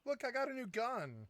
Look, I got a new gun.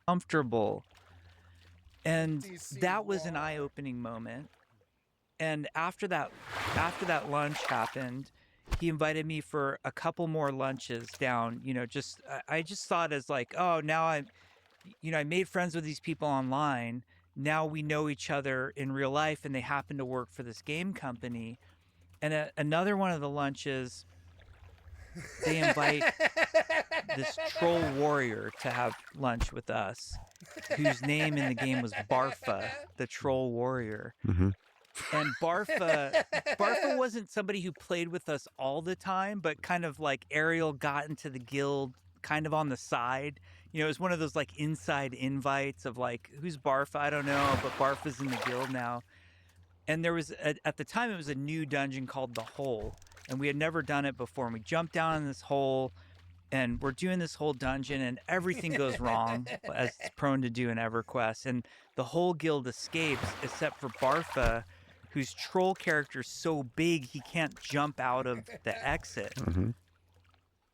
Comfortable. And that was an eye-opening moment. And after that lunch happened, he invited me for a couple more lunches down, you know, I just thought as like, oh, now I made friends with these people online. Now we know each other in real life, and they happen to work for this game company. And at another one of the lunches, they invite this troll warrior to have lunch with us, whose name in the game was Barfa, the troll warrior. Mm-hmm. And Barfa wasn't somebody who played with us all the time, but kind of like Ariel got into the guild kind of on the side. You know, it was one of those like inside invites of like, who's Barfa? I don't know, but Barfa's in the guild now. And there was, at the time, it was a new dungeon called The Hole. And we had never done it before. And we jumped down in this hole, and we're doing this whole dungeon, and everything goes wrong, as it's prone to do in EverQuest. And the whole guild escapes, except for Barfa, whose troll character is so big he can't jump out of the exit. Mm-hmm.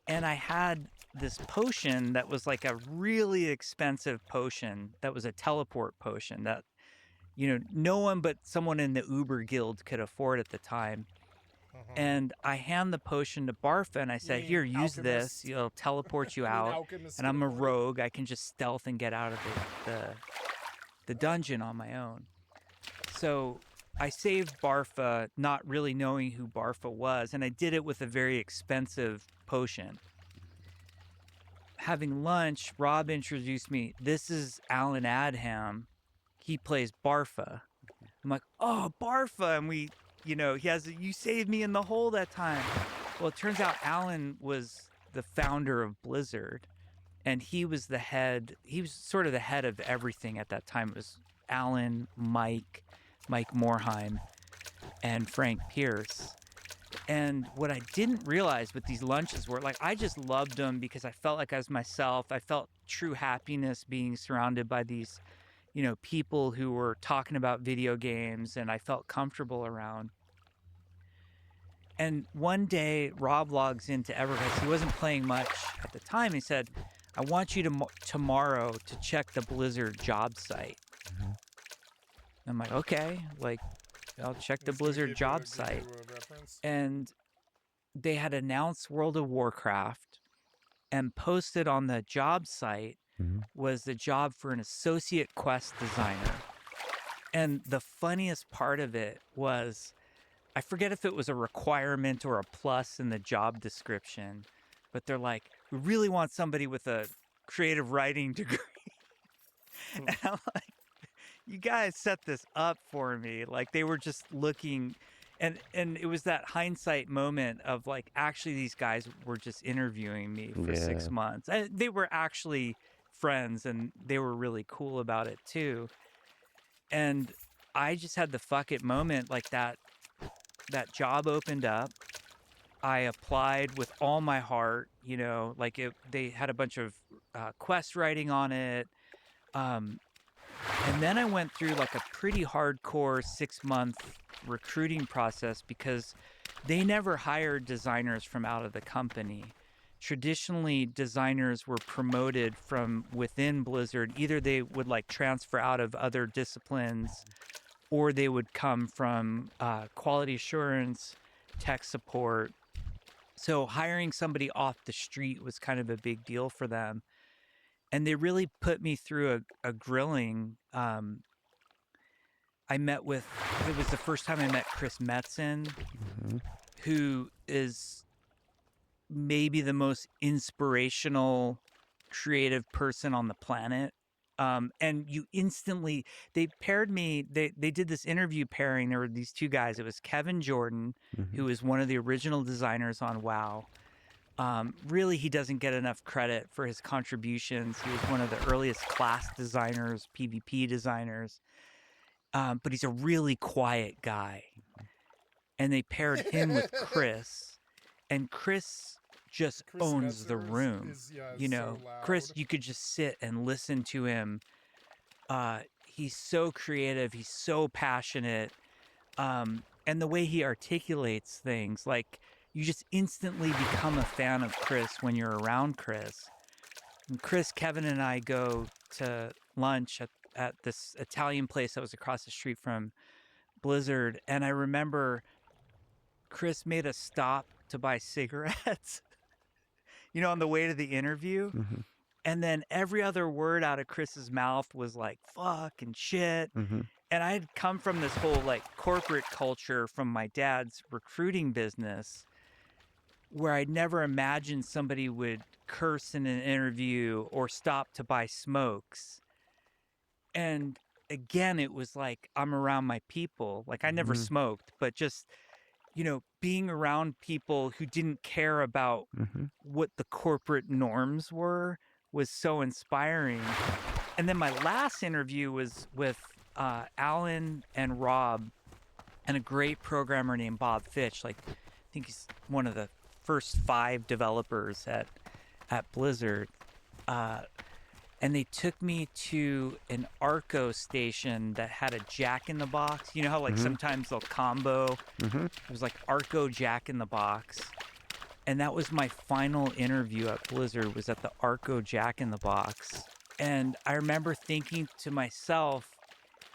And I had this potion that was like a really expensive potion that was a teleport potion that, you know, no one but someone in the Uber guild could afford at the time. And I hand the potion to Barfa, and I said, here, use this. It'll teleport you out. And I'm a rogue. I can just stealth and get out of the dungeon on my own. So I saved Barfa, not really knowing who Barfa was, and I did it with a very expensive potion. Having lunch, Rob introduced me. This is Alan Adham. He plays Barfa. I'm like, oh, Barfa. And we, you know, you saved me in the hole that time. Well, it turns out Alan was the founder of Blizzard, and he was sort of the head of everything at that time. It was Alan, Mike Morheim, and Frank Pierce. And what I didn't realize with these lunches were, like, I just loved them because I felt like I was myself. I felt true happiness being surrounded by these, you know, people who were talking about video games, and I felt comfortable around. And one day, Rob logs into EverQuest. He wasn't playing much at the time. He said, I want you tomorrow to check the Blizzard job site. Mm-hmm. I'm like, okay, like, I'll check the Blizzard job site. And they had announced World of Warcraft, and posted on the job site was the job for an associate quest designer. And the funniest part of it was, I forget if it was a requirement or a plus in the job description, but they're like, we really want somebody with a creative writing degree. And I'm like, you guys set this up for me. Like, they were just looking, and it was that hindsight moment of like, actually these guys were just interviewing me for 6 months. And they were actually friends, and they were really cool about it too. And I just had the fuck it moment, like that job opened up. I applied with all my heart, you know, like they had a bunch of quest writing on it. And then I went through like a pretty hardcore 6-month recruiting process because they never hired designers from out of the company. Traditionally, designers were promoted from within Blizzard. Either they would like transfer out of other disciplines, or they would come from quality assurance, tech support. So hiring somebody off the street was kind of a big deal for them. And they really put me through a grilling. I met with, it was the first time I met Chris Metzen, who is maybe the most inspirational, creative person on the planet. And you instantly, they paired me, they did this interview pairing. There were these two guys. It was Kevin Jordan, who was one of the original designers on WoW. Really, he doesn't get enough credit for his contributions. He was one of the earliest class designers, PvP designers. But he's a really quiet guy. And they paired him with Chris. And Chris just owns the room. You know, so Chris, you could just sit and listen to him. He's so creative. He's so passionate. And the way he articulates things, like, you just instantly become a fan of Chris when you're around Chris. And Chris, Kevin, and I go to lunch at this Italian place that was across the street from Blizzard. And I remember Chris made us stop to buy cigarettes, you know, on the way to the interview. And then every other word out of Chris's mouth was like, fuck and shit. And I had come from this whole like corporate culture from my dad's recruiting business, where I'd never imagined somebody would curse in an interview or stop to buy smokes. And again, it was like, I'm around my people. Like, I never smoked, but just, you know, being around people who didn't care about what the corporate norms were was so inspiring. And then my last interview was with Alan and Rob and a great programmer named Bob Fitch. Like, I think he's one of the first 5 developers at Blizzard. And they took me to an Arco station that had a Jack-in-the-Box. You know how, like, sometimes they'll combo? It was like Arco Jack-in-the-Box. And that was my final interview at Blizzard, was at the Arco Jack-in-the-Box. And I remember thinking to myself,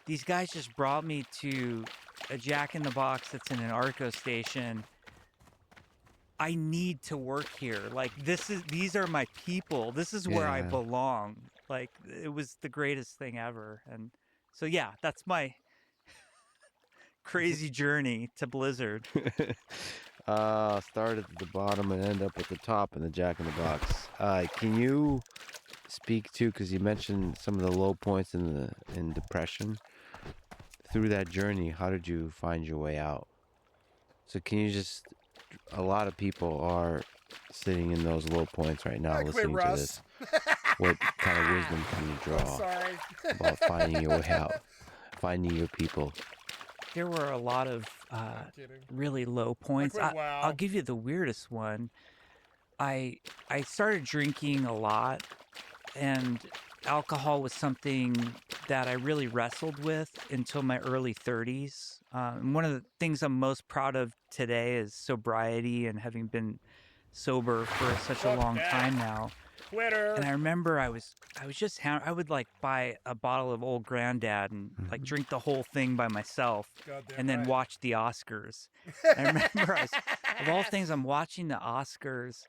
these guys just brought me to a Jack-in-the-Box that's in an Arco station. I need to work here. Like, these are my people. This is where I belong. Like, it was the greatest thing ever. And so, yeah, that's my crazy journey to Blizzard. Start at the bottom and end up at the top in the Jack-in-the-Box. Can you speak to, because you mentioned some of the low points in depression, through that journey, how did you find your way out? So can you just, a lot of people are sitting in those low points right now listening to this. What kind of wisdom can you draw about finding your way out, finding your people? There were a lot of really low points. I'll give you the weirdest one. I started drinking a lot, and alcohol was something that I really wrestled with until my early 30s. And one of the things I'm most proud of today is sobriety and having been sober for such a long time now. Twitter. And I remember I would like buy a bottle of Old Granddad and like drink the whole thing by myself, and then watch the Oscars. I remember of all things, I'm watching the Oscars,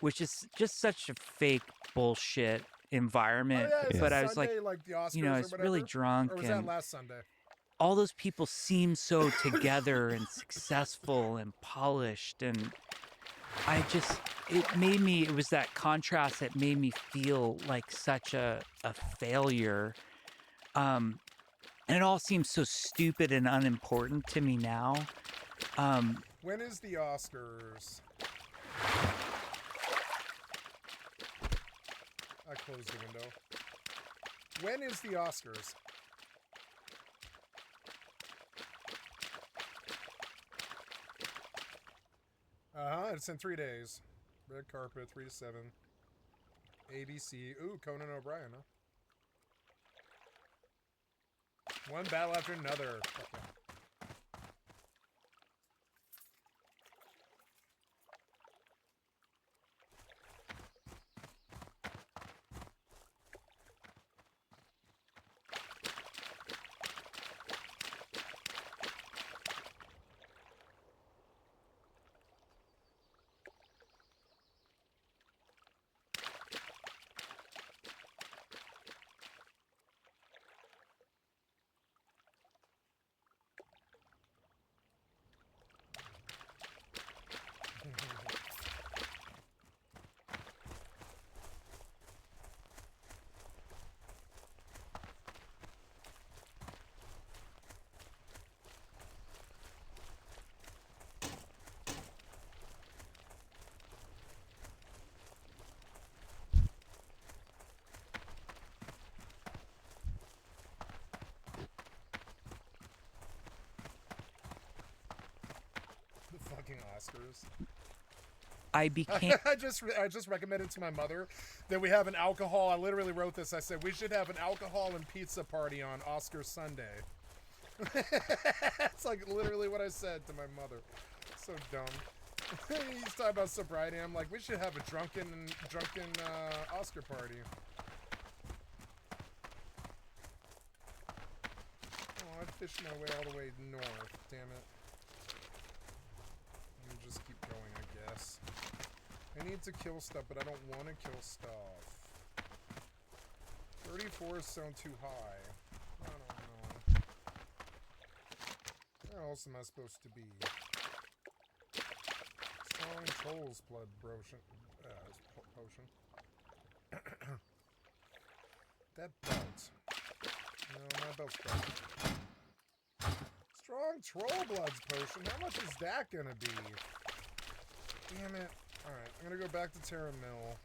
which is just such a fake bullshit environment. But I was Sunday, like the Oscars, you know, I was really drunk. Or was and that last Sunday? all those people seem so together and successful and polished, and it was that contrast that made me feel like such a failure. And it all seems so stupid and unimportant to me now. When is the Oscars? I closed the window. When is the Oscars? It's in 3 days. Red carpet, 3 to 7. ABC. Ooh, Conan O'Brien, huh? One battle after another. Okay. Fucking Oscars. I became I just recommended to my mother that we have an alcohol. I literally wrote this. I said we should have an alcohol and pizza party on Oscar Sunday. It's like literally what I said to my mother. So dumb. He's talking about sobriety. I'm like, we should have a drunken Oscar party. Oh, I fished my way all the way north. Damn it. Just keep going, I guess. I need to kill stuff, but I don't want to kill stuff. 34 sound too high. I don't know. Where else am I supposed to be? Strong Troll's blood potion. That belt. No, my belt's better. Strong Troll Bloods potion. How much is that gonna be? Damn it. Alright, I'm gonna go back to Terra Mill.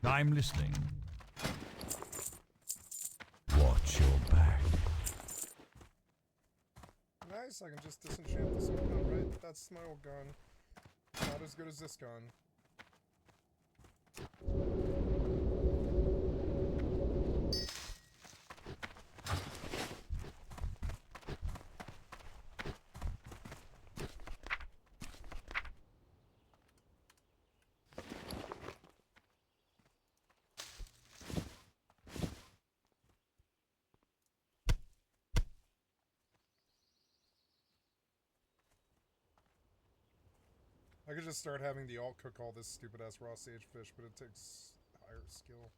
I'm listening. Watch your back. Nice, I can just disenchant this old gun, right? That's my old gun. Not as good as this gun. I could just start having the alt cook all this stupid ass raw sage fish, but it takes higher skill.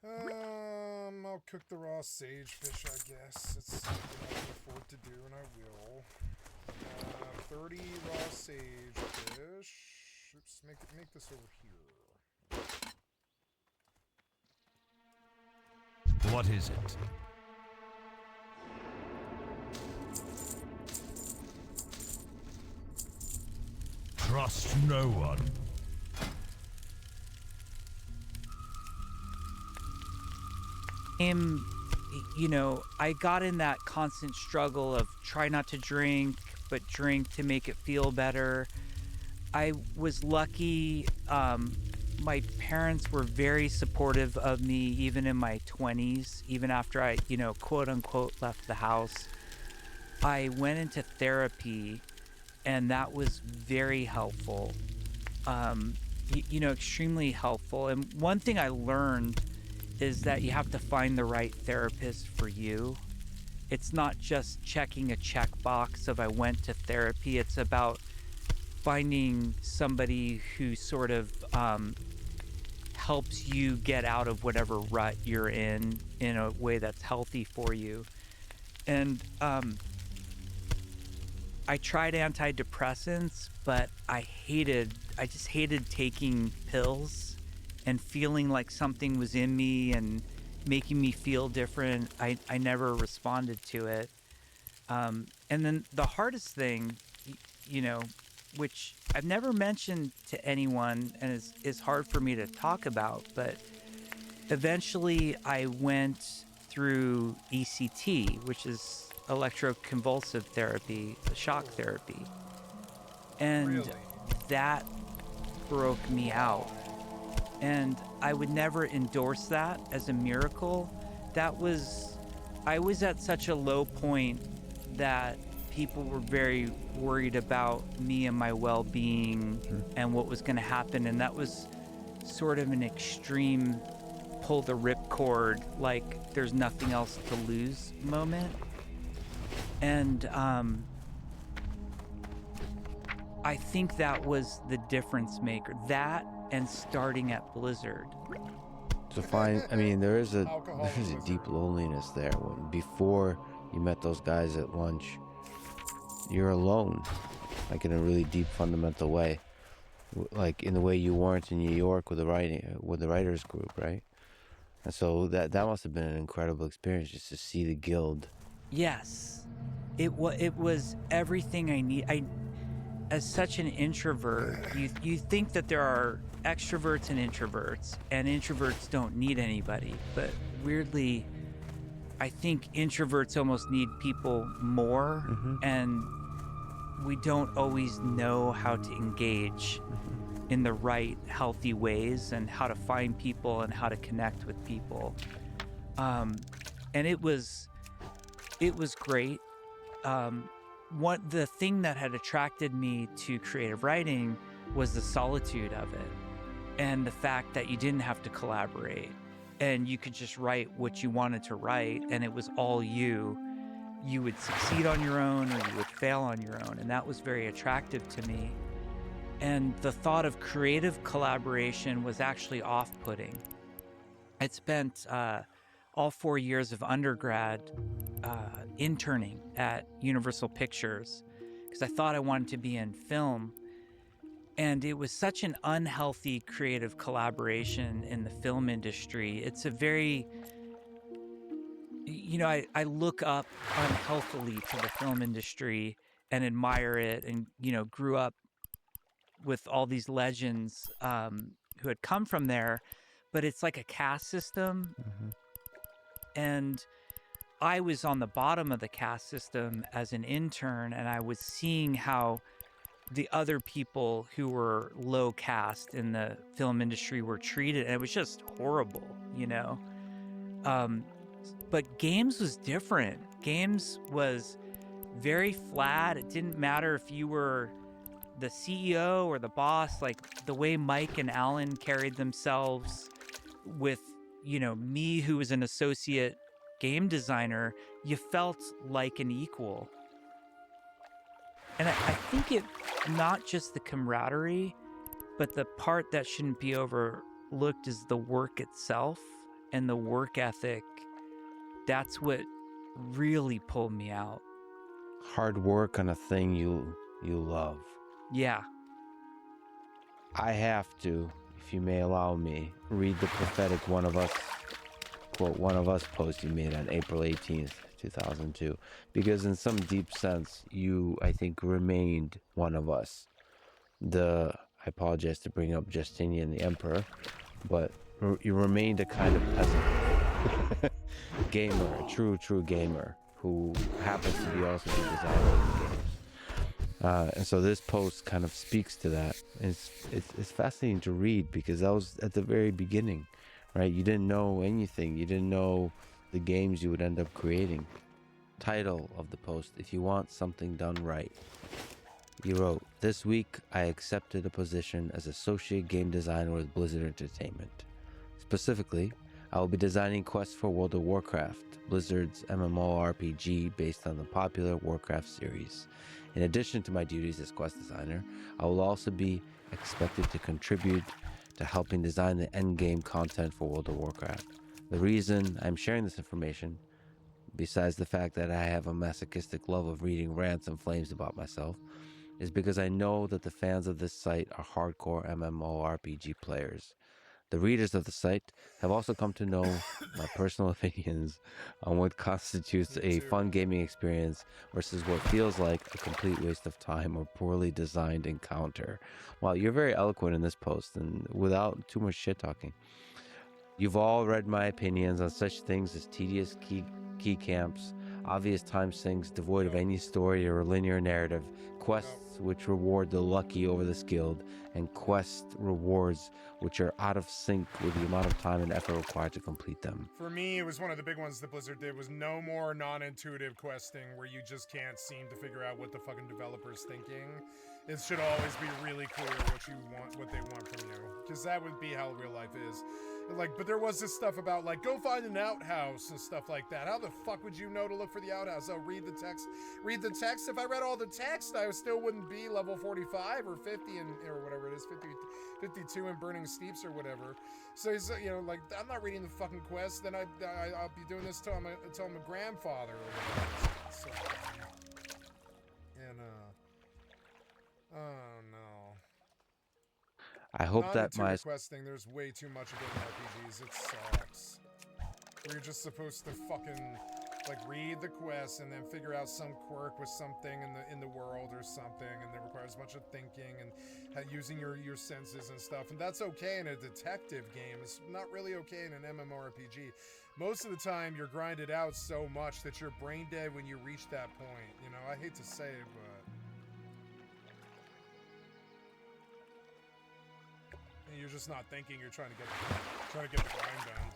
I'll cook the raw sage fish, I guess. It's something I can afford to do, and I will. 30 raw sage fish. Oops, make this over here. What is it? Trust no one. You know, I got in that constant struggle of try not to drink, but drink to make it feel better. I was lucky. My parents were very supportive of me, even in my 20s, even after I, you know, quote unquote, left the house. I went into therapy, and that was very helpful. You know, extremely helpful. And one thing I learned is that you have to find the right therapist for you. It's not just checking a checkbox of I went to therapy. It's about finding somebody who sort of helps you get out of whatever rut you're in a way that's healthy for you. And I tried antidepressants, but I just hated taking pills and feeling like something was in me and making me feel different. I never responded to it. And then the hardest thing, you know, which I've never mentioned to anyone and is hard for me to talk about, but eventually I went through ECT, which is electroconvulsive therapy, shock therapy. And Really? that broke me out. And I would never endorse that as a miracle. I was at such a low point that people were very worried about me and my well-being and what was going to happen. And that was sort of an extreme pull the ripcord, like there's nothing else to lose moment. And I think that was the difference maker. That and starting at Blizzard. To find, I mean, there's a Alcoholic deep wizard. loneliness there. When before you met those guys at lunch, you're alone, like in a really deep, fundamental way, like in the way you weren't in New York with the writers group, right? And so that must have been an incredible experience just to see the guild. Yes, it was everything I need. As such an introvert, you think that there are extroverts and introverts don't need anybody. But weirdly, I think introverts almost need people more, and we don't always know how to engage in the right, healthy ways and how to find people and how to connect with people. And it was great. The thing that had attracted me to creative writing was the solitude of it and the fact that you didn't have to collaborate and you could just write what you wanted to write and it was all you. You would succeed on your own or you would fail on your own, and that was very attractive to me. And the thought of creative collaboration was actually off-putting. I'd spent all 4 years of undergrad interning at Universal Pictures because I thought I wanted to be in film. And it was such an unhealthy creative collaboration in the film industry. It's a very, you know, I look up unhealthily to the film industry and admire it and, you know, grew up with all these legends who had come from there. But it's like a caste system. And I was on the bottom of the caste system as an intern, and I was seeing how the other people who were low caste in the film industry were treated, and it was just horrible, you know? But games was different. Games was very flat. It didn't matter if you were the CEO or the boss, like the way Mike and Alan carried themselves with, you know, me who was an associate game designer, you felt like an equal. And I think it, not just the camaraderie, but the part that shouldn't be overlooked is the work itself and the work ethic. That's what really pulled me out. Hard work on a thing you love. Yeah. I have to, if you may allow me, read the prophetic One of Us, quote, One of Us post you made on April 18th, 2002. Because in some deep sense, you, I think, remained one of us. I apologize to bring up Justinian the Emperor, but you remained a kind of peasant. Gamer, a true gamer, who happens to be also the designer of the games. And so this post kind of speaks to that. It's fascinating to read because that was at the very beginning, right? You didn't know anything. You didn't know the games you would end up creating. Title of the post, If You Want Something Done Right. You wrote, this week I accepted a position as associate game designer with Blizzard Entertainment. Specifically, I will be designing quests for World of Warcraft, Blizzard's MMORPG based on the popular Warcraft series. In addition to my duties as quest designer, I will also be expected to contribute to helping design the endgame content for World of Warcraft. The reason I'm sharing this information, besides the fact that I have a masochistic love of reading rants and flames about myself, is because I know that the fans of this site are hardcore MMORPG players. The readers of the site have also come to know my personal opinions on what constitutes a fun gaming experience versus what feels like a complete waste of time or poorly designed encounter. Wow, you're very eloquent in this post and without too much shit talking. You've all read my opinions on such things as tedious key camps, obvious time sinks devoid of any story or linear narrative, quests which reward the lucky over the skilled, and quest rewards which are out of sync with the amount of time and effort required to complete them. For me, it was one of the big ones that Blizzard did was no more non-intuitive questing where you just can't seem to figure out what the fucking developer's thinking. It should always be really clear what you want, what they want from you, because that would be how real life is. Like, but there was this stuff about like, go find an outhouse and stuff like that. How the fuck would you know to look for the outhouse? Oh, read the text. Read the text. If I read all the text, I still wouldn't be level 45 or 50 and or whatever it is, 52 in Burning Steeps or whatever. So he's, you know, like, I'm not reading the fucking quest. Then I'll be doing this till I'm a grandfather or whatever. So, and oh no. I hope that my questing, there's way too much of it in RPGs. It sucks. Where you're just supposed to fucking like read the quest and then figure out some quirk with something in the world or something, and it requires a bunch of thinking and using your senses and stuff. And that's okay in a detective game. It's not really okay in an MMORPG. Most of the time, you're grinded out so much that you're brain dead when you reach that point. You know, I hate to say it, but. You're just not thinking. You're trying to get the grind down.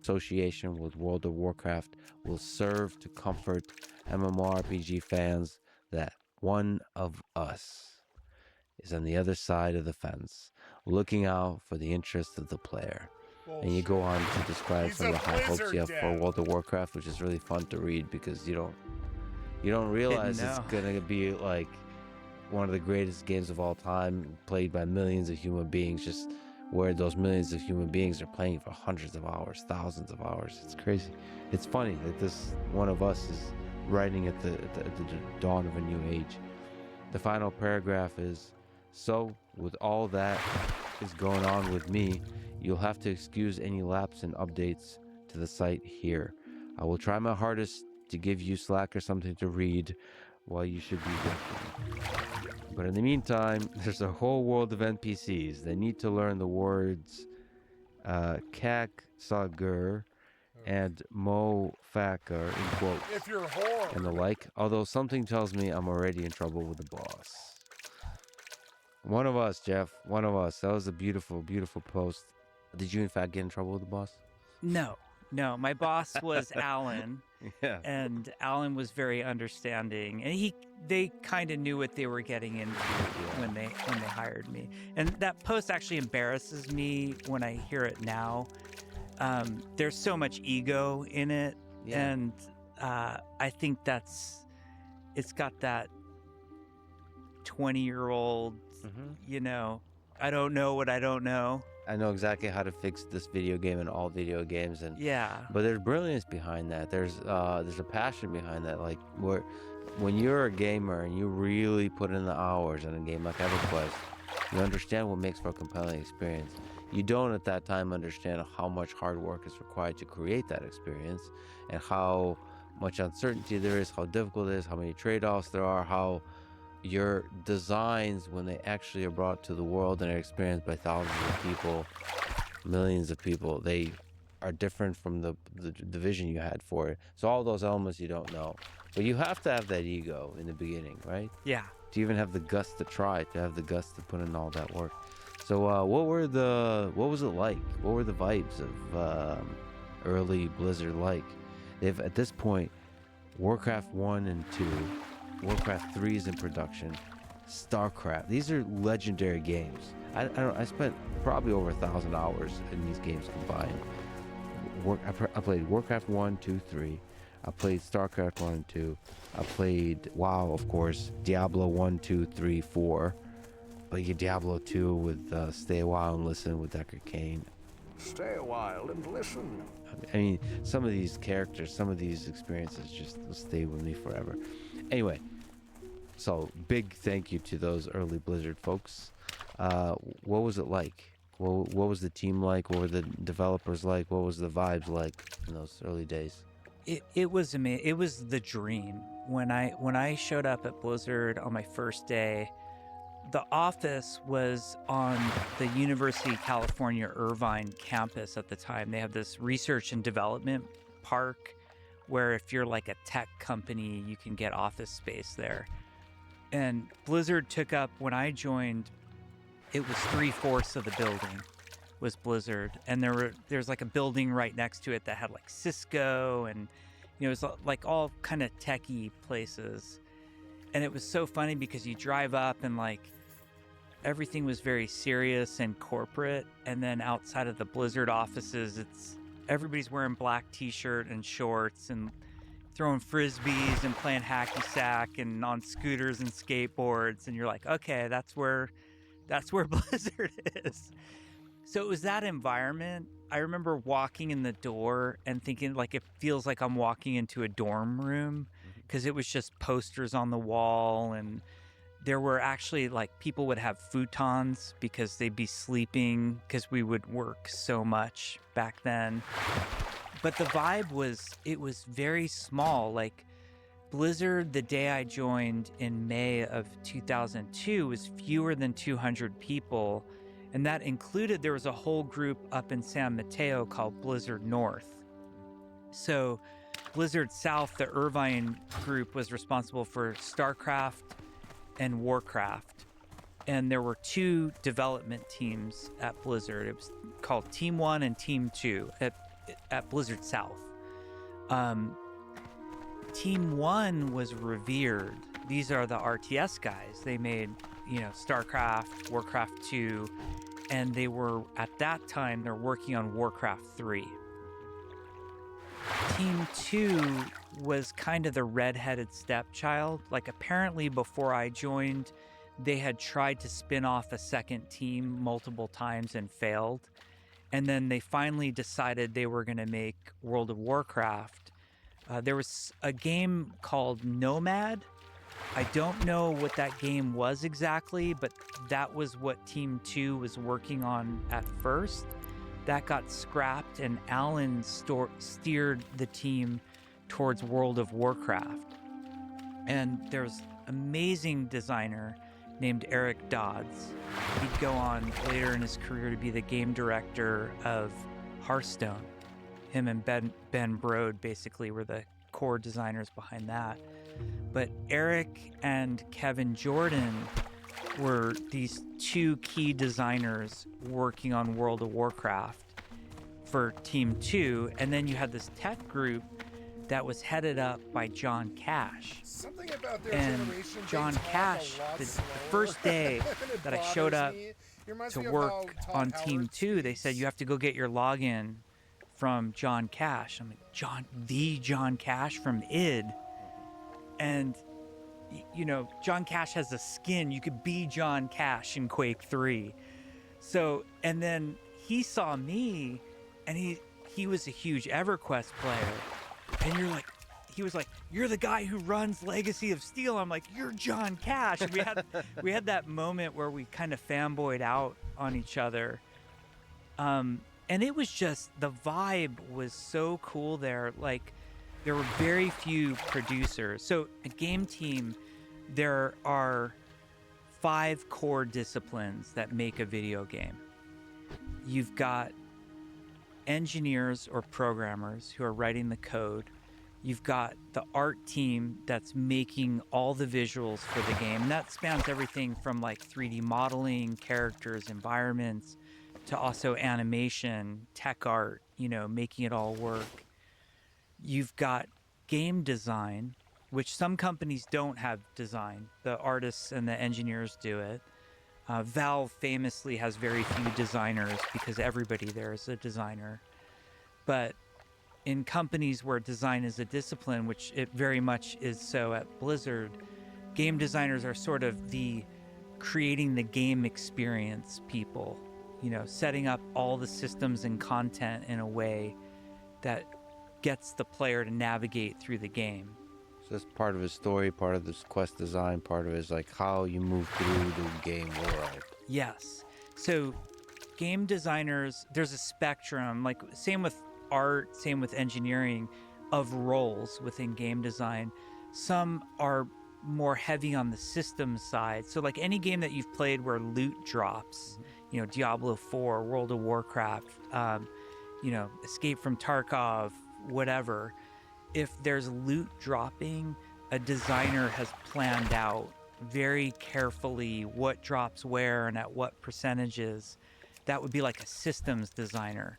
association with World of Warcraft will serve to comfort MMORPG fans that one of us is on the other side of the fence, looking out for the interests of the player. Bullshit. And you go on to describe He's some of the high hopes you have Blizzard for dev. World of Warcraft, which is really fun to read because you don't realize it's gonna be like one of the greatest games of all time, played by millions of human beings, just where those millions of human beings are playing for hundreds of hours, thousands of hours. It's crazy. It's funny that this one of us is writing at the dawn of a new age. The final paragraph is, so with all that is going on with me, you'll have to excuse any lapse in updates to the site here. I will try my hardest to give you Slack or something to read while you should be working. But in the meantime, there's a whole world of NPCs. They need to learn the words Kak Sagur and Mo Fakar in quotes If you're whore. and the like, although something tells me I'm already in trouble with the boss. One of us, Jeff. One of us. That was a beautiful, beautiful post. Did you in fact get in trouble with the boss? No, my boss was Alan. Yeah. And Alan was very understanding, and they kind of knew what they were getting into when they hired me. And that post actually embarrasses me when I hear it now. There's so much ego in it, and I think it's got that 20-year-old, I don't know what I don't know. I know exactly how to fix this video game and all video games, and Yeah. but there's brilliance behind that. There's a passion behind that. Like when you're a gamer and you really put in the hours in a game like EverQuest, you understand what makes for a compelling experience. You don't at that time understand how much hard work is required to create that experience, and how much uncertainty there is, how difficult it is, how many trade-offs there are, how your designs, when they actually are brought to the world and are experienced by thousands of people, millions of people, they are different from the vision you had for it. So all those elements you don't know, but you have to have that ego in the beginning, right? Yeah. To even have the guts to try, to have the guts to put in all that work. So what was it like? What were the vibes of early Blizzard like? They've at this point Warcraft 1 and 2, Warcraft 3 is in production, StarCraft. These are legendary games. I spent probably over 1,000 hours in these games combined. I played Warcraft 1, 2, 3. I played StarCraft 1 and 2. I played WoW, of course, Diablo 1, 2, 3, 4. Played Diablo 2 with Stay a While and Listen with Deckard Cain. Stay a while and listen. I mean, some of these characters, some of these experiences just will stay with me forever. Anyway, so big thank you to those early Blizzard folks. What was it like? What was the team like? What were the developers like? What was the vibes like in those early days? It was amazing. It was the dream. When I showed up at Blizzard on my first day, the office was on the University of California, Irvine campus at the time. They have this research and development park where if you're like a tech company, you can get office space there. And Blizzard took up, when I joined, it was 3/4 of the building was Blizzard. And there's like a building right next to it that had like Cisco and, it was like all kind of techie places. And it was so funny because you drive up and like everything was very serious and corporate. And then outside of the Blizzard offices, everybody's wearing black t-shirt and shorts and throwing frisbees and playing hacky sack and on scooters and skateboards. And you're like, okay, that's where Blizzard is. So it was that environment. I remember walking in the door and thinking like it feels like I'm walking into a dorm room, because it was just posters on the wall, and there were actually like people would have futons because they'd be sleeping because we would work so much back then. But the vibe was very small. Like Blizzard, the day I joined in May of 2002, was fewer than 200 people. And that included, there was a whole group up in San Mateo called Blizzard North. So Blizzard South, the Irvine group, was responsible for StarCraft and Warcraft. And there were 2 development teams at Blizzard. It was called Team 1 and Team 2 at Blizzard South. Team 1 was revered. These are the RTS guys. They made, StarCraft, Warcraft 2, and they were, at that time, they're working on Warcraft 3. Team 2 was kind of the redheaded stepchild. Like, apparently before I joined, they had tried to spin off a second team multiple times and failed. And then they finally decided they were going to make World of Warcraft. There was a game called Nomad. I don't know what that game was exactly, but that was what Team 2 was working on at first. That got scrapped, and Alan steered the team towards World of Warcraft. And there's an amazing designer named Eric Dodds. He'd go on later in his career to be the game director of Hearthstone. Him and Ben Brode basically were the core designers behind that. But Eric and Kevin Jordan were these 2 key designers working on World of Warcraft for Team 2, and then you had this tech group that was headed up by John Cash. Something about their And generation, they John talk a Cash, lot the slower, first day and it that I showed bothers up me. It reminds to me of work how Todd on Howard Team 2, they said speaks. you have to go get your login from John Cash. I'm like, John Cash from id. And John Cash has a skin. You could be John Cash in Quake 3. So, and then he saw me, and he was a huge EverQuest player. And he was like, you're the guy who runs Legacy of Steel. I'm like, you're John Cash. And we had that moment where we kind of fanboyed out on each other. And it was just, the vibe was so cool there. Like, there were very few producers. So a game team, there are 5 core disciplines that make a video game. You've got engineers or programmers who are writing the code. You've got the art team that's making all the visuals for the game. And that spans everything from like 3D modeling, characters, environments, to also animation, tech art, making it all work. You've got game design, which some companies don't have design. The artists and the engineers do it. Valve famously has very few designers because everybody there is a designer. But in companies where design is a discipline, which it very much is so at Blizzard, game designers are sort of the creating the game experience people, setting up all the systems and content in a way that gets the player to navigate through the game. So that's part of his story, part of this quest design, part of it is like how you move through the game world. Yes. So game designers, there's a spectrum, like same with art, same with engineering, of roles within game design. Some are more heavy on the system side. So like any game that you've played where loot drops, Diablo 4, World of Warcraft, Escape from Tarkov, whatever. If there's loot dropping, a designer has planned out very carefully what drops where and at what percentages. That would be like a systems designer.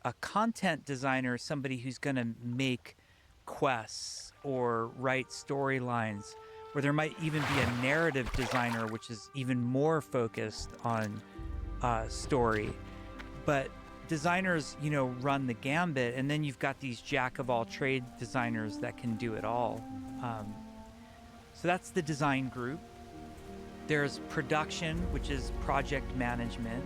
A content designer is somebody who's going to make quests or write storylines, where there might even be a narrative designer, which is even more focused on story. But designers, run the gambit, and then you've got these jack of all trade designers that can do it all. So that's the design group. There's production, which is project management.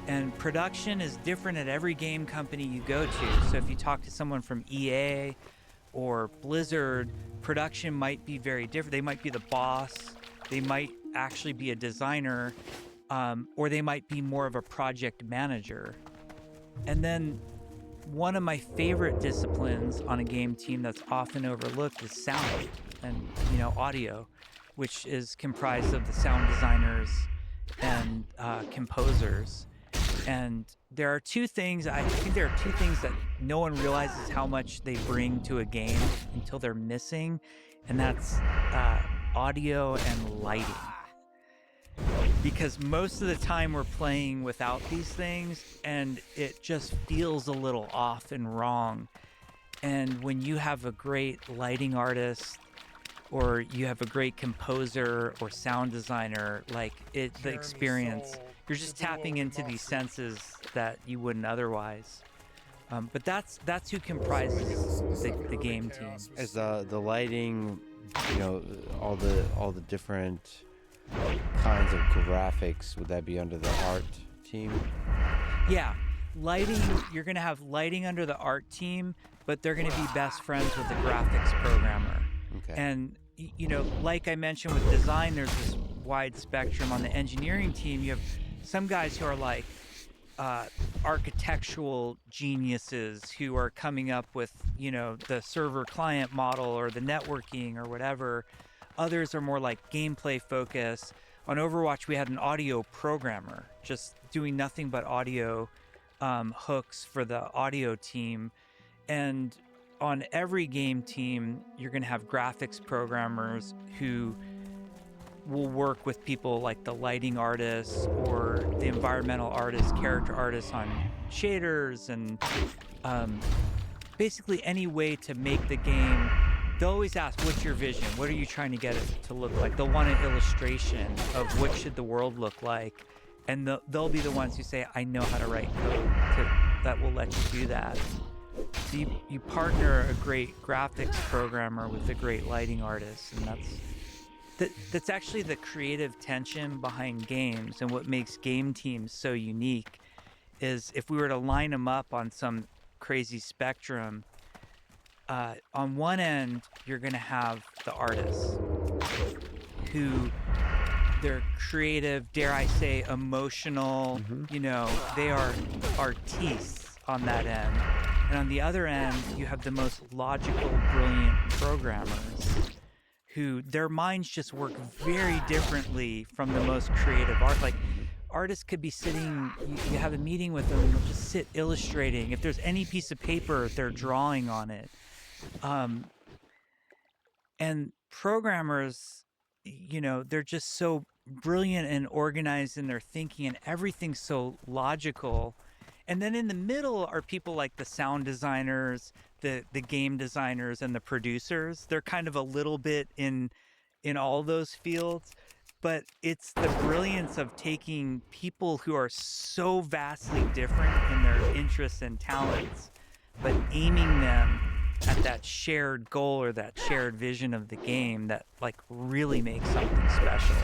And production is different at every game company you go to. So if you talk to someone from EA or Blizzard, production might be very different. They might be the boss. They might actually be a designer, or they might be more of a project manager. And then one of my favorite disciplines on a game team that's often overlooked is sound and, audio, which is comprised of the sound designers and composers. And there are two things that no one realizes how much they bring to a game until they're missing, and that's audio and lighting. Because most of the time we're playing without these things, and it just feels a little off and wrong. And when you have a great lighting artist, or you have a great composer or sound designer, the experience, you're just tapping into these senses that you wouldn't otherwise. But that's who comprises the game team. As the lighting, all the different kinds of graphics, would that be under the art team? Yeah, lighting, you're going to have lighting under the art team, but they're going to be best friends with the graphics programmer. Okay. And, like I mentioned with design, there's this wide spectrum. On the engineering team, you have some guys who are like architectural geniuses who are coming up with, the server client model or the networking or whatever. Others are more like gameplay focused. On Overwatch, we had an audio programmer just doing nothing but audio hooks for the audio team. And on every game team, you're going to have graphics programmers who will work with people like the lighting artists or the environmental artists, character artists on shaders and basically any way to make the game. They'll always ask, what's your vision? What are you trying to get it to look like? They'll want an illustration of what should the world look like. And they'll be the ones who say, I know how to write code that will let you do that. So you partner a great graphics programmer with a great lighting artist, and that's actually the creative tension behind games. And what makes game teams so unique is if we were to line them up on some crazy spectrum, on one end, you're going to have the artists who they're creative, dare I say, emotional, you know, they are artistes on that end. And on the other end, you have the most logical, brilliant programmers who their minds just work very differently from the most creative art. Like, artists could be sitting, you have a meeting with them, and they'll just sit illustrating. If there's any piece of paper, they're drawing on it. And programmers, you know, they're just so brilliant and organized in their thinking, and everything's so logical. And then in the middle are people like the sound designers, the game designers, and the producers. They're kind of a little bit in all those fields. But it's the brilliance of taking people who are so vastly different in their interests and talents, but aiming them at that shared goal or that shared vision of the game that like really makes something special.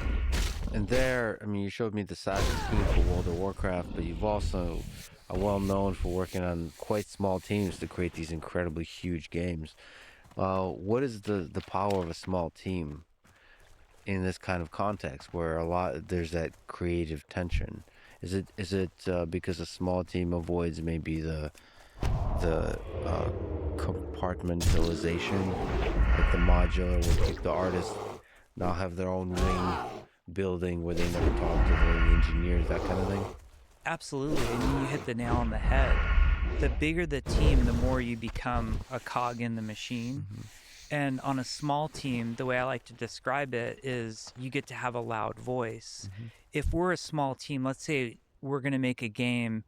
And there, I mean, you showed me the size of the team for World of Warcraft, but you've also are well known for working on quite small teams to create these incredibly huge games. What is the power of a small team in this kind of context where there's that creative tension? Is it because a small team avoids maybe the compartmentalization, like the modular will pick the artist, now have their own wing building where they never talk to the engineers, that kind of thing? Absolutely, and you hit the nail on the head. The bigger the team, the more you become a cog in the machine. And on a small team, the way I like to describe it is you get to have a loud voice. If we're a small team, let's say we're going to make a game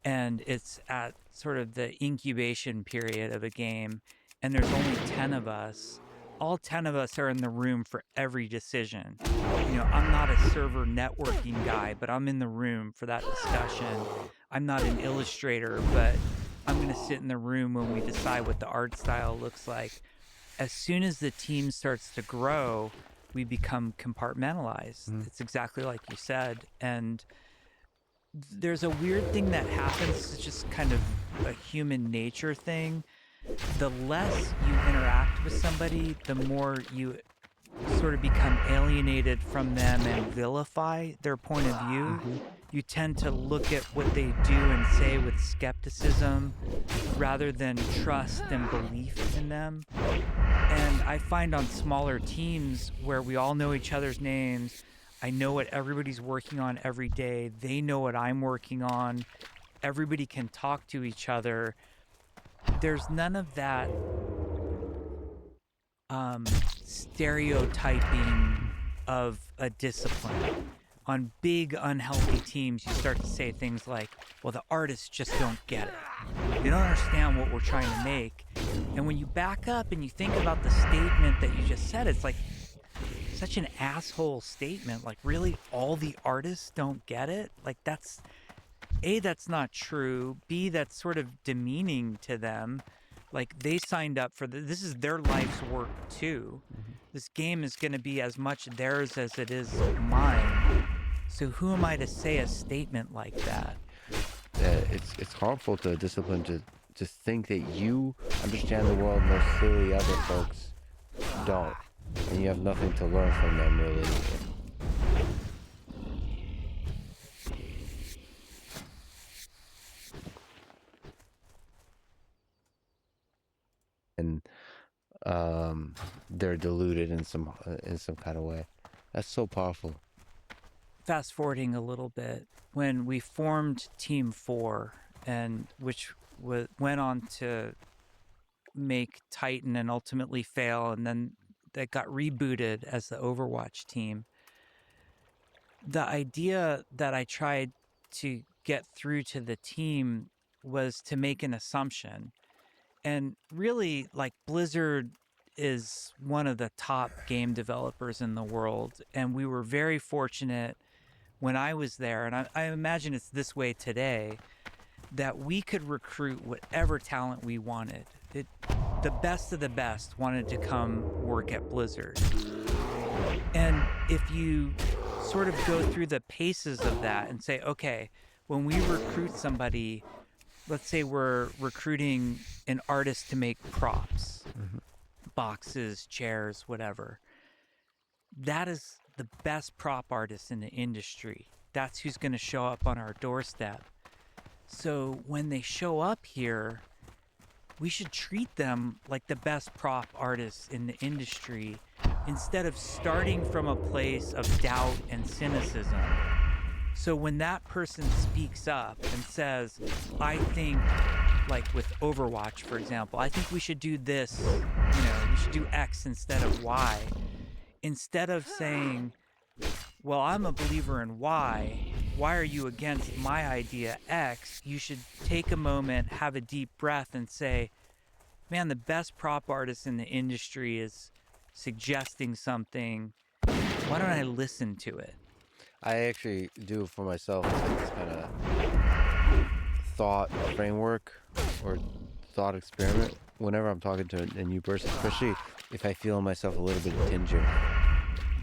and it's at sort of the incubation period of a game and there's only 10 of us, all 10 of us are in the room for every decision. You know, I'm not a server networking guy, but I'm in the room for that discussion. I'm not an illustrator, but I'm going to sit in the room when we decide what the art style looks like. As soon as the team starts to grow, we become compartmentalized. It's exactly like you said. And there's a weird thing that happens. It's just kind of a human nature thing. The less you interact with somebody, the more you sort of become alienated from them and vilify their point of view. You tend to look at what they do and say with skepticism rather than trust and belief in them. And I find on smaller teams where we all know each other's names, I know what everybody's working on every day, they know what I'm working on, everybody can talk to each other. There's none of that stereotyping of a discipline. On big, unhealthy teams, you start to say things like, well, the artists just don't get it. They don't understand what we're trying to make. And when you back up and you think about the statement that you just said, it's like such an asshole statement. Like, really, all the artists don't get it? Like, that's, A, that's not true. B, that's sort of demeaning to them. Like, they signed up for this is their life's work too. This game is going to be as much theirs as it is mine. So who am I to say a statement like that? It's harmful to a discipline to think that you understand the world most clearly other folks don't, and you have nothing to learn from them, really. And they're deluded in some kind of way. That's so powerful. Fast forwarding a little bit, when we formed Team 4, and which went on to make Titan and ultimately fail, and then that got rebooted as the Overwatch team. The idea that I tried to get through to the team was to make an assumption. And really, like, Blizzard is one of the top game developers in the world. And we were very fortunate when I was there, and I imagine it's this way today, that we could recruit whatever talent we wanted. The best of the best wanted to come work at Blizzard. And if you sort of go through the paces of that and say, okay, when we recruit somebody, let's say we're recruiting an artist to make props, boxes, chairs, whatever. That is the best prop artist in the industry. That's who's going to show up on our doorstep. So when they show up here, we should treat them like the best prop artists in the industry instead of starting from a place of doubt and cynicism. So when that person speaks up and says, I think, like with Overwatch, for example, I think we should do this, we should do X instead of Y. Instead of saying, well, I'm a believer in Y, why are you against my idea X? You should take a moment, have a deep breath, and say, man, the best prop artist in the industry is suggesting something. Why don't I listen to it? I actually do for myself like this kind of thought framework or thought experiment whenever I'm talking to a new person, especially if I feel in myself a little bit of tinge of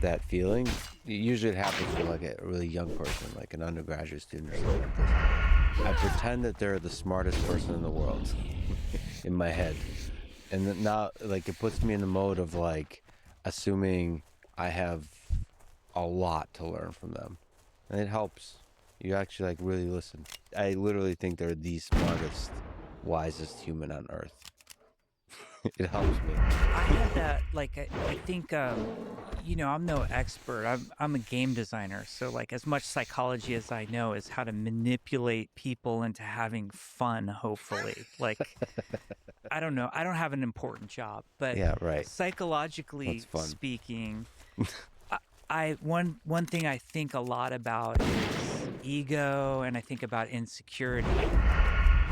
that feeling. Usually it happens with like a really young person, like an undergraduate student or something like this. I pretend that they're the smartest person in the world in my head. And then now, like, it puts me in the mode of like assuming I have a lot to learn from them. And it helps. You actually like really listen. I literally think they're the smartest, wisest human on earth. It helps me. I had that, like, I think, I'm no expert. I'm a game designer. So, like, as much psychology as I know is how to manipulate people into having fun, hopefully. Like, I don't know. I don't have an important job. But Yeah, right. Psychologically That's fun. speaking, one thing I think a lot about is ego, and I think about insecurity.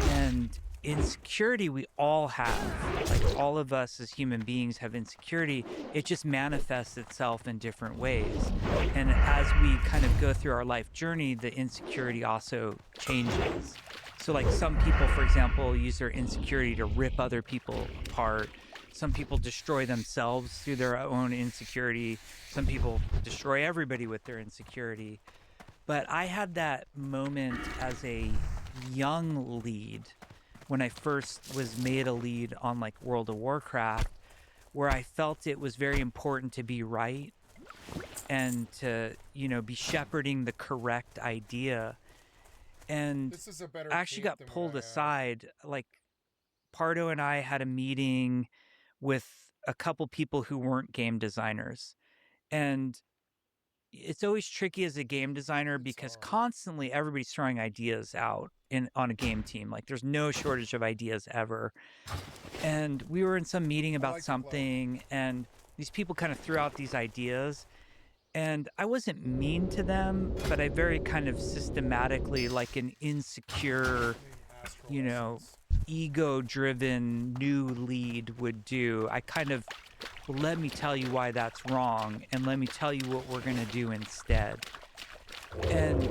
And insecurity we all have. Like, all of us as human beings have insecurity. It just manifests itself in different ways. And as we kind of go through our life journey, the insecurity also changes. So, like, some people, for example, use their insecurity to rip other people apart. Some people destroy themselves through their own insecurity. Some people destroy everybody with their insecurity. But I had that moment as a young lead when I first was made a lead on, like, World of Warcraft, where I felt it was very important to be right and to, be shepherding the correct idea. And This is a better I actually cape got than what pulled I have. aside. Like, Pardo and I had a meeting with a couple people who weren't game designers. And it's always tricky as a game designer because constantly everybody's throwing ideas out on a game team. Like, there's no shortage of ideas ever. And we were in some meeting about something, and these people kind of threw out these ideas. And I wasn't mean to them, but I very kind of systematically, like an insecure, ego-driven new lead would do. I kind of, let me tell you why that's wrong, and let me tell you what we're going to do instead. And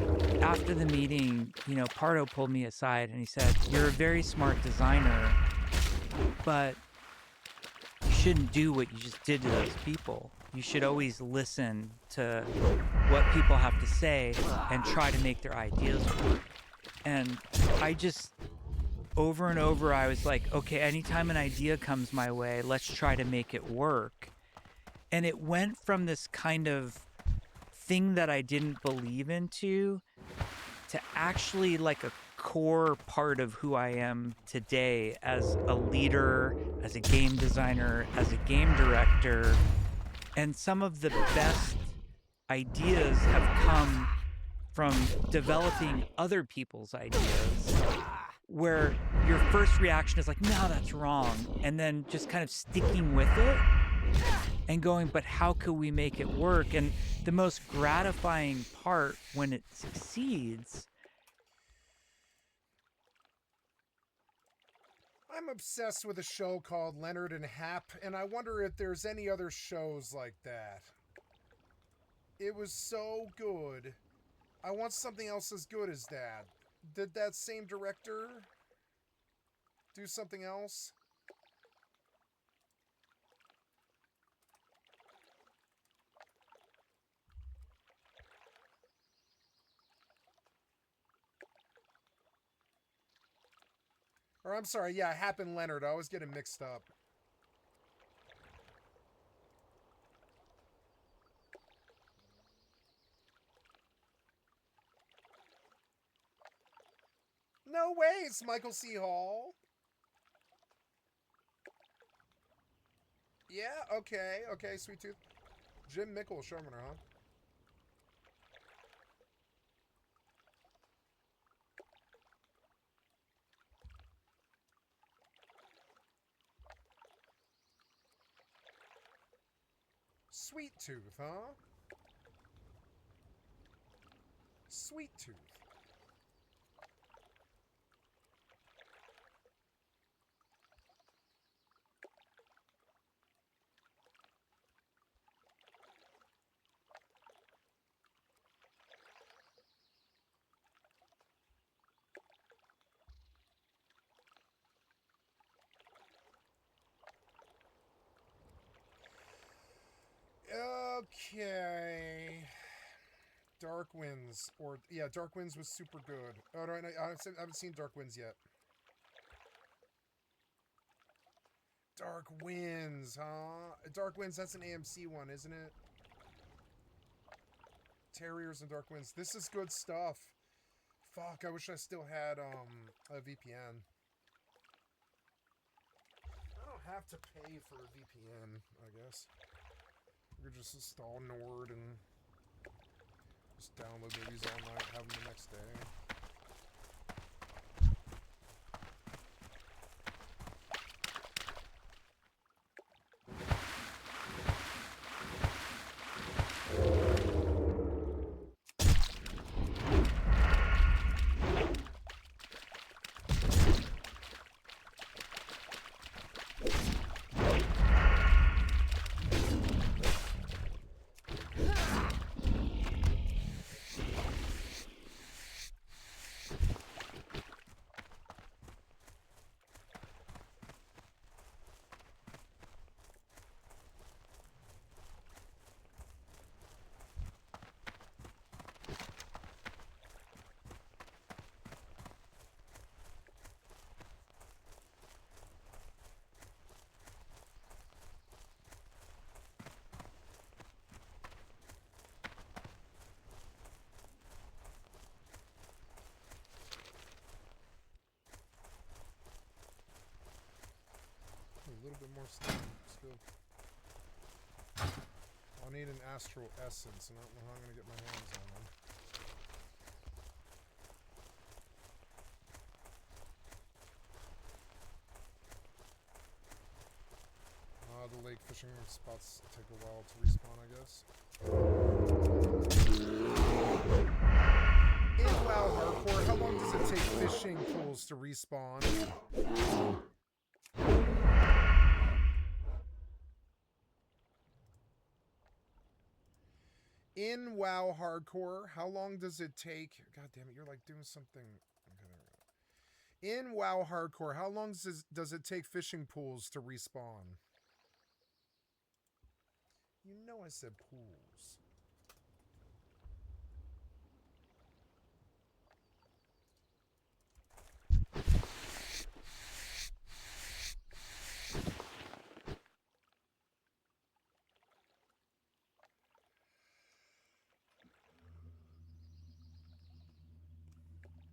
after the meeting, Pardo pulled me aside and he said, you're a very smart designer, but you shouldn't do what you just did to those people. You should always listen to what people have to say and try to make their ideas work. And I just, over and over, I was like, okay, anytime an idea comes my way, let's try to make it work. And it went from this kind of thing that I didn't believe into to actually like a core part of who I am today as a leader, as a game designer, as a game director. And some of the best ideas have come from developing other people's ideas, where your first reaction is like, no, that's wrong. And then just kind of sticking with it and going, but how could we make it work? And the most gratifying part when it succeeds I'm obsessed with a show called Leonard and Hap, and I wonder if there's any other shows like that. It was so good. I want something else as good as that. Did that same director do something else? Or I'm sorry, yeah, Hap and Leonard. I always get them mixed up. No way, it's Michael C. Hall. Yeah, okay, Sweet Tooth. Jim Mickle Showrunner, huh? Sweet Tooth, huh? Sweet Tooth. Okay. Dark Winds. Or, yeah, Dark Winds was super good. Oh, no, I haven't seen Dark Winds yet. Dark Winds, huh? Dark Winds, that's an AMC one, isn't it? Terriers and Dark Winds. This is good stuff. Fuck, I wish I still had a VPN. I don't have to pay for a VPN, I guess. We could just install Nord and just download movies all night, have them the next day. A little bit more steam, still. I'll need an Astral Essence, and I don't know how I'm going to get my hands on them. The lake fishing spots take a while to respawn, I guess. In WoW Hardcore, how long does it take fishing pools to respawn? In WoW Hardcore, how long does it take? God damn it, you're like doing something. Okay, in WoW Hardcore, how long does it take fishing pools to respawn? You know I said pools.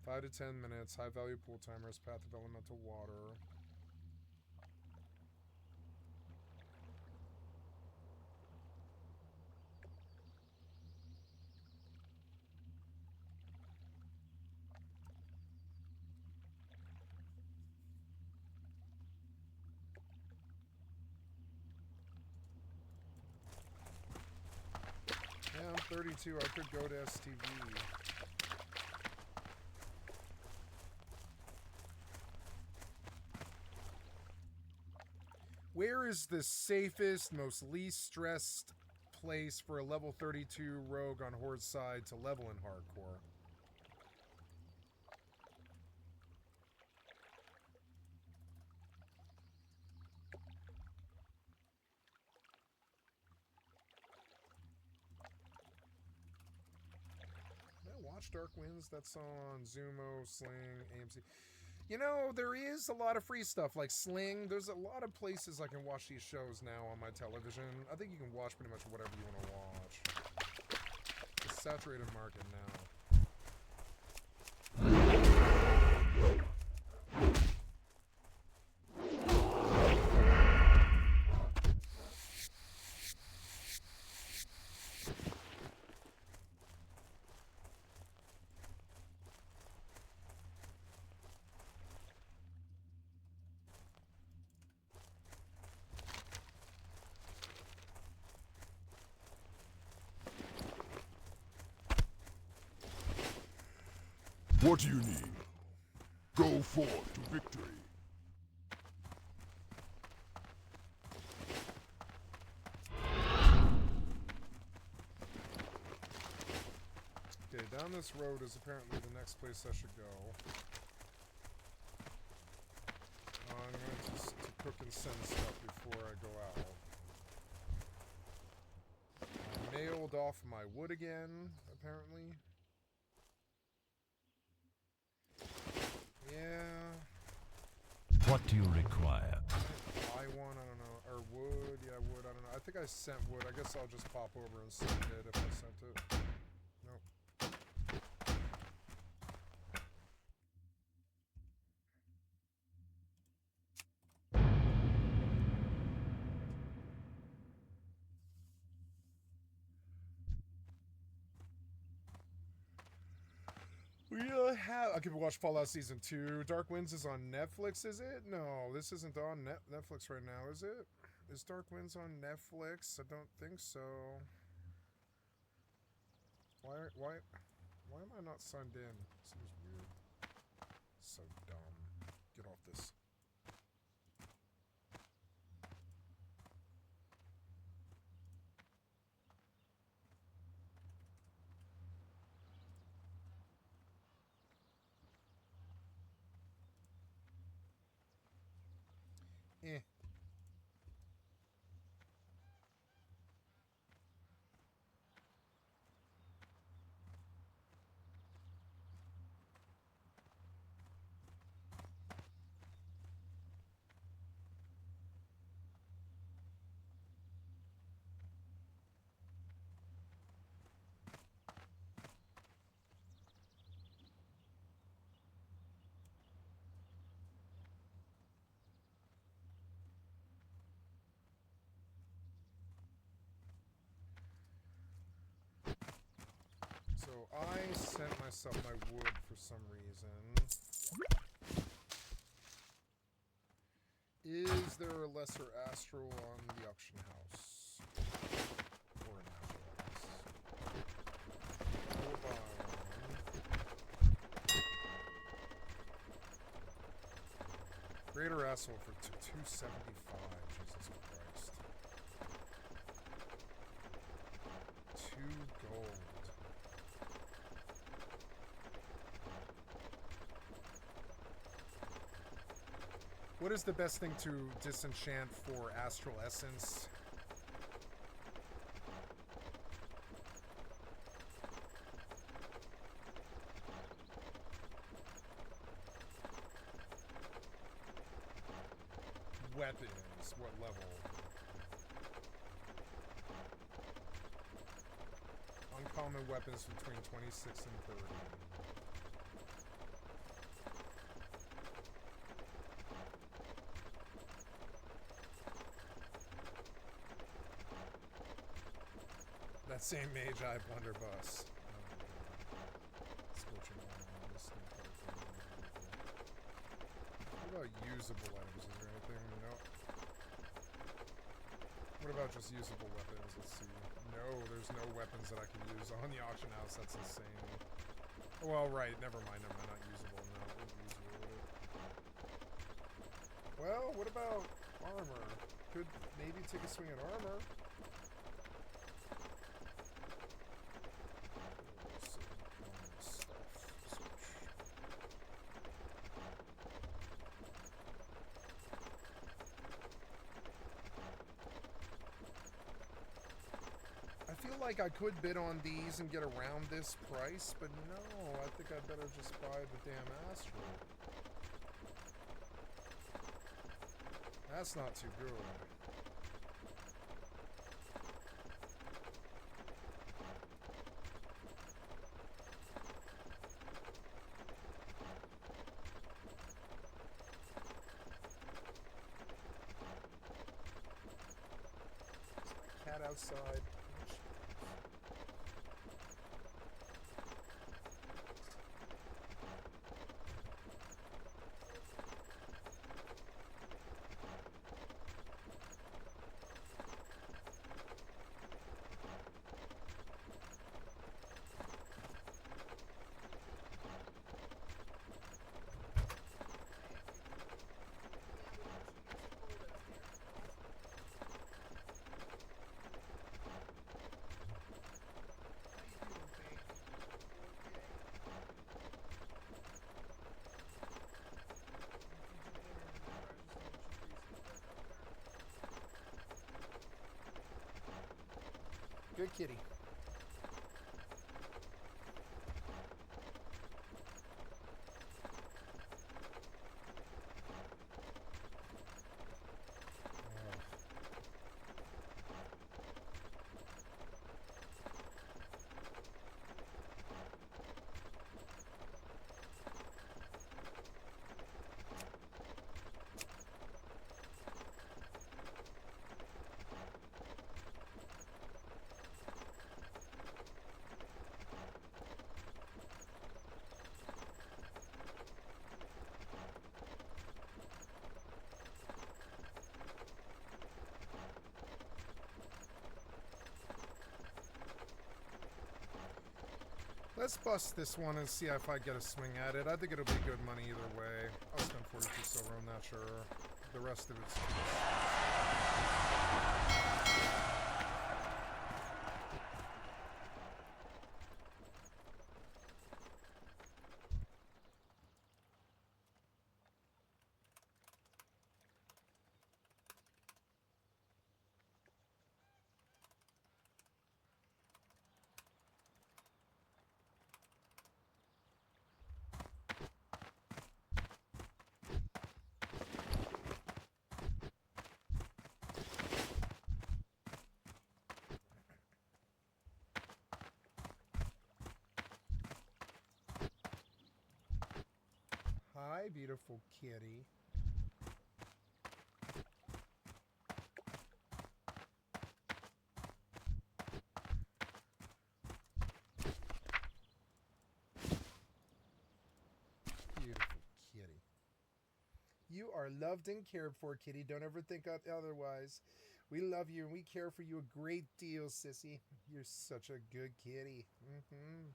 Five to 10 minutes. High value pool timers. Path of elemental water. Yeah, I'm 32. I could go to STV. Where is the safest, most least stressed place for a level 32 rogue on Horde side to level in hardcore? Watch Dark Winds, that's on Zumo, Sling, AMC. You know, there is a lot of free stuff like Sling. There's a lot of places I can watch these shows now on my television. I think you can watch pretty much whatever you want to watch. It's a saturated market now. What do you need? Go forth to victory. Okay, down this road is apparently the next place I should go. I'm going to cook and send stuff before I go out. I nailed off my wood again, apparently. Yeah. What do you require? I want, I don't know. Or wood, yeah, wood, I don't know. I think I sent wood. I guess I'll just pop over and send it if I sent it. Nope. We have. I could watch Fallout Season 2. Dark Winds is on Netflix, is it? No, this isn't on Netflix right now, is it? Is Dark Winds on Netflix? I don't think so. Why am I not signed in? Seems weird. So dumb. Get off this. Eh. So I sent myself my wood for some reason. Is there a lesser astral on the auction house? Or an astral house? Hold on. Greater astral for 275. Jesus Christ. 2 gold. What is the best thing to disenchant for Astral Essence? Weapons. What level? Uncommon weapons between 26 and 30. That same mage eye blunderbuss. Oh my god. Scorching on this thing. What about usable items? Is there anything? No. What about just usable weapons? Let's see. No, there's no weapons that I can use on the auction house. That's insane. Well, right. Never mind. Not usable. No, it would be usable, would it? Well, what about armor? could maybe take a swing at armor. I feel like I could bid on these and get around this price, but no, I think I'd better just buy the damn Astral. That's not too good. Is my cat outside? Good kitty. Let's bust this one and see if I get a swing at it. I think it'll be good money either way. I'll spend 42 silver, I'm not sure. The rest of it's... Hi, beautiful kitty. Beautiful kitty. You are loved and cared for, kitty. Don't ever think otherwise. We love you and we care for you a great deal, sissy. You're such a good kitty. Mm-hmm.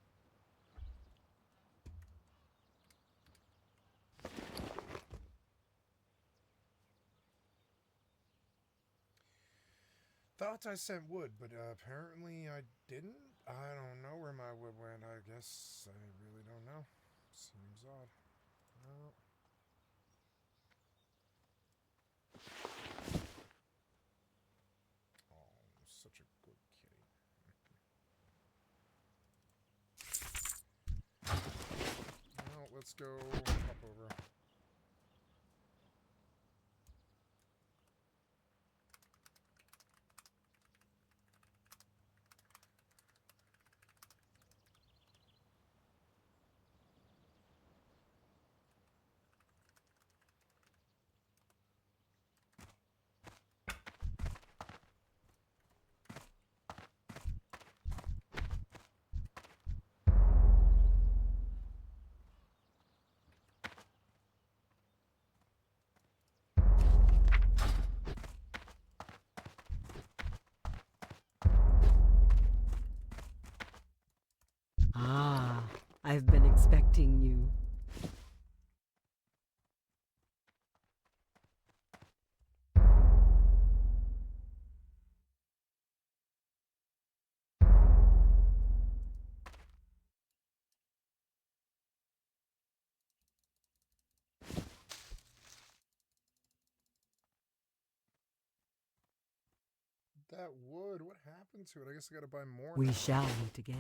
Thought I sent wood, but apparently I didn't. I don't know where my wood went. I guess I really don't know. Seems odd. No. Oh, such a good kitty. Well, let's go hop over. Ah, I've been expecting you. that wood. What happened to it? I guess I gotta buy more We now. shall meet again.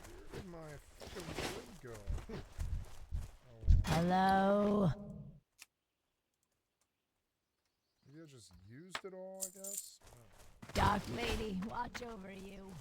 Where did my fucking wood go? Oh, Hello? maybe I just used it all, I guess? Oh. Dark Lady, watch over you.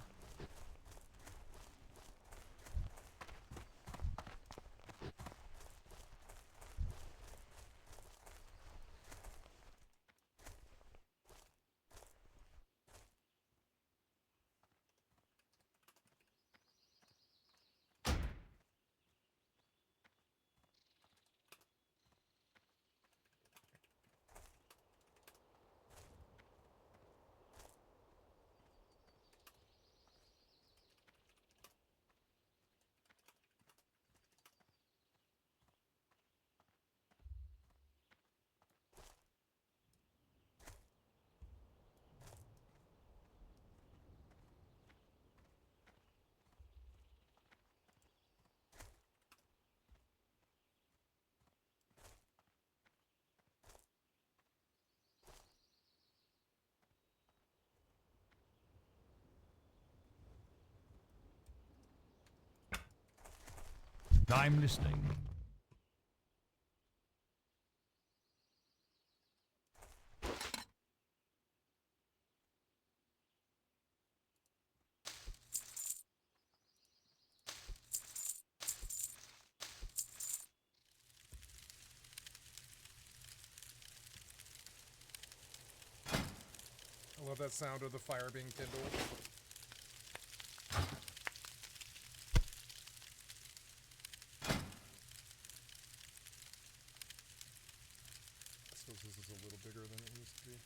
I'm listening. I love that sound of the fire being kindled. I suppose this is a little bigger than it used to be.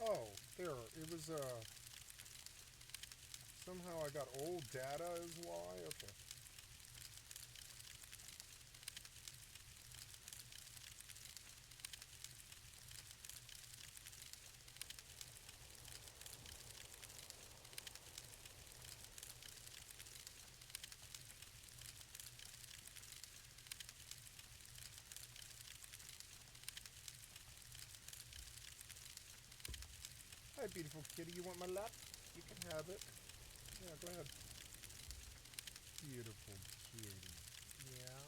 Oh, there. It was, somehow I got old data is why? Okay. Hi, beautiful kitty. You want my lap? You can have it. Yeah, go ahead. Beautiful kitty. Yeah.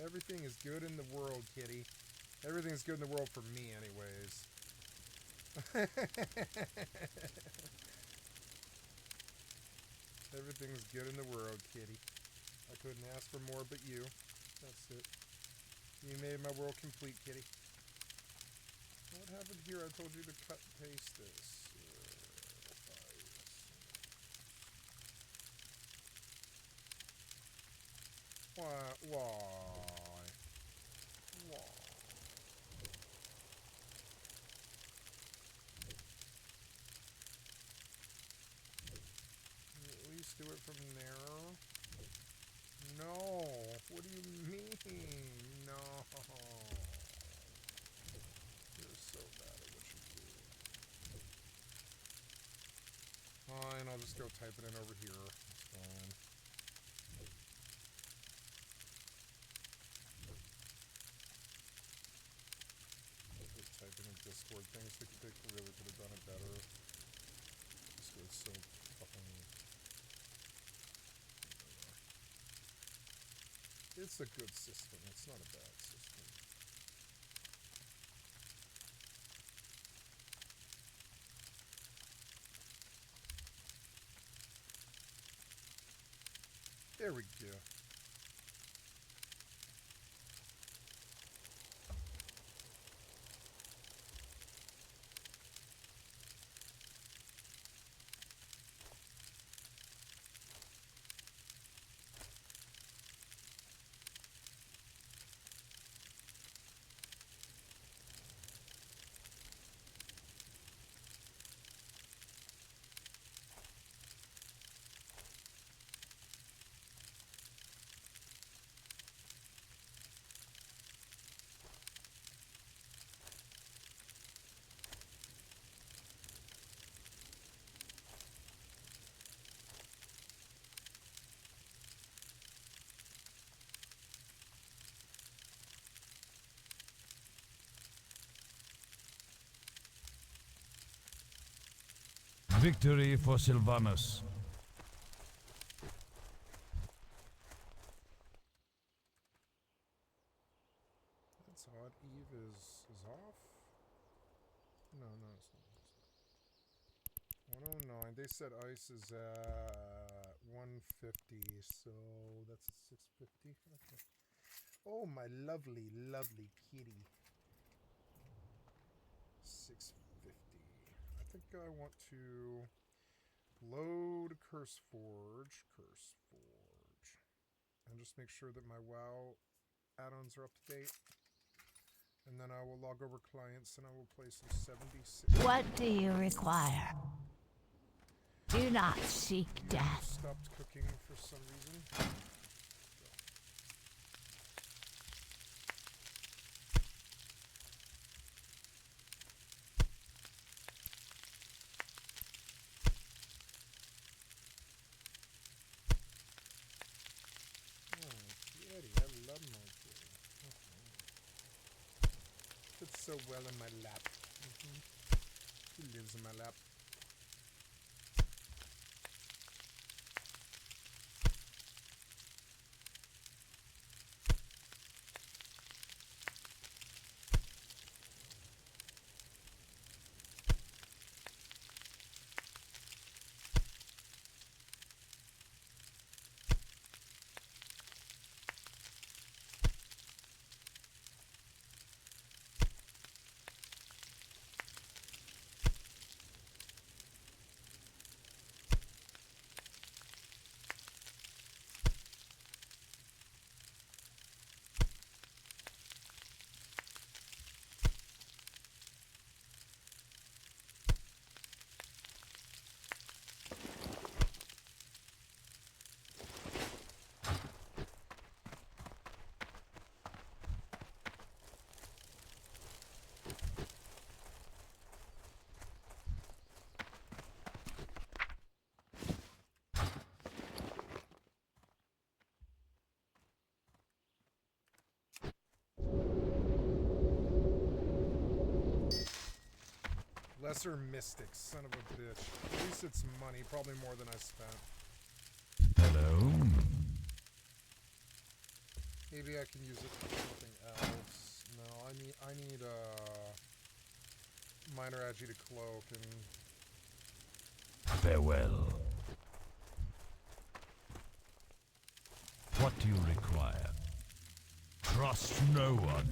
Everything is good in the world, kitty. Everything's good in the world for me, anyways. Everything's good in the world, kitty. I couldn't ask for more but you. That's it. You made my world complete, kitty. What happened here? I told you to cut and paste this. Why? Why? Why? Can you at least do it from there? No. What do you mean? No. You're so bad at what you do. Fine, I'll just go type it in over here. It's fine. Just typing in Discord things. They really could have done it better. Discord's so fucking... It's a good system. It's not a bad system. There we go. Victory for Sylvanus. That's odd. Eve is off? No, it's not. 109. They said ice is at 150, so that's a 650. Okay. Oh, my lovely, lovely kitty. 650. I think I want to load Curse Forge, and just make sure that my WoW add-ons are up to date. And then I will log over clients and I will play some 76. What do you require? Do not seek death. Stopped cooking for some reason. Kitty, I love my kitty. Fits so well in my lap. He lives in my lap. Lesser Mystic, son of a bitch. At least it's money, probably more than I spent. Hello? Maybe I can use it for something else. No, I need minor agita cloak and Farewell. What do you require? Trust no one.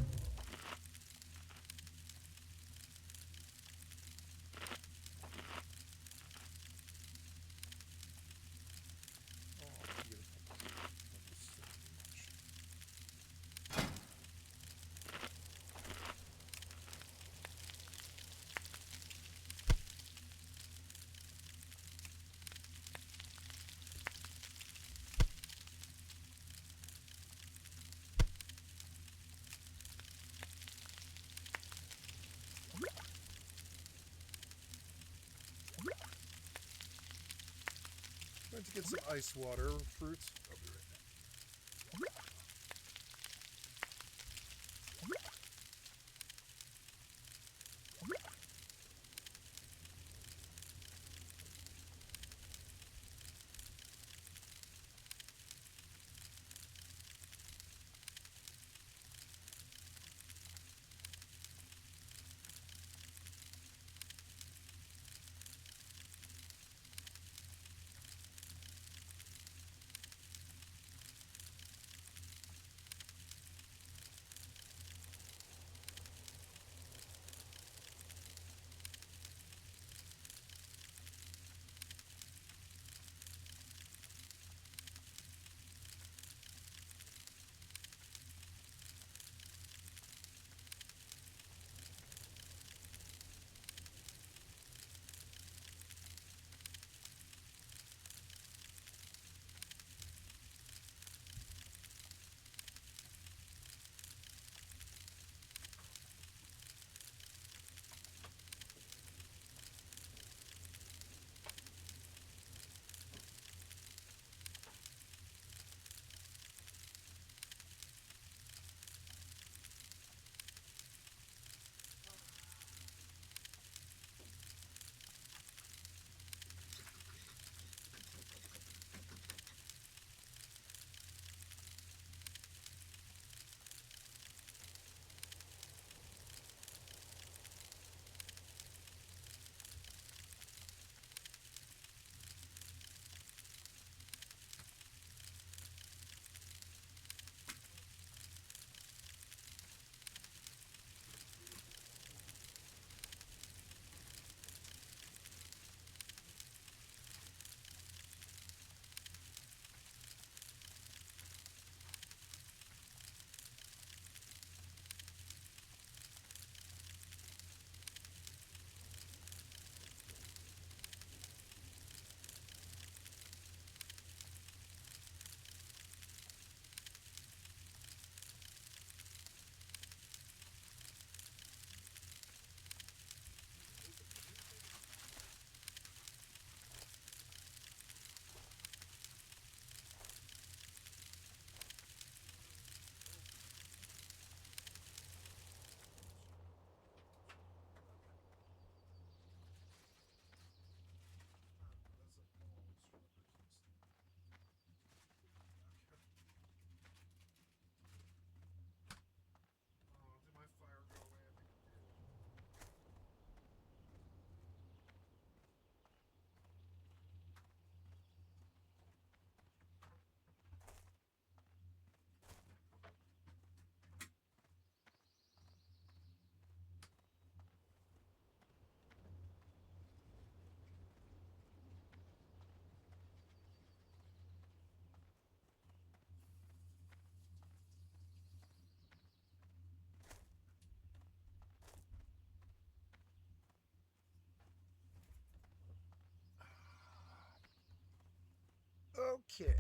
going to get some ice water fruits. I'll be right back. Did my fire go away? I think it did. Okay.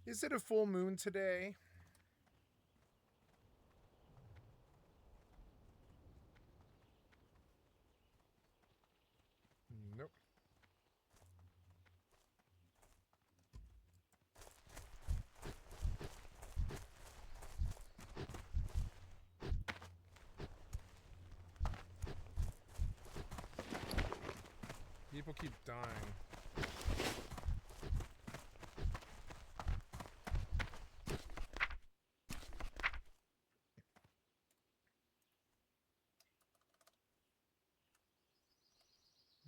Is it a full moon today? people keep dying.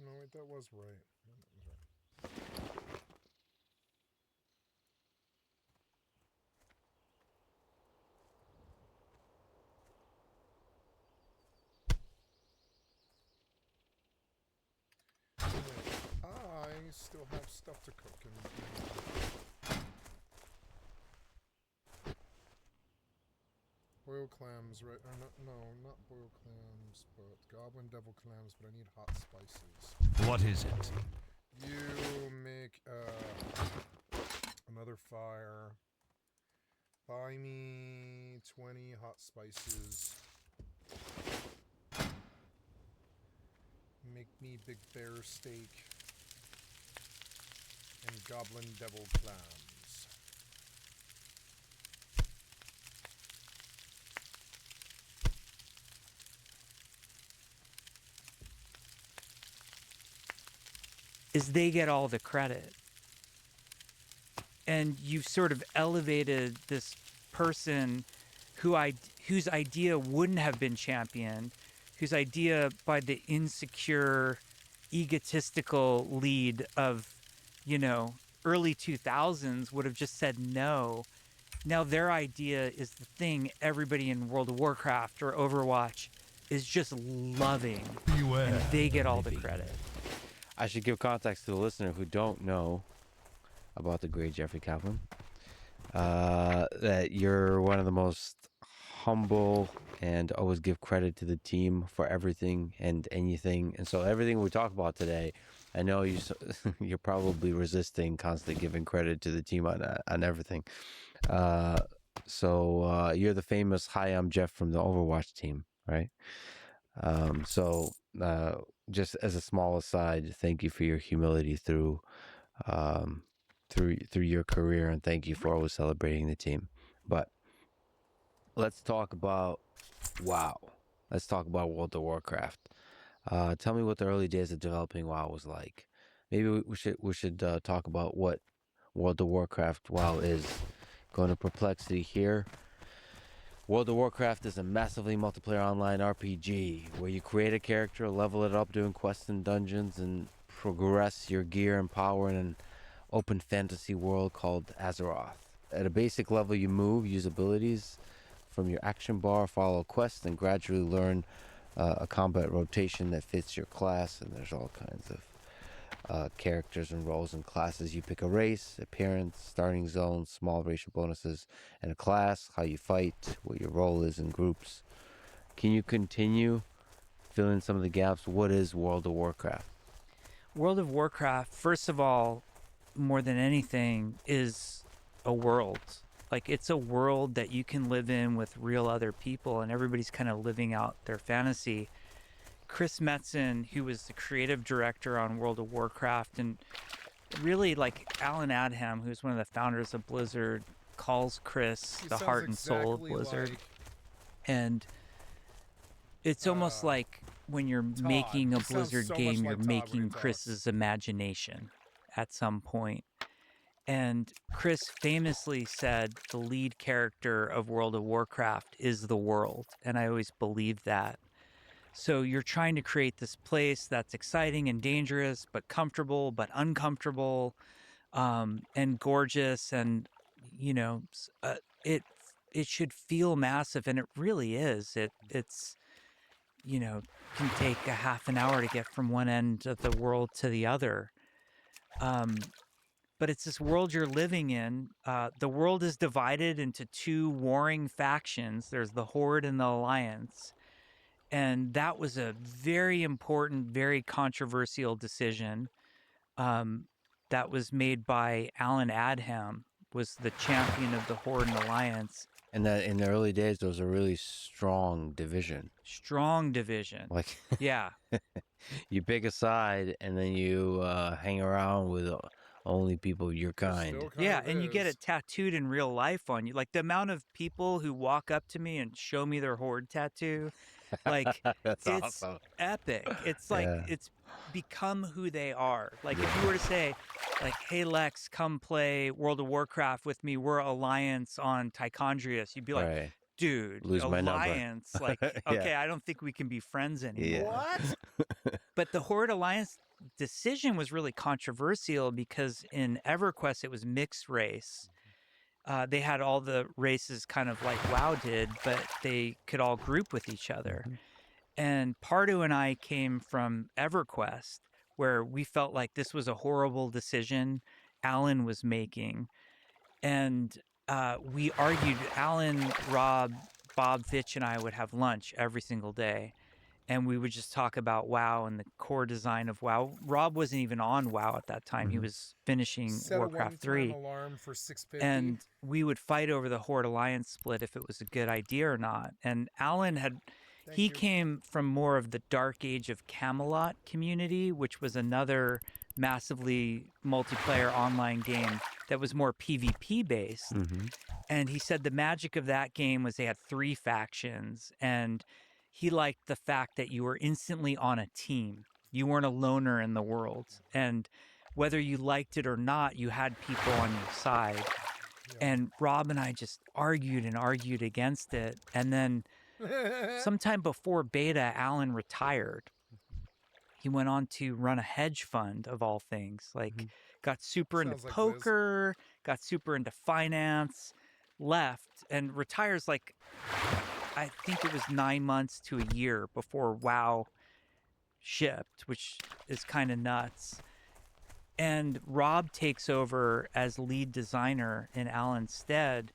No, wait, that was right. That was right. I still have stuff to cook and boiled clams, right? Or not boiled clams, but goblin devil clams. But I need hot spices. What is it? You make another fire. Buy me 20 hot spices. Make me big bear steak. And goblin devil clams. Is they get all the credit. And you've sort of elevated this person whose idea wouldn't have been championed, whose idea by the insecure, egotistical lead of, early 2000s would have just said no. Now their idea is the thing everybody in World of Warcraft or Overwatch is just loving. Beware. And they get all the credit. I should give context to the listener who don't know about the great Jeffrey Kaplan. That you're one of the most humble and always give credit to the team for everything and anything. And so everything we talk about today, I know you're probably resisting constantly giving credit to the team on everything. So you're the famous "Hi, I'm Jeff" from the Overwatch team, right? Just as a small aside, thank you for your humility through your career, and thank you for always celebrating the team. But let's talk about WoW. Let's talk about World of Warcraft. Tell me what the early days of developing WoW was like. Maybe we should talk about what World of Warcraft WoW is. Going to Perplexity here. World of Warcraft is a massively multiplayer online RPG where you create a character, level it up doing quests and dungeons, and progress your gear and power in an open fantasy world called Azeroth. At a basic level, you move, use abilities from your action bar, follow quests, and gradually learn a combat rotation that fits your class. And there's all kinds of characters and roles and classes. You pick a race, appearance, starting zone, small racial bonuses, and a class, how you fight, what your role is in groups. Can you continue fill in some of the gaps? What is World of Warcraft? World of Warcraft, first of all, more than anything, is a world. Like, it's a world that you can live in with real other people, and everybody's kind of living out their fantasy. Chris Metzen, who was the creative director on World of Warcraft, and really, like, Alan Adham, who's one of the founders of Blizzard, calls Chris the heart and soul of Blizzard. And it's almost like when you're making a Blizzard game, you're making Chris's imagination at some point. And Chris famously said the lead character of World of Warcraft is the world. And I always believed that. So you're trying to create this place that's exciting and dangerous, but comfortable, but uncomfortable, and gorgeous. And, it should feel massive. And it really is. It's can take a half an hour to get from one end of the world to the other. But it's this world you're living in. The world is divided into two warring factions. There's the Horde and the Alliance. And that was a very important, very controversial decision that was made by Alan Adham, was the champion of the Horde and Alliance. And that in the early days, there was a really strong division. Strong division. Like, yeah. You pick a side, and then you hang around with only people your kind. Yeah, and you get it tattooed in real life on you. Like, the amount of people who walk up to me and show me their Horde tattoo, Like, That's it's awesome. epic. It's like, Yeah. it's become who they are. Like, if you were to say, like, hey, Lex, come play World of Warcraft with me. We're Alliance on Tichondrius. You'd be like, Right. dude, Lose my number. Alliance. Like, Yeah. okay, I don't think we can be friends anymore. What? But the Horde Alliance decision was really controversial because in EverQuest, it was mixed race. They had all the races kind of like WoW did, but they could all group with each other. And Pardo and I came from EverQuest, where we felt like this was a horrible decision Alan was making. And we argued, Alan, Rob, Bob Fitch, and I would have lunch every single day. And we would just talk about WoW and the core design of WoW. Rob wasn't even on WoW at that time. He was finishing Set Warcraft a 3. one-time alarm for 650. And we would fight over the Horde Alliance split if it was a good idea or not. And Alan had, he came from more of the Dark Age of Camelot community, which was another massively multiplayer online game that was more PvP based. And he said the magic of that game was they had 3 factions, and he liked the fact that you were instantly on a team. You weren't a loner in the world. And whether you liked it or not, you had people on your side. And Rob and I just argued and argued against it. And then sometime before beta, Alan retired. He went on to run a hedge fund, of all things. Like, got super into Sounds like poker, got super into finance, left, and retires like, I think it was 9 months to a year before WoW shipped, which is kind of nuts. And Rob takes over as lead designer in Alan's stead.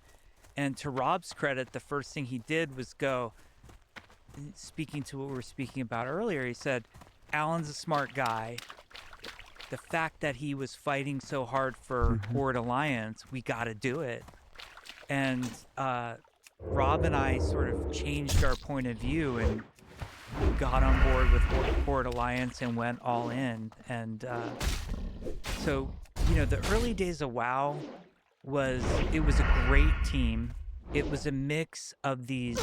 And to Rob's credit, the first thing he did was go, speaking to what we were speaking about earlier, he said, Alan's a smart guy. The fact that he was fighting so hard for Horde Alliance, we got to do it. And Rob and I sort of changed our point of view and got on board with Horde Alliance and went all in. And so, you know, the early days of WoW it was a great team. It was a mix of these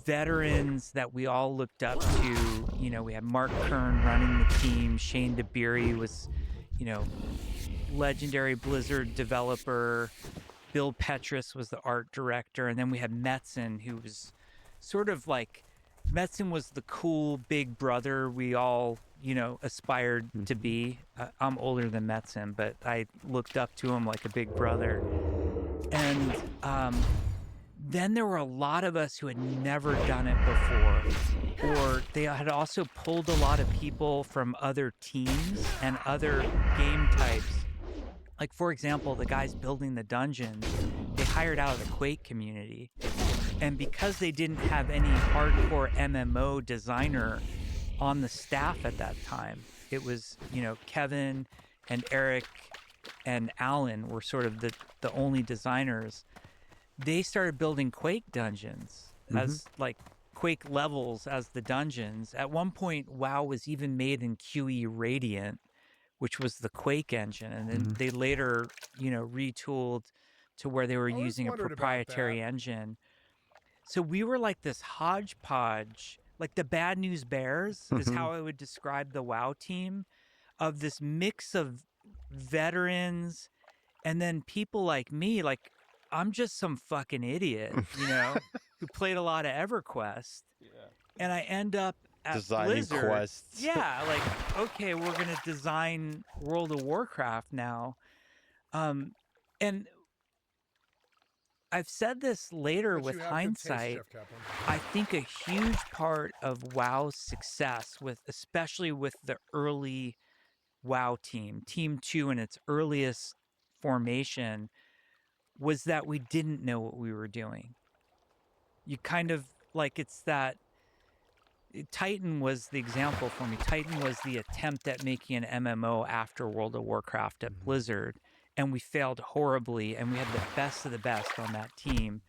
veterans that we all looked up to. You know, we had Mark Kern running the team. Shane DeBerry was, you know, legendary Blizzard developer. Bill Petrus was the art director. And then we had Metzen, who was sort of like, Metzen was the cool big brother we all, you know, aspired to be. I'm older than Metzen, but I looked up to him like a big brother. And then there were a lot of us who had never done it before, or they had also pulled a lot of people from other teams and other game types. Like, for example, the guys building the dungeons, they hired out of the Quake community. And because they didn't have any hardcore MMO designer on the staff at that time, it was, you know, Kevin and Eric and Alan were sort of the only designers. They started building Quake dungeons as like Quake levels as the dungeons. At one point, WoW was even made in QE Radiant, which was the Quake engine. And then they later, you know, retooled to where they were using a proprietary engine. So we were like this hodgepodge, like the Bad News Bears is how I would describe the WoW team, of this mix of veterans and then people like me. Like, I'm just some fucking idiot, you know, who played a lot of EverQuest. And I end up at Designing Blizzard. quests. Yeah, like, okay, we're going to design World of Warcraft now. And I've said this later with hindsight. I think a huge part of WoW's success, especially with the early WoW team, Team 2 in its earliest formation, was that we didn't know what we were doing. You kind of, like, it's that Titan was the example for me. Titan was the attempt at making an MMO after World of Warcraft at Blizzard, and we failed horribly, and we had the best of the best on that team.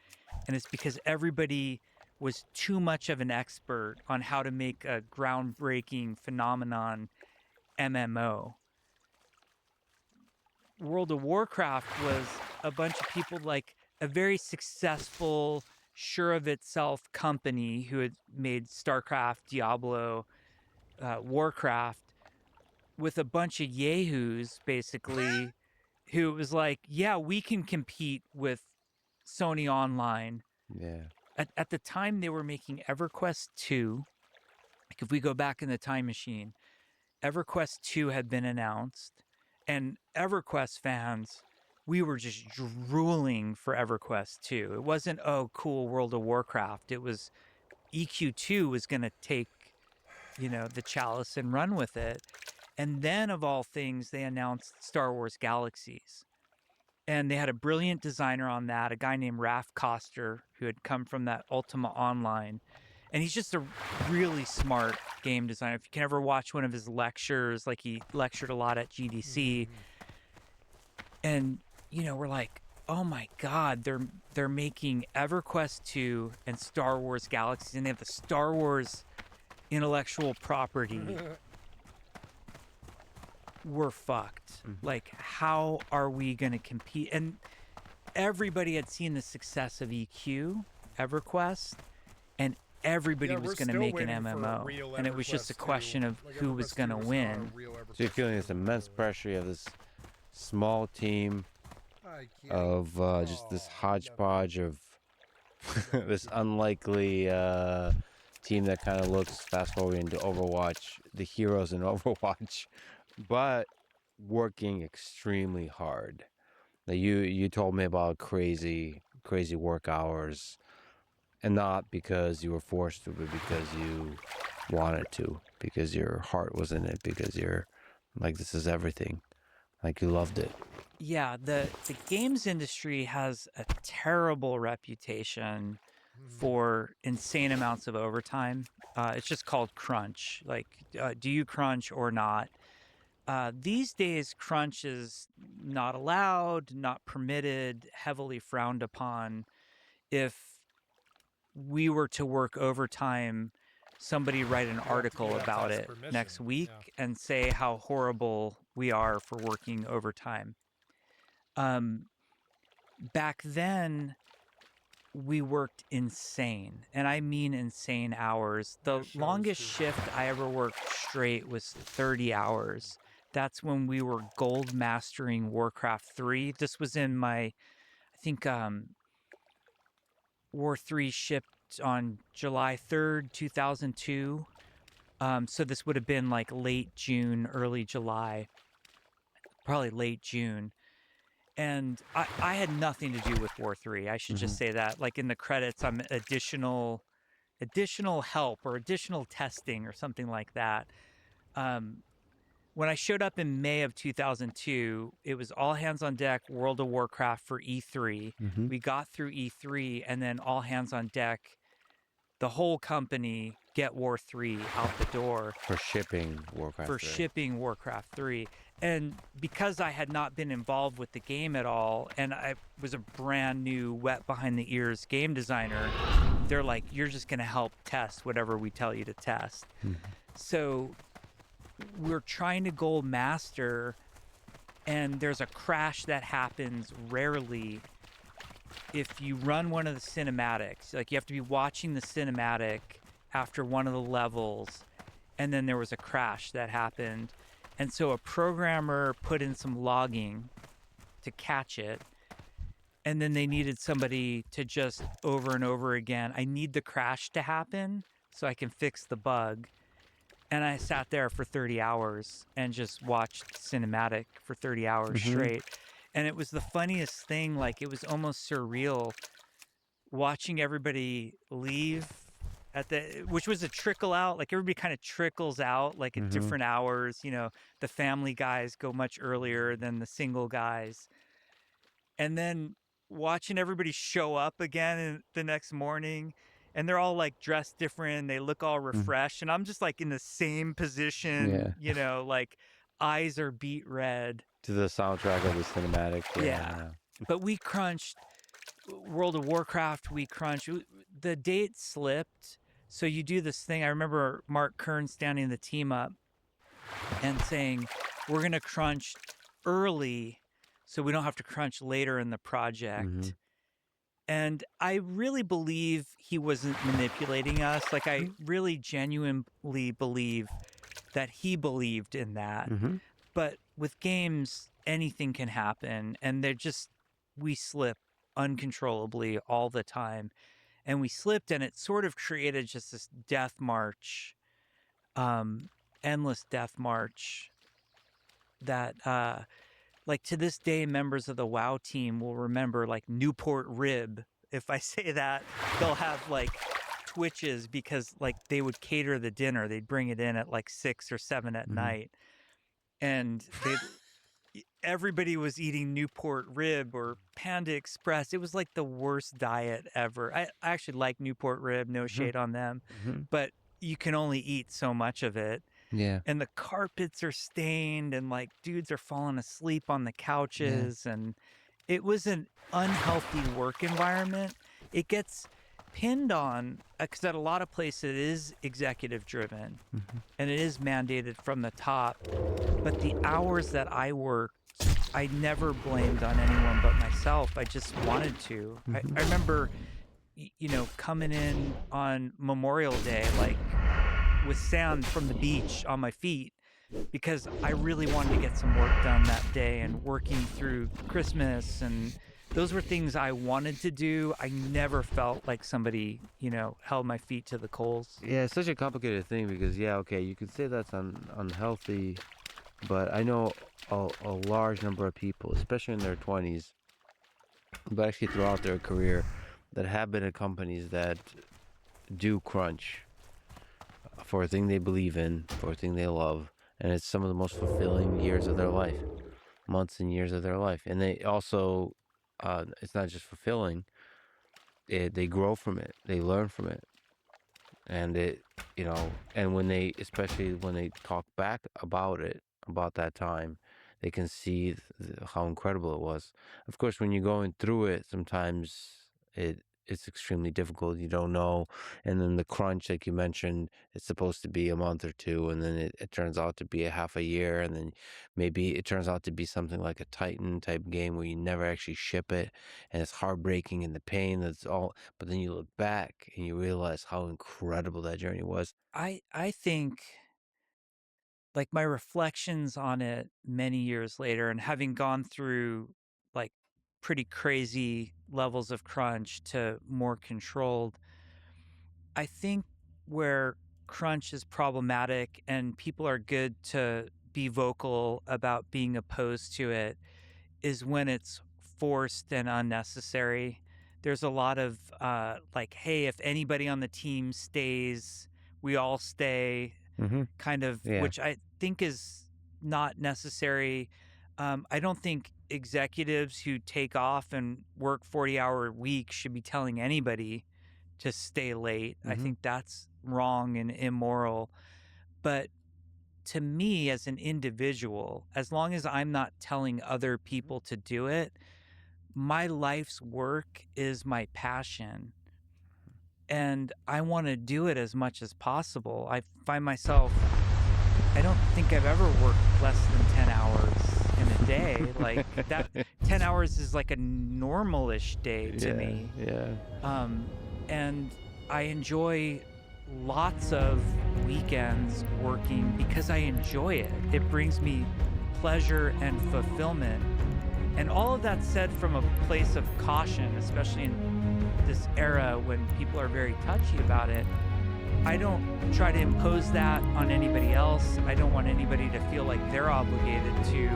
And it's because everybody was too much of an expert on how to make a groundbreaking phenomenon MMO. World of Warcraft was a bunch of people, like a very successful sure of itself company who had made StarCraft, Diablo, Warcraft, with a bunch of yahoos, basically, who was like, yeah, we can compete with Sony Online. Yeah. At the time, they were making EverQuest 2. Like, if we go back in the time machine, EverQuest 2 had been announced, and EverQuest fans, we were just drooling for EverQuest 2. It wasn't, oh, cool, World of Warcraft. It was EQ2 was going to take, the chalice and run with it. And then, of all things, they announced Star Wars Galaxies. And they had a brilliant designer on that, a guy named Raph Koster, who had come from that Ultima Online. And he's just a really smart game designer. If you can ever watch one of his lectures, like he lectured a lot at GDC. And, we're like, oh my God, they're making EverQuest 2 and Star Wars Galaxies, and they have the Star Wars intellectual property. We're fucked. Like, how are we going to compete? And everybody had seen the success of EQ, EverQuest, and everybody was going to make an MMO. And it was just a question of who was going to win. So you're feeling this immense pressure. You have this small team of just this hodgepodge of this unlikely team that kind of looks, fast forward into Overwatch, the heroes in Overwatch, but working extremely hard. Now, you told me about crazy work hours, and not because you were forced to, but because you wanted to, because your heart was in it, because you're like, this is everything, like you loved it. Yeah, the games industry has a terrible reputation for insane amounts of overtime. It's just called crunch. Like, do you crunch or not? These days, crunch is not allowed, not permitted, heavily frowned upon. If we were to work overtime, somebody write an article about it next week and say how horrible we are for working overtime. Back then, we worked insane, and I mean insane hours. The longest shift I ever worked straight was 30 hours. That's when we were gold mastering Warcraft 3. This was in my, I think, War 3 shipped on July 3rd, 2002. So this would have been like late June, early July, probably late June. And I had nothing to do with War 3. I should just say that. Like in the credits, I'm additional help or additional testing or something like that. When I showed up in May of 2002, it was all hands on deck, World of Warcraft for E3. We got through E3, and then all hands on deck, the whole company, get War 3 out the door. For shipping Warcraft 3. And because I had not been involved with the game at all, and I was a brand new, wet behind the ears game designer, they're like, you're just going to help test whatever we tell you to test. So we're trying to gold master, and there's a crash that happens rarely if you run one of the cinematics. Like, you have to be watching the cinematic after one of the levels, and then there was a crash that happened. And so a programmer put in some logging to catch it, and then they needed somebody to just over and over again, I need the crash to happen so I can fix the bug. And I sat there for 30 hours and just watched cinematic for 30 hours straight. And it was the funniest thing. Like, it was almost surreal watching everybody leave which was a trickle out. Like, everybody kind of trickles out, like at different hours. The family guys go much earlier than the single guys. And then watching everybody show up again the next morning, and they're all like dressed different. They look all refreshed. And I'm just like in the same position, like eyes are beet red. To the soundtrack of the cinematic. Yeah. But we crunched World of Warcraft. The date slipped. So you do this thing. I remember Mark Kern standing the team up and saying, we're going to crunch early so we don't have to crunch later in the project. And I really believe he wasn't manipulating us. Like, I really genuinely believe that he believed in that. Mm-hmm. But with games, anything can happen. And we slip uncontrollably all the time. And we slipped, and it sort of created just this death march, endless death march that, like, to this day, members of the WoW team will remember, like, Newport Rib. If I say that, they'll have, like, twitches because, like, they would cater the dinner. They'd bring it in at, like, 6 or 7 at night. And everybody was eating Newport Rib or Panda Express. It was, like, the worst diet ever. I actually like Newport Rib, no shade on them. But you can only eat so much of it. Yeah. And the carpets are stained, and, like, dudes are falling asleep on the couches. And it was an unhealthy work environment. It gets pinned on, because at a lot of places it is executive driven and it is mandated from the top. But the hours that I worked, I never blamed on anyone but myself. I just wanted to. I remember, coming in on Memorial Day, like, with sand from the beach on my feet, because I really wanted to get some work done that day, and working through Christmas, and those were things I wanted to do. I never felt like somebody, held my feet to the coals. Yeah, it's such a complicated thing because, you could say that's unhealthy, but I know a large number of people, especially in their 20s, but actually throughout their career, that have been at companies that do crunch for a thing they believe in, for a thing they love, and it's some of the most fulfilling years of their life, months and years of their life. And they also, it's not just fulfilling, they grow from it, they learn from it, and and especially when they talk back about it, about that time, they can see how incredible it was. Of course, when you're going through it, sometimes it's extremely difficult. You don't know. And then the crunch, like you mentioned, it's supposed to be a month or two, and then it turns out to be a half a year, and then maybe it turns out to be something like a Titan type game where you never actually ship it, and it's heartbreaking, and the pain, that's all. But then you look back and you realize how incredible that journey was. I think, like, my reflections on it many years later, and having gone through, like, pretty crazy levels of crunch to more controlled, I think where crunch is problematic and people are good to be vocal about being opposed to it is when it's forced and unnecessary. There's a lot of like, hey, if anybody on the team stays, we all stay, kind of, which I think is not necessary. I don't think executives who take off and work 40-hour weeks should be telling anybody to stay late. I think that's wrong and immoral. But to me, as an individual, as long as I'm not telling other people to do it, my life's work is my passion. And I want to do it as much as possible. I find myself, I don't think I've ever worked less than 10 hours in a day. Like, that 10 hours is like a normal-ish day to me. Yeah. And I enjoy lots of weekends working because I enjoy it. It brings me pleasure and fulfillment. And all of that said from a place of caution, especially in this era when people are very touchy about it. I don't try to impose that on anybody else. I don't want anybody to feel like they're obligated to.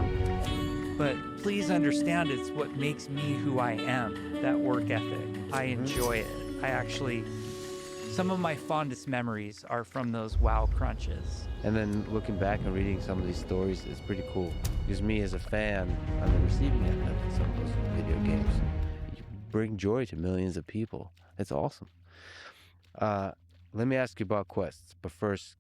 But please understand, it's what makes me who I am, that work ethic. I enjoy it. Some of my fondest memories are from those WoW crunches. And then looking back and reading some of these stories is pretty cool. Because me as a fan, on the receiving end of some of those video games, you bring joy to millions of people. It's awesome. Let me ask you about quests, but first,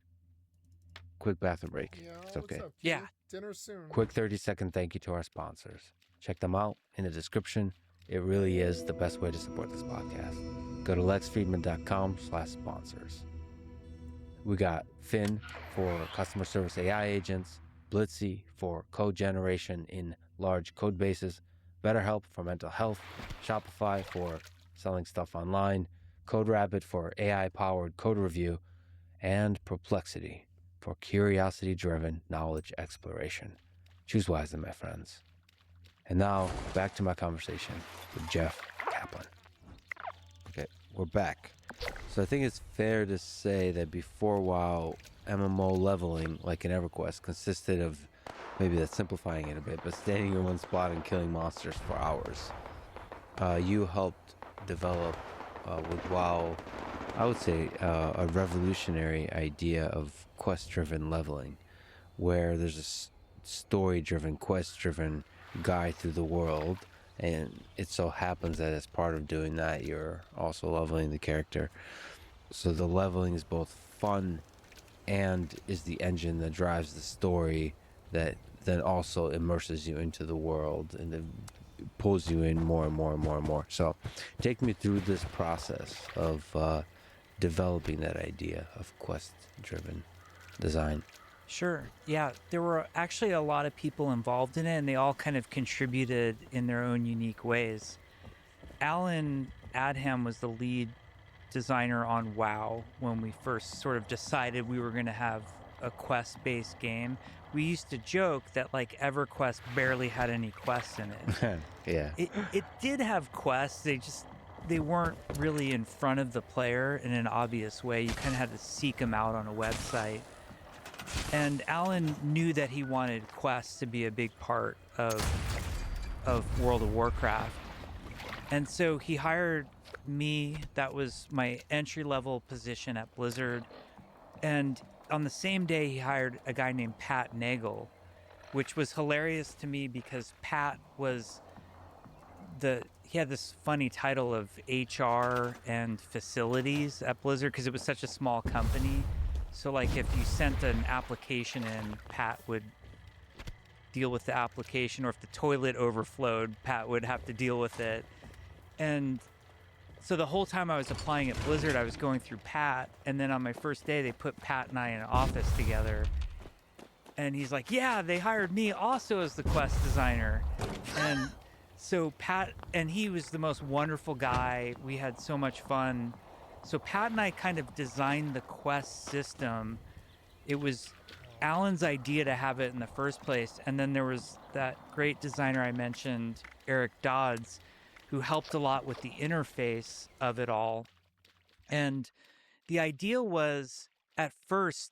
quick bathroom break. Yeah, It's okay. what's up, Yeah. kid? Dinner soon. Quick 30-second thank you to our sponsors. Check them out in the description. It really is the best way to support this podcast. Go to lexfriedman.com/sponsors. We got Finn for customer service AI agents, Blitzy for code generation in large code bases, BetterHelp for mental health, Shopify for selling stuff online, CodeRabbit for AI-powered code review, and Perplexity for curiosity-driven knowledge exploration. Choose wisely, my friends. And now, back to my conversation with Jeff Kaplan. Okay, we're back. So I think it's fair to say that before WoW, MMO leveling, like in EverQuest, consisted of, maybe that's simplifying it a bit, but standing in one spot and killing monsters for hours. You helped develop with WoW, I would say, a revolutionary idea of quest-driven leveling, where there's a story-driven, quest-driven guide through the world, and it so happens that as part of doing that, you're also leveling the character. So the leveling is both fun and is the engine that drives the story that then also immerses you into the world and then pulls you in more and more and more and more. So take me through this process of developing that idea of quest-driven design. Sure. Yeah, there were actually a lot of people involved in it, and they all kind of contributed in their own unique ways. Alan Adham was the lead designer on WoW when we first sort of decided we were going to have a quest-based game. We used to joke that like EverQuest barely had any quests in it. Yeah. It did have quests. They weren't really in front of the player in an obvious way. You kind of had to seek them out on a website. And Alan knew that he wanted quests to be a big part of World of Warcraft. And so he hired me. That was my entry-level position at Blizzard. And on the same day, he hired a guy named Pat Nagel, which was hilarious to me because Pat was he had this funny title of HR and facilities at Blizzard because it was such a small company. So like if you sent an application in, Pat would deal with the application, or if the toilet overflowed, Pat would have to deal with it. And so the whole time I was applying at Blizzard, I was going through Pat, and then on my first day, they put Pat and I in an office together. And he's like, yeah, they hired me also as the quest designer. And so Pat, and he was the most wonderful guy. We had so much fun. So Pat and I kind of designed the quest system. It was Alan's idea to have it in the first place. And then there was that great designer I mentioned, Eric Dodds, who helped a lot with the interface of it all. And the idea was, at first,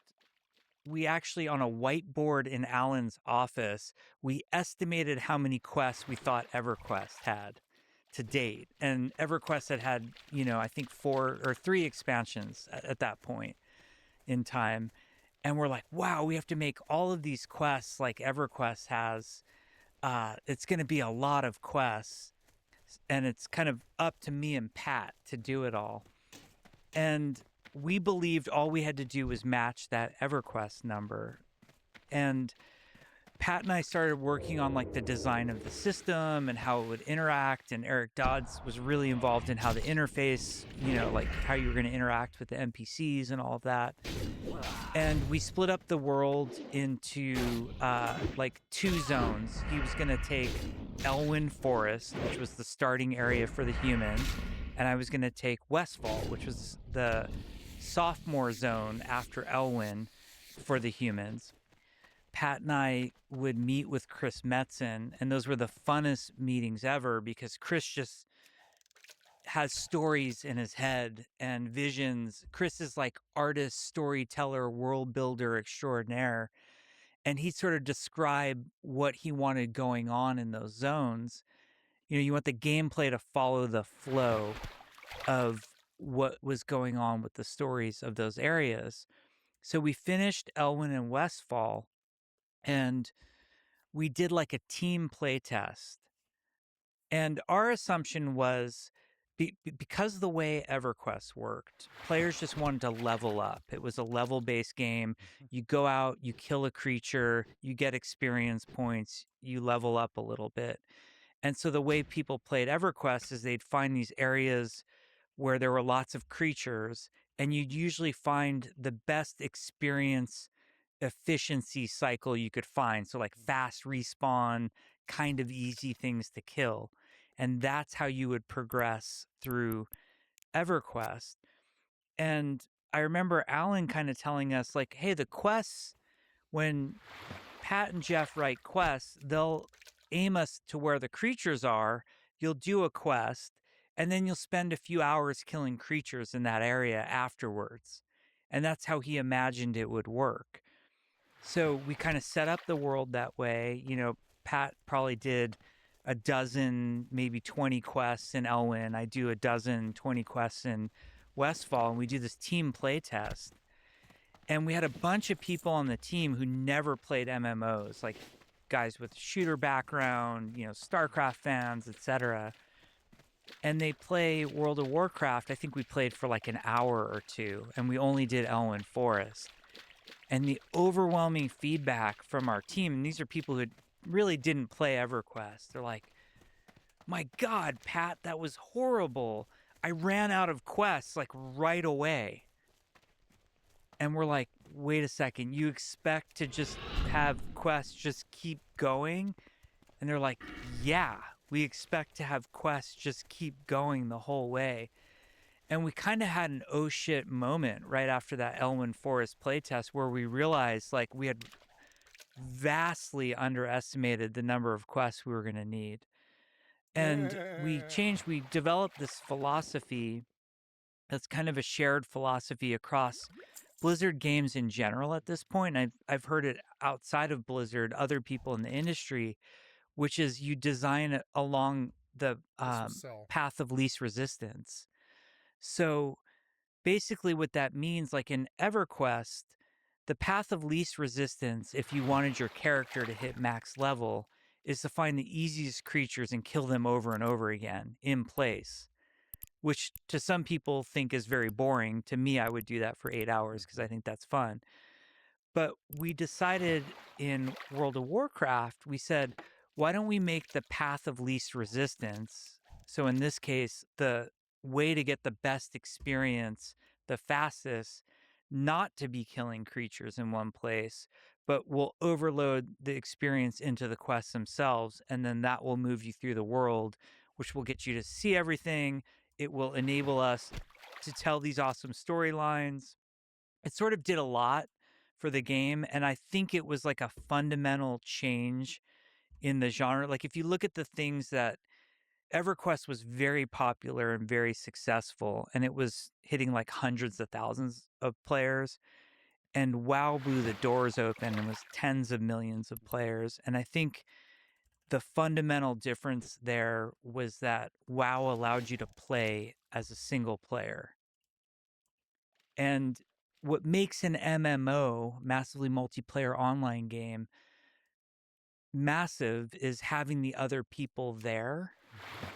we actually, on a whiteboard in Alan's office, we estimated how many quests we thought EverQuest had to date. And EverQuest had, I think 4 or 3 expansions at that point in time. And we're like, wow, we have to make all of these quests like EverQuest has. It's going to be a lot of quests. And it's kind of up to me and Pat to do it all. And we believed all we had to do was match that EverQuest number. And Pat and I started working on like the design of the system and how it would interact. And Eric Dodds was really involved in how the interface, like how you were going to interact with the NPCs and all of that. And we split up the world into like 2 zones. He was going to take Elwyn Forest, which was the starting area for the humans. And I was going to take Westfall, which was the sophomore zone after Elwyn for the humans. Pat and I would meet with Chris Metzen, and those were the funnest meetings ever because Chris just has stories in his head and visions. Chris is like artist, storyteller, world builder extraordinaire. And he sort of described what he wanted going on in those zones. You want the gameplay to follow the flow of what was going on with the stories of those areas. So we finished Elwyn and Westfall, and we did like a team play test. And our assumption was because the way EverQuest worked, players just wanted to level up. It was a level-based game. You go out, you kill a creature, you get experience points, you level up a little bit. And so the way people played EverQuest is they'd find these areas where there were lots of creatures, and you'd usually find the best experience efficiency cycle you could find. So like fast respawn, kind of easy things to kill. And that's how you would progress through EverQuest. And I remember Alan kind of telling us, like, hey, the quests, when Pat and Jeff write quests, they'll aim us to where the creatures are. You'll do a quest, and then you'll spend a few hours killing creatures in that area afterwards. And that's how he imagined it would work. So we kind of set up the world that way. You know, Pat probably did a dozen, maybe 20 quests in Elwyn. I do a dozen, 20 quests in Westfall, and we do this team play test. And we had a bunch of people on the team who never played MMOs, like guys with shooter background, you know, StarCraft fans, etc. And they play World of Warcraft. I think we played for like an hour or two, and we only did Elwyn Forest. And the overwhelming feedback from our team, and these are people who really didn't play EverQuest, they're like, my God, Pat, that was horrible. I ran out of quests like right away. And we're like, wait a second, you expect to just have quests just keep going? And they're like, yeah, we expect to have quests just keep going the whole way. And we kind of had an oh shit moment right after that Elwyn Forest playtest where we realized like we had vastly underestimated the number of quests we were going to need. And we developed this philosophy that's kind of a shared philosophy across Blizzard games in general at this point. I've heard it outside of Blizzard, other people in the industry, which is you design it along the path of least resistance. So basically what that means, like in EverQuest, the path of least resistance, if you wanted your character to hit max level, is to find the easiest creatures and kill them over and over again in place, which to some people think is very boring. To me, I would do that for 8 hours because I think that's fun. But we decided in World of Warcraft, we said, why don't we make the path of least resistance? So in this case, the way to get the best experience, the fastest, not to be killing creatures in one place, but will overload the experience into the quests themselves. And then that will move you through the world, which will get you to see everything. It will enable us to tell these awesome storylines. It sort of did a lot for the game. And I think it was like a fundamental change in the genre. Like if you look at the things that EverQuest was very popular and very successful, and it was hitting like hundreds of thousands of players. And WoW blew the doors open and was tens of millions of players. And I think the fundamental difference there was that WoW allowed you to play as a single player. And what makes an MMO, massively multiplayer online game, massive is having the other people there.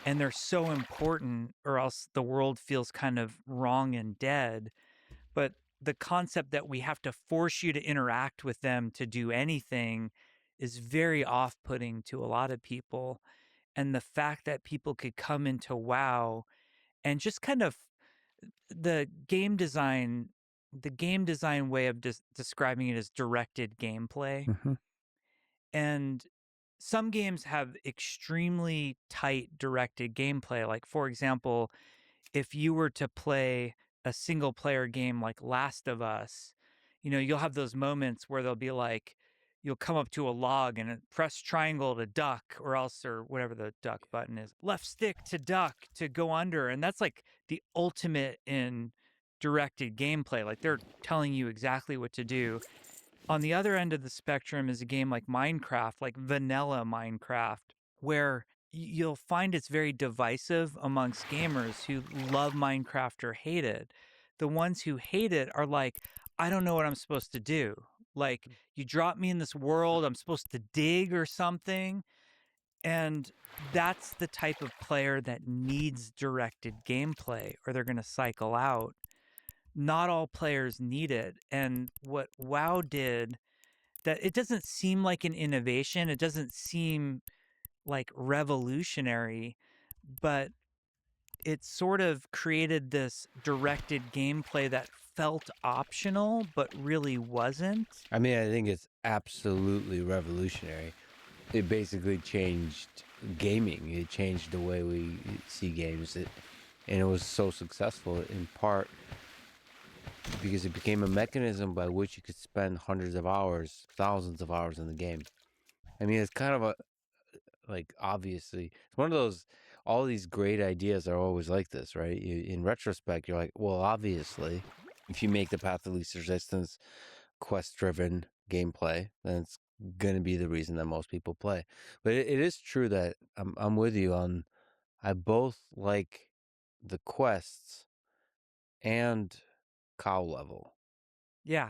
And they're so important, or else the world feels kind of wrong and dead. But the concept that we have to force you to interact with them to do anything is very off-putting to a lot of people. And the fact that people could come into WoW and just kind of the game design way of describing it is directed gameplay. Mm-hmm. And some games have extremely tight directed gameplay. Like, for example, if you were to play a single player game like Last of Us, you know, you'll have those moments where they'll be like, you'll come up to a log and press triangle to duck, or else, or whatever the duck button is, left stick to duck to go under. And that's like the ultimate in directed gameplay. Like they're telling you exactly what to do. On the other end of the spectrum is a game like Minecraft, like vanilla Minecraft, where you'll find it's very divisive amongst gamers who love Minecraft or hate it. The ones who hate it are like, I don't know what I'm supposed to do. Like, you drop me in this world, I'm supposed to dig or something. And that's the type of player that needs directed gameplay, or they're going to cycle out. Not all players need it. And what WoW did, that it doesn't seem like an innovation, it doesn't seem like revolutionary, but it sort of created this directed gameplay that felt optional but really wasn't. I mean, I think it's absolutely revolutionary. it basically changed gaming. It changed the way we see games. And it was so successful in part because it became a mechanism by which you could spend hundreds of hours, thousands of hours in the game. I mean, it's kind of a, like, obviously, it's one of those, all these great ideas are always like this, right? In retrospect, you're like, well, obviously, if you make the Path of Least Resistance quest-driven gameplay, then it's going to be the reason that most people play. But it is true that I'm with you on, I both like the quests and cow level. Yeah.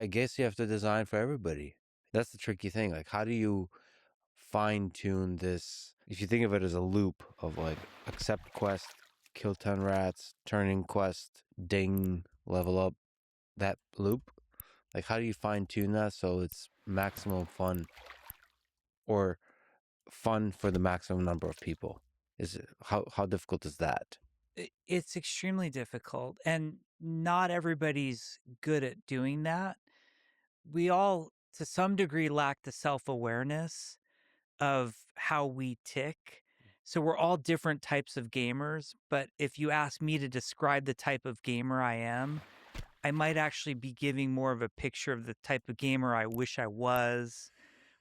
I guess you have to design for everybody. That's the tricky thing. Like, how do you fine tune this? If you think of it as a loop of like accept quest, kill 10 rats, turn in quest, ding, level up, that loop. Like, how do you fine tune that so it's maximum fun, or fun for the maximum number of people? Is it, how difficult is that? It's extremely difficult, and not everybody's good at doing that. We all, to some degree, lack the self-awareness of how we tick. So we're all different types of gamers, but if you ask me to describe the type of gamer I am, I might actually be giving more of a picture of the type of gamer I wish I was,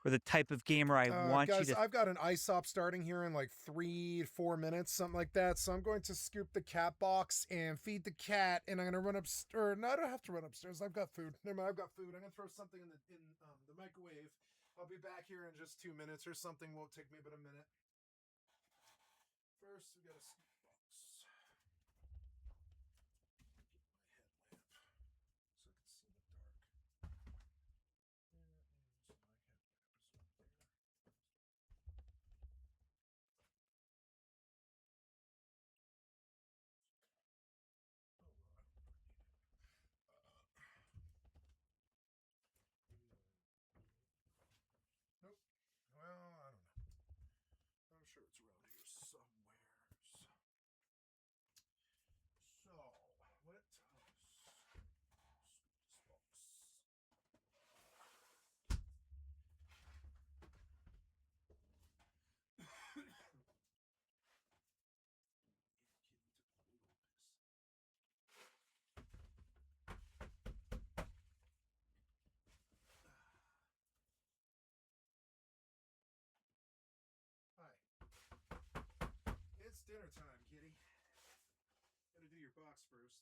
or the type of gamer I want you Guys, to. I've got an ISOP starting here in like 3-4 minutes, something like that. So I'm going to scoop the cat box and feed the cat, and I'm going to run upstairs. No, I don't have to run upstairs. I've got food. Never mind, I've got food. I'm going to throw something in the microwave. I'll be back here in just 2 minutes or something. Won't take me but a minute. First, we got a scoop box. Nope. Well, I don't know. I'm sure it's around here somewhere. So, let us scoop this box. Hi. It's dinner time, kitty. Gotta do your box first.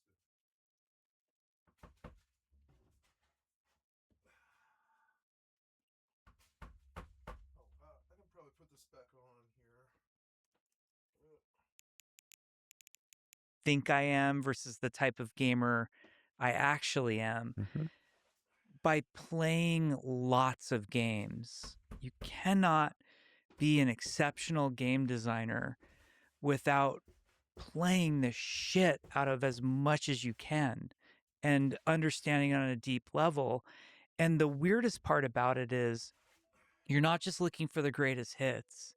I can probably put this back on here. Think I am versus the type of gamer I actually am. Mm-hmm. By playing lots of games, you cannot be an exceptional game designer without playing the shit out of as much as you can and understanding it on a deep level. And the weirdest part about it is you're not just looking for the greatest hits.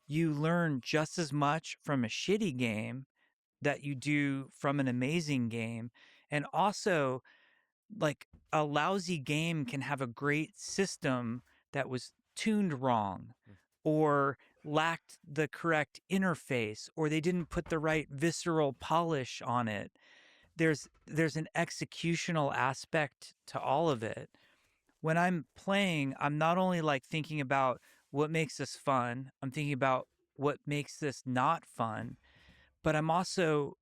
You learn just as much from a shitty game that you do from an amazing game. And also, like, a lousy game can have a great system that was tuned wrong or lacked the correct interface, or they didn't put the right visceral polish on it. There's an executional aspect to all of it. When I'm playing, I'm not only like thinking about what makes this fun, I'm thinking about what makes this not fun, but I'm also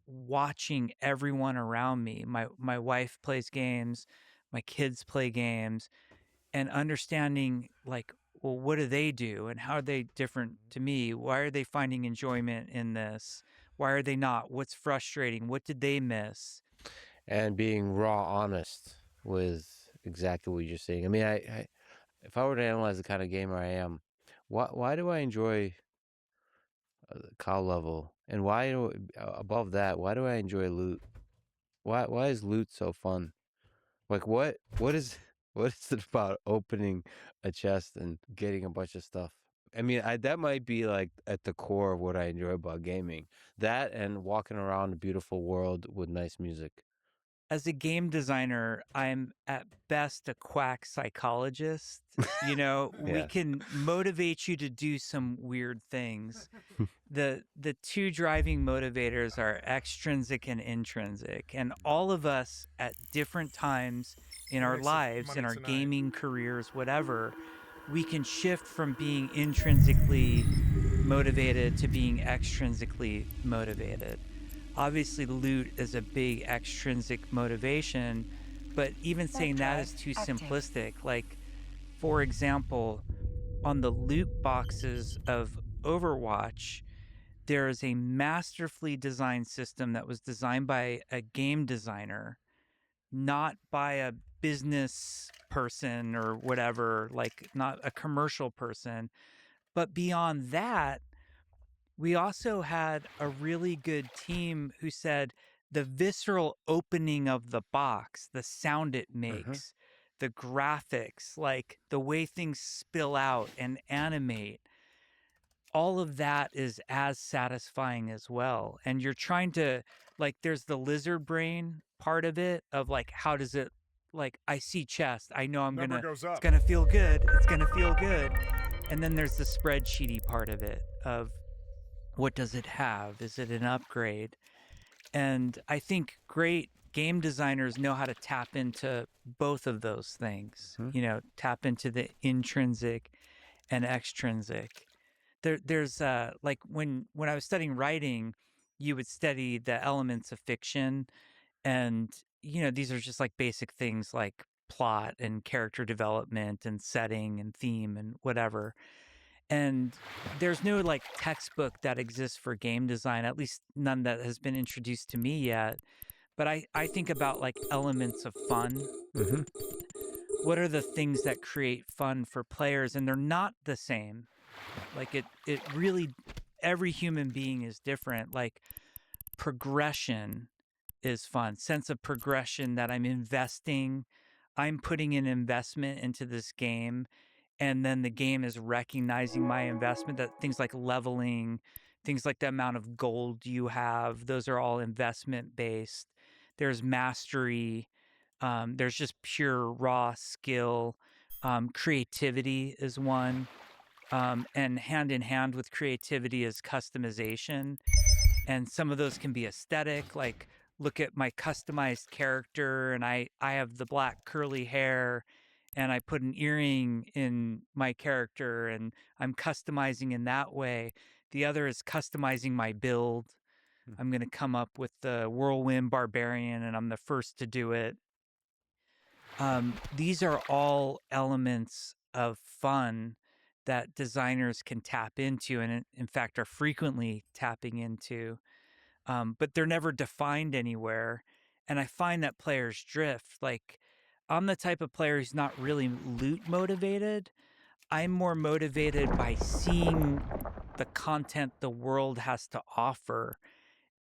watching everyone around me. My wife plays games, my kids play games, and understanding, like, well, what do they do and how are they different to me? Why are they finding enjoyment in this? Why are they not? What's frustrating? What did they miss? And being raw honest with exactly what you're saying. I mean, I if I were to analyze the kind of gamer I am, why do I enjoy the cow level, and why above that, why do I enjoy loot? Why is loot so fun? Like, what is what is it about opening a chest and getting a bunch of stuff? I mean, that might be like at the core of what I enjoy about gaming. That and walking around a beautiful world with nice music. as a game designer, I'm at best a quack psychologist. You know, we Yes. can motivate you to do some weird things. The two driving motivators are extrinsic and intrinsic, and all of us at different times in our Make some lives, in money our tonight. gaming careers, whatever, we can shift from being intrinsically motivated to being extrinsically motivated. Obviously, loot is a big extrinsic motivation, but even saying that is too simplistic. Like, for example, on the loot boxes of Overwatch, there is a masterfully designed system that was designed by a game designer, not by a business person or whatever, like not a commercial person. But beyond that, we also had a really good team who said the visceral opening of the box, the sound it makes, the graphics, like the way things spill out and animate, all of that is as satisfying as well. And you're trying to, like, there's the lizard brain part of it, of like, how does it, like, I see chest, I know I'm Number gonna, goes it's up. gonna feel good, it's gonna feel good. And then there's the spreadsheety part of it, of what does it have? Is it an upgrade? And I think great game designers know how to tap into both of those things, you know, tap into the intrinsic and extrinsic. There's like when I was studying writing, you would study the elements of fiction, and you know, these are just like basic things like plot and character development and setting and theme and whatever. And there's no like textbook that exists for game design, at least none that has been introduced to me yet. But I think about like elements of fun. What are the things that create fun for players? And they're not the same. Like it really, every human being is different. Like progression is fun, sense of progression, that I'm investing, I'm putting an investment into this game, and then the game is recognizing my investment. That things like leveling, things like the amount of gold you have, those are all investment based. There's mastery, there's just pure raw skill. Creativity is one, and hand in hand with creativity is customization. And some of those can be aesthetic, like look at my customized character, and I have the black curly hair, and I put an earring in my character, and I'm customizing in that way. The other is customizing my build. I'm going to come up with the whirlwind barbarian, and I'm the first to do it. These are all elements of fun that designers can tap into, and in fact are frequently tapping into. But they're never defined anywhere. And I find that players drift. Like, I'm the type of player who's not really loot motivated. I'm more motivated by seeing the content the world has to offer.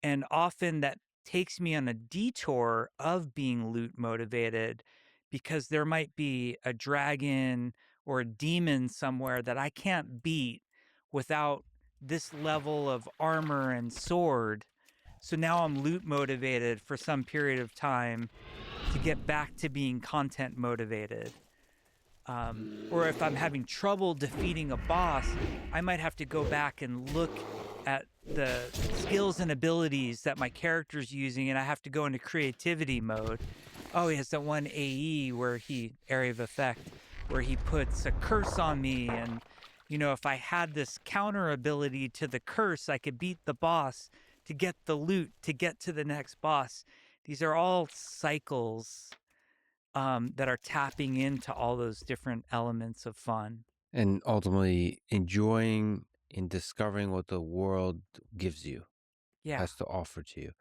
And often that takes me on a detour of being loot motivated, because there might be a dragon or a demon somewhere that I can't beat without this level of armor and sword. So now I'm loot motivated for some period of time to get back to being content motivated. Or if I'm having trouble defeating a boss, I might have to go back and look at the skills and abilities that my character's using, and I have to go into creativity mode. Oh, he has that one AE where area of effect, where he puts a curse on me, and you know, if I had this counter ability to the curse, I could beat the boss to get the loot, to get to the next boss. These are all cycles that are tapping into all those different elements of fun. And ultimately enjoying and discovering what the world gives you, Yeah. has to offer to you.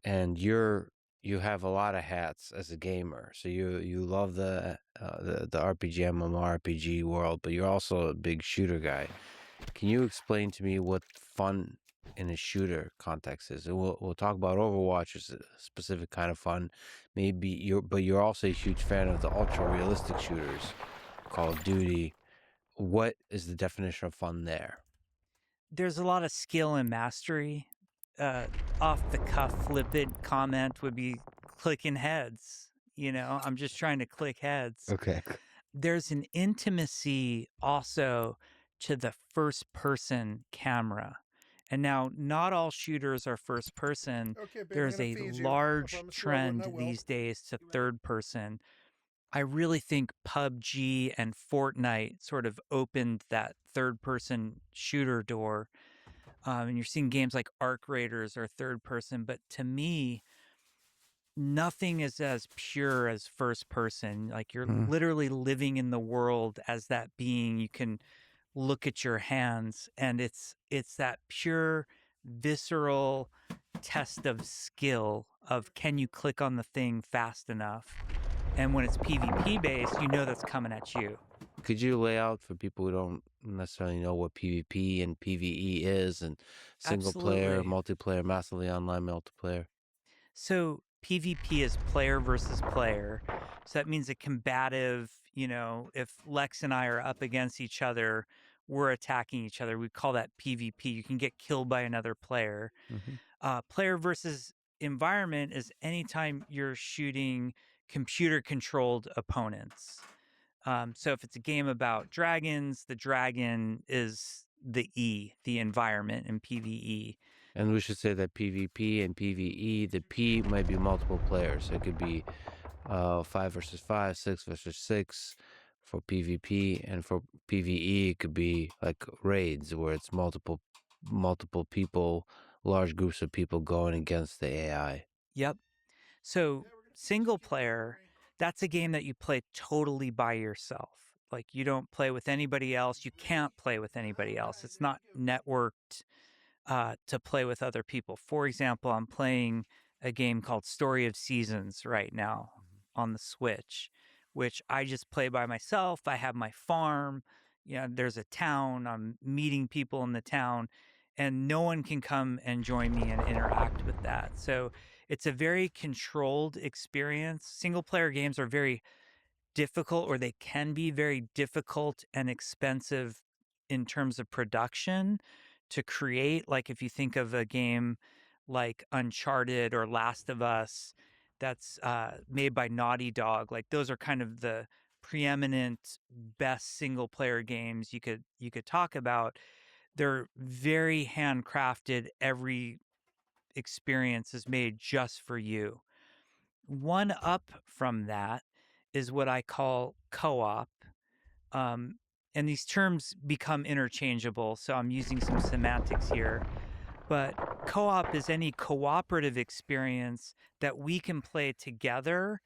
And you have a lot of hats as a gamer. So you love the RPG, MMORPG world, but you're also a big shooter guy. Can you explain to me what fun in a shooter context is? And we'll talk about Overwatch as a specific kind of fun. Maybe you're also a huge fan of the ultra realistic shooters, Call of Duty. What is the definition of fun there? There's a lot of skill and mastery. Off the cuff, flippant comment would be clicking heads. I'm just trying to click heads. Okay. There's an intimacy also to the first person camera. And now, not all shooters are first person. Okay, baby, There's I'm gonna a feed you. I large promise you I wouldn't, trend I will. these days to third person. I really think PUBG and Fortnite sort of opened that third person shooter door. And you're seeing games like Arc Raiders are third person. But to me, nothing is as pure as first person. Like you're literally living in the world as that being. You can look at your hands, and it's that pure, visceral test of skill of can you click on the thing fast enough. And when it's PvP based, that's coming at you. Could you lay out for people who don't necessarily know what PvP and PvE is, and single player, Absolutely. multiplayer, massively online multiplayer? So PvP is player versus player. So that means a combative, if Lex and I are up against each other, we're attacking each other. We call that PvP. You can get killed by another player. Player versus environment is anytime you're shooting computer-controlled opponents. So if it's a game about dragons, the dragon is the environment in PvE. And we should say that PvP and PvE, the P might be multiple players. So it could be 5 versus 5, 6 versus 6 for PvP, and for PvE it could be like raids where it's multiple people, large groups of people going against the AI. Yep. So single player, that's a game that you play totally by yourself. Like you don't play with anybody else. You can't play with anybody else. It's not networked to play with other people. For example, I'm playing a game called Story of Seasons right now on the Switch, which I just play by myself. I have my farm. There's a town. I'm meeting people in the town, and no one can come and join me and interact with that. So it's a very controlled experience. Single player games are very difficult, or they can be very difficult and expensive in terms of production to create. Like if you think of a game like Uncharted or Last of Us that's made by Naughty Dog, like those are kind of the preeminent best single player games you could talk about. They're very handcrafted. Every experience is made just for you. One up from that is what I call co-op. And these terms become interchangeable, so I'm using some semantics here. But co-op is any cooperative experience that we can play together,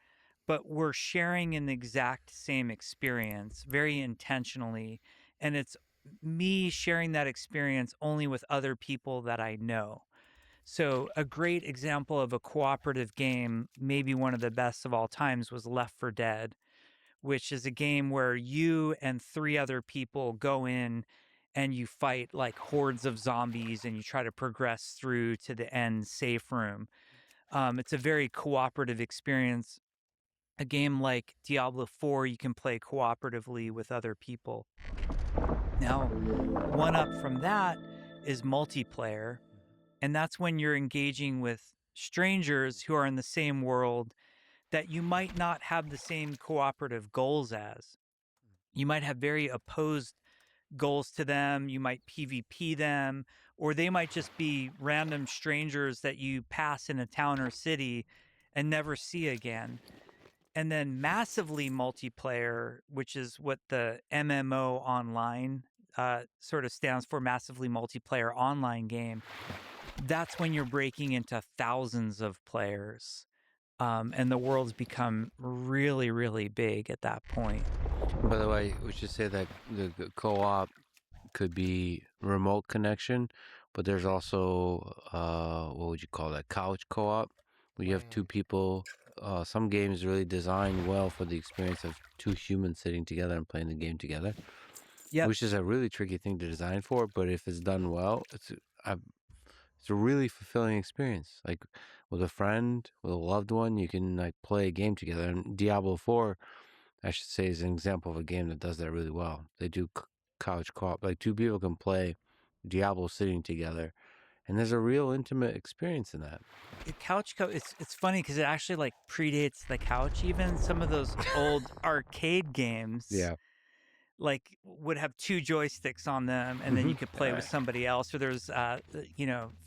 but we're sharing an exact same experience very intentionally. And it's me sharing that experience only with other people that I know. So a great example of a cooperative game, maybe one of the best of all times, was Left 4 Dead, which is a game where you and 3 other people go in and you fight like hordes of zombies and you try to progress through to the end safe room. It's a very cooperative experience. A game like Diablo 4, you can play cooperatively with other people. Now, one up from that is multiplayer. And that's when you're engaging with strangers who are in the same world that you might not have the same cooperative goals as. You might have very opposed goals to them. You might PvP them, or they might just be random strangers that you pass in a town or city and never see again. And then massively multiplayer, which is what the MMO online sort of stands for, massively multiplayer online game. That's when you're breaking into thousands of players. And the world's become really, really big at that point. By the way, we should say that the co-op could be remote connection, but there's also, what would you call that, couch co-op, where you have 2 people. Some games really designed well for the experience of 2 humans sitting together and playing the game together. Yep. Which is a really tricky thing to design for, but if it's done well, it's a really fulfilling experience. Like with a friend, with a loved one, you can like play a game together. And Diablo 4, I should say, is an example of a game that does that really well. They do couch co-op. Like 2 people can play Diablo sitting together, And there's a real intimate experience in that. Couch co it's funny because it actually like predates the couch. Even some of those old arcade games like would have 2 joysticks on them, and then you could play with somebody else. Or there's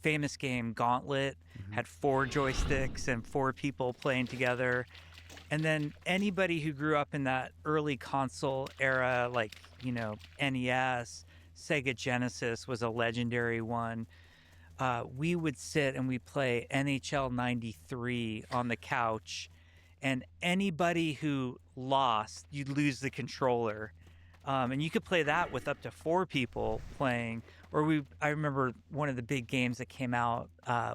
famous game Gauntlet had 4 joysticks and 4 people playing together. And then anybody who grew up in that early console era, like NES, Sega Genesis was a legendary one. We would sit and we play NHL 93 on the couch, and anybody who lost, you'd lose the controller. And you could play that with up to 4 people playing. Or I remember one of the big games that came out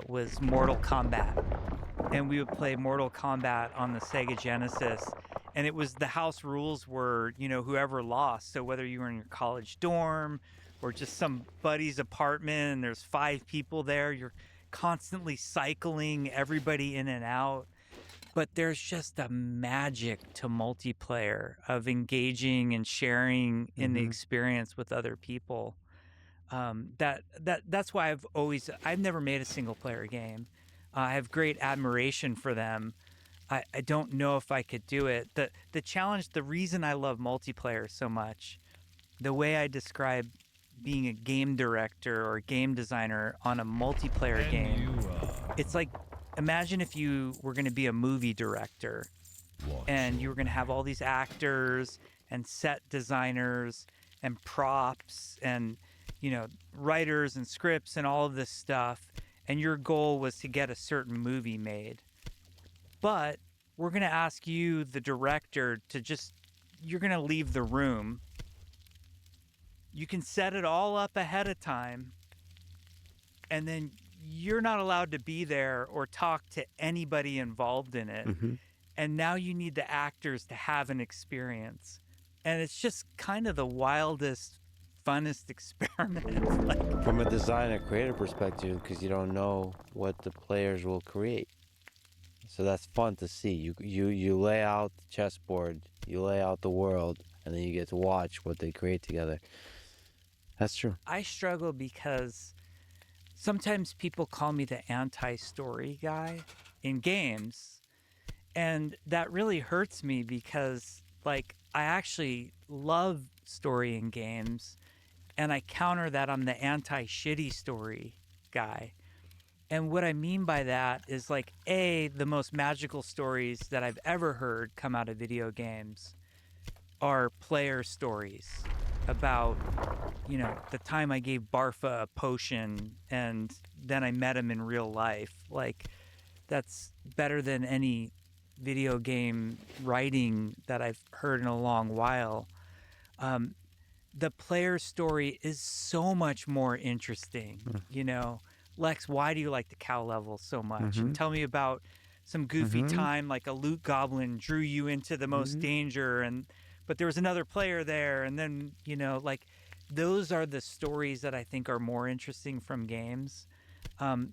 was Mortal Kombat. And we would play Mortal Kombat on the Sega Genesis. And it was the house rules were, whoever lost. So whether you were in your college dorm or just some buddy's apartment and there's 5 people there, you're constantly cycling everybody in and out. But there's just a magic to multiplayer of engaging and sharing in the experience with other people. That's why I've never made a single player game. I have great admiration for them. I don't know if I could do it. The challenge, the reason I love multiplayer so much, the way I describe being a game director or game designer on a multiplayer game, it's like, imagine if you were going to be a movie director and you were going to have all these actors and set designers and props and, writers and scripts and all of this stuff. And your goal was to get a certain movie made. But we're going to ask you, the director, you're going to leave the room. You can set it all up ahead of time. And then you're not allowed to be there or talk to anybody involved in it. And now you need the actors to have an experience. And it's just kind of the wildest, funnest experiment. Like, from a designer creator perspective, because you don't know what the players will create. So that's fun to see. You lay out the chessboard, you lay out the world, and then you get to watch what they create together. That's true. I struggle because sometimes people call me the anti-story guy in games, and that really hurts me because, like, I actually love story in games, and I counter that I'm the anti-shitty story guy. And what I mean by that is, like, the most magical stories that I've ever heard come out of video games are player stories about, the time I gave Barfa a potion and then I met him in real life. Like, that's better than any video game writing that I've heard in a long while. The player story is so much more interesting, Lex, why do you like the cow level so much? And tell me about some goofy time, like a loot goblin drew you into the most danger, but there was another player there, and then, like, those are the stories that I think are more interesting from games.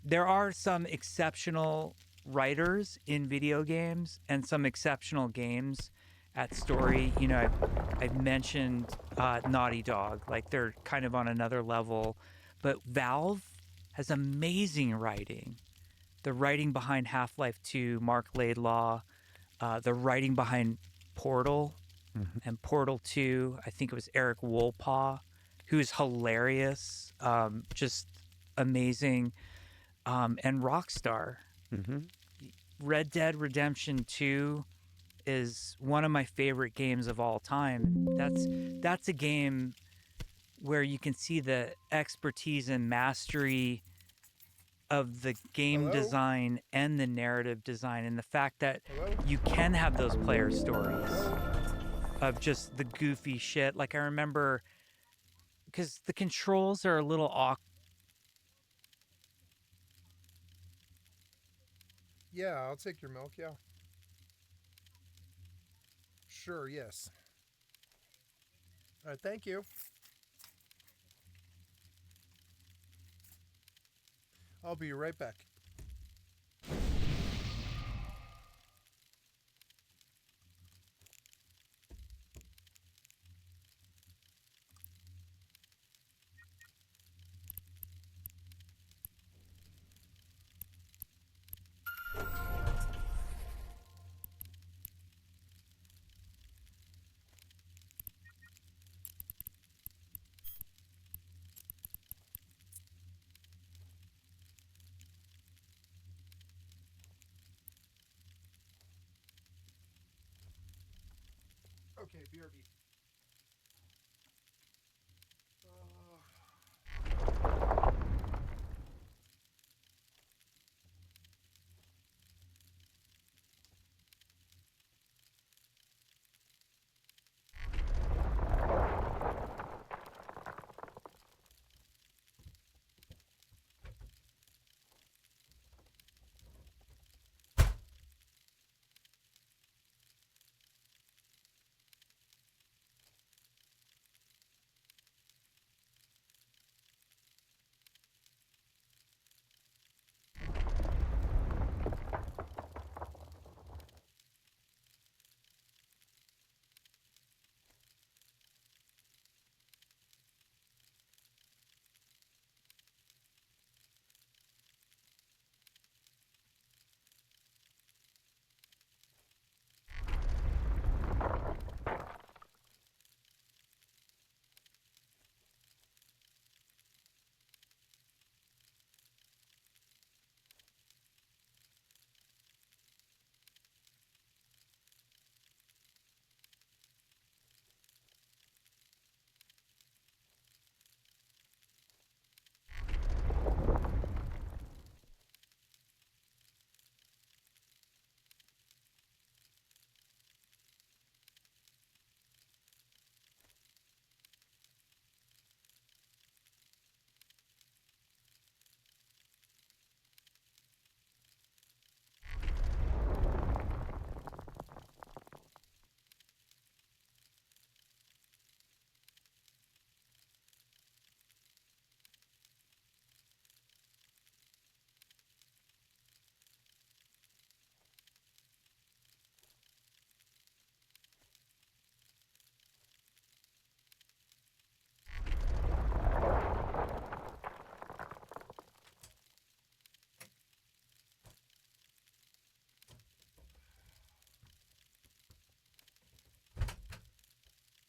There are some exceptional writers in video games and some exceptional games at story. I've mentioned Naughty Dog, like they're kind of on another level, but Valve has amazing writing. The writing behind Half-Life 2, Mark Laidlaw, the writing behind Portal and Portal 2, I think it was Eric Wolpaw, who's hilarious, just amazing, and Rockstar. Red Dead Redemption 2 is one of my favorite games of all time. That's a game where you can see the expertise and mastery of the game design and the narrative design, and the fact that you can have those player stories of just the goofy shit. Like, I remember, because the controls are a little awkward. Yeah, I'll take your milk, yeah. Sure, yes. All right, thank you. I'll be right back. Okay, BRB.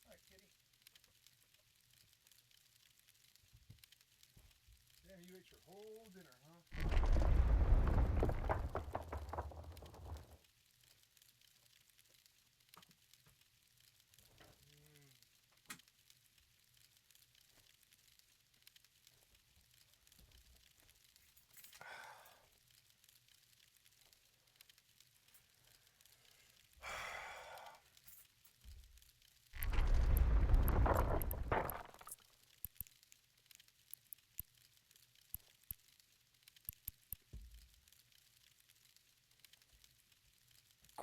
Hi, kitty. Damn, you ate your whole dinner, huh?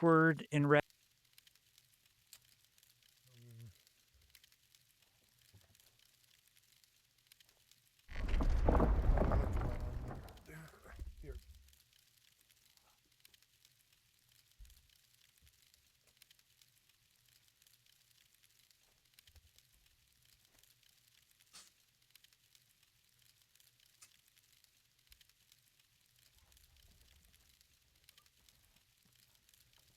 Awkward in red. I left the light on there. Here.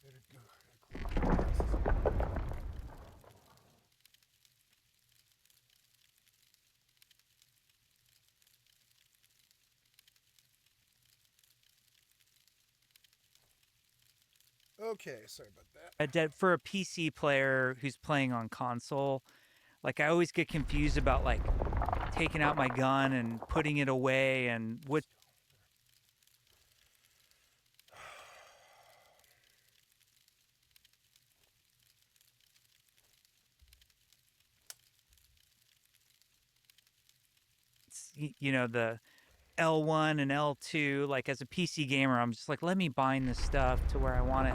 Let it go. I gotta clean my glasses. Okay, sorry about that. Red Dead for a PC player who's playing on console. Like I always get confused about like taking out my gun and putting it away and what. You know, the L1 and L2, like as a PC gamer, I'm just like, let me bind this stuff to where I want it.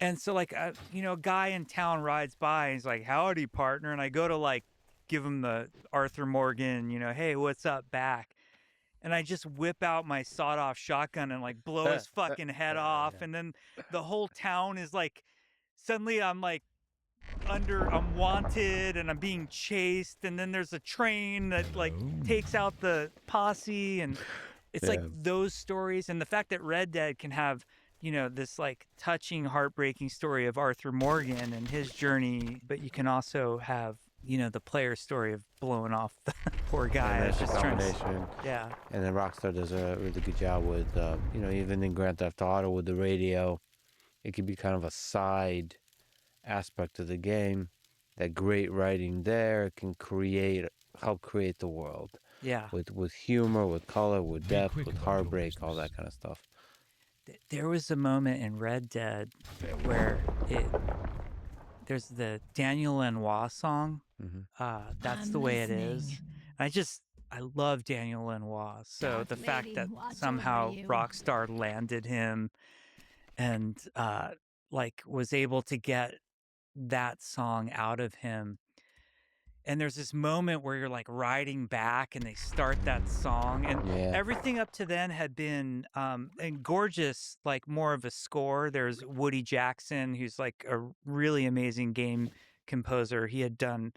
And so like, you know, a guy in town rides by and he's like, howdy partner. And I go to like, give him the Arthur Morgan, you know, hey, what's up back? And I just whip out my sawed off shotgun and like blow his fucking head off. And then the whole town is like, suddenly I'm like, I'm wanted and I'm being chased, and then there's a train that like takes out the posse, and it's like those stories. And the fact that Red Dead can have, you know, this like touching, heartbreaking story of Arthur Morgan and his journey, but you can also have, you know, the player story of blowing off the poor guy. Yeah, that's just a trying to, combination. yeah. And then Rockstar does a really good job with, you know, even in Grand Theft Auto with the radio, it could be kind of a side aspect of the game, that great writing there can help create the world Yeah. with humor, with color, with Be depth, quick with about your heartbreak, all business. that kind of stuff. There was a moment in Red Dead where there's the Daniel Lanois song. That's I'm the way it is. listening. I love Daniel Lanois. So Darth the fact Lady, that watch somehow over you. Rockstar landed him and like was able to get that song out of him. And there's this moment where you're like riding back and they start that song, and Yeah. everything up to then had been and gorgeous, like more of a score. There's Woody Jackson, who's like a really amazing game composer. He had done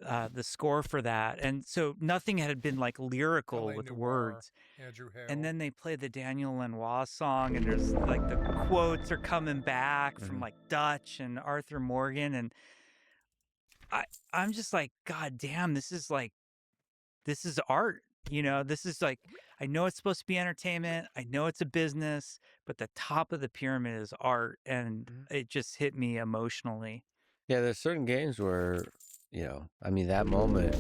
the score for that, and so nothing had been like lyrical LA with Noir, words. Andrew Hale. And then they play the Daniel Lanois song, and there's like the quotes are coming back from like Dutch and Arthur Morgan, and I'm just like, God damn, this is art. You know, this is like, I know it's supposed to be entertainment. I know it's a business, but the top of the pyramid is art. And it just hit me emotionally. Yeah, there's certain games where, I mean, that moment,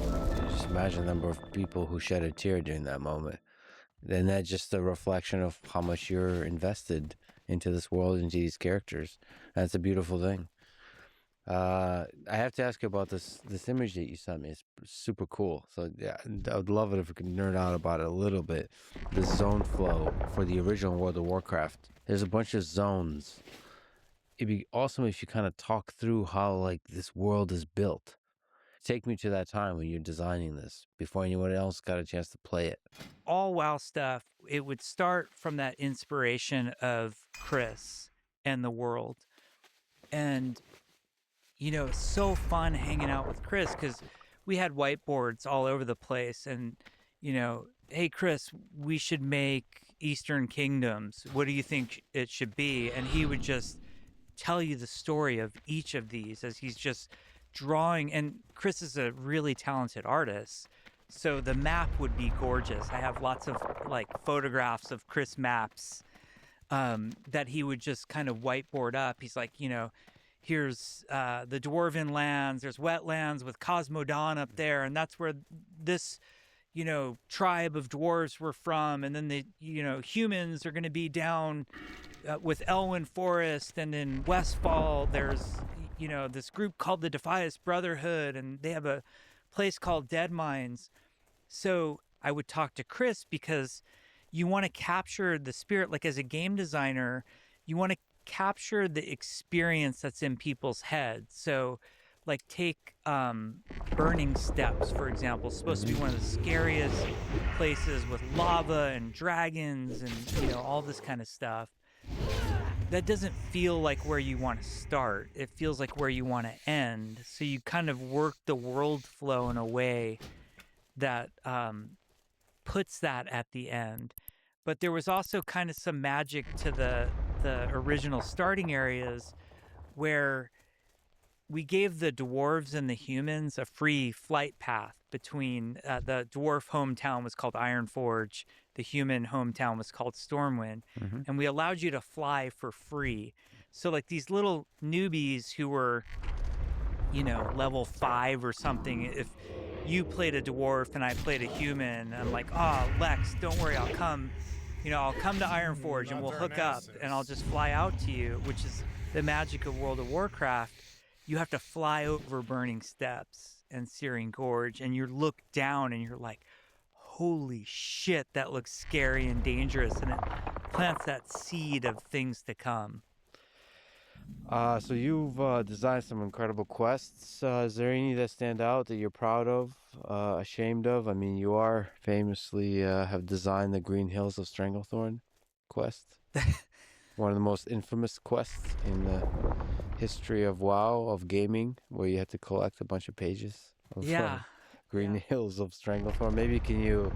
just imagine the number of people who shed a tear during that moment. Then that's just a reflection of how much you're invested into this world, into these characters. That's a beautiful thing. I have to ask you about this image that you sent me. It's super cool. So yeah, I would love it if we could nerd out about it a little bit. The zone flow for the original World of Warcraft. There's a bunch of zones. It'd be awesome if you kind of talk through how like this world is built. Take me to that time when you're designing this before anyone else got a chance to play it. All WoW stuff, it would start from that inspiration of Chris and the world. And, you know, it's so fun hanging out with Chris because we had whiteboards all over the place. And, you know, hey, Chris, we should make Eastern Kingdoms. What do you think it should be? And he would just tell you the story of each of these as he's just drawing. And Chris is a really talented artist, so the map would be gorgeous. I have lots of like photographs of Chris maps that he would just kind of whiteboard up. He's like, you know, here's the Dwarven lands, there's wetlands with Cosmodon up there, and that's where this, you know, tribe of dwarves were from. And then the, you know, humans are going to be down with Elwyn Forest, and in Westfall there's, you know, this group called the Defias Brotherhood, and they have a place called Dead Mines. So I would talk to Chris because you want to capture the spirit. Like as a game designer, you want to capture the experience that's in people's heads. So like take Burning Steps, for example. It's supposed to be one of the scariest places with lava and dragons and, you know, all this kind of stuff. That doesn't feel like where you want to start. It feels like where you want to end. So you kind of work the world flow in a way that puts that at the end. But there was also kind of some magic to the original starting areas where we gave the dwarves and the humans a free flight path between the dwarf hometown was called Ironforge, the human hometown was called Stormwind, and we allowed you to fly for free. So like these little newbies who were, you know, level 5 or something, if you played a dwarf and I played a human, I'm like, oh, Lex, don't worry, I'll come. You know, I'll come to Ironforge and we'll hook up and I'll just fly out to you, which is the magic of World of Warcraft. You have to fly over Burning Steps and Searing Gorge, and you look down and you're like, holy shit, that looks scary and dangerous. And it plants that seed of things to come. So you've designed some incredible quests. Is there any that stand out that you're proud of, ashamed of? I mean, you are famously have designed the Green Hills of Stranglethorn quest. One of the most infamous quests in the history of WoW, of gaming, where you had to collect a bunch of pages of Green Hills of Stranglethorn. Maybe can you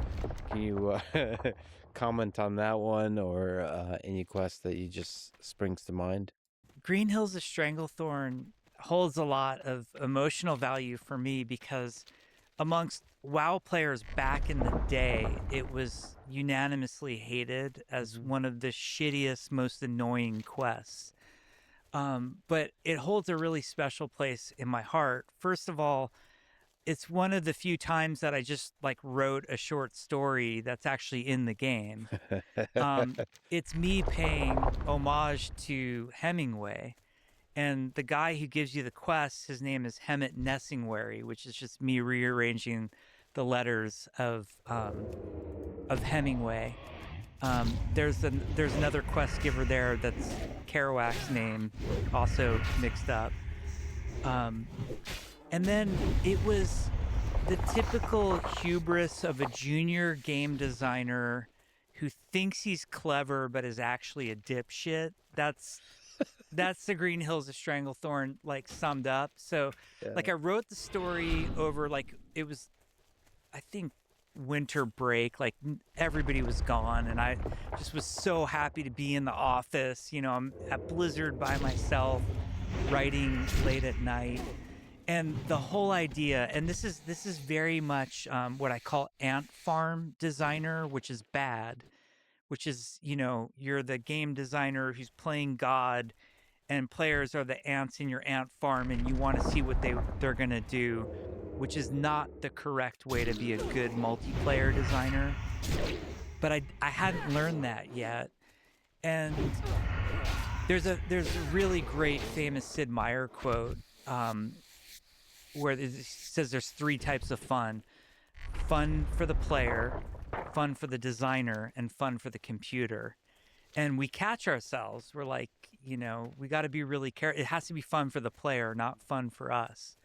comment on that one, or any quest that you just springs to mind? Green Hills of Stranglethorn holds a lot of emotional value for me because amongst WoW players back in the day, it was unanimously hated as one of the shittiest, most annoying quests. But it holds a really special place in my heart. First of all, it's one of the few times that I just like wrote a short story that's actually in the game. It's me paying homage to Hemingway. And the guy who gives you the quest, his name is Hemet Nessingwary, which is just me rearranging the letters of Hemingway. There's another quest giver there that's Kerouac's name, also mixed up. And then it was the typical hubris of a junior game designer who thinks he's clever but is actually a dipshit. That's the Green Hills of Stranglethorn like summed up. So like I wrote the story over like it was I think winter break, like everybody was gone and I just was so happy to be in the office. You know, I'm at Blizzard by myself writing late at night. And the whole idea, and this is very much what I call ant farm designer, which is bad, which is, you know, you're the game designer who's playing God and players are the ants in your ant farm and you want to see what they're going to do, which is not the correct way to be a good multiplayer designer. But I hadn't learned that yet. And there's a really great famous Sid Meier quote where it says there's 3 types of fun. Fun for the player, fun for the designer, and fun for the computer. And we catch ourselves. We're like, you know, we got to be really careful. It has to be fun for the player, not fun for us.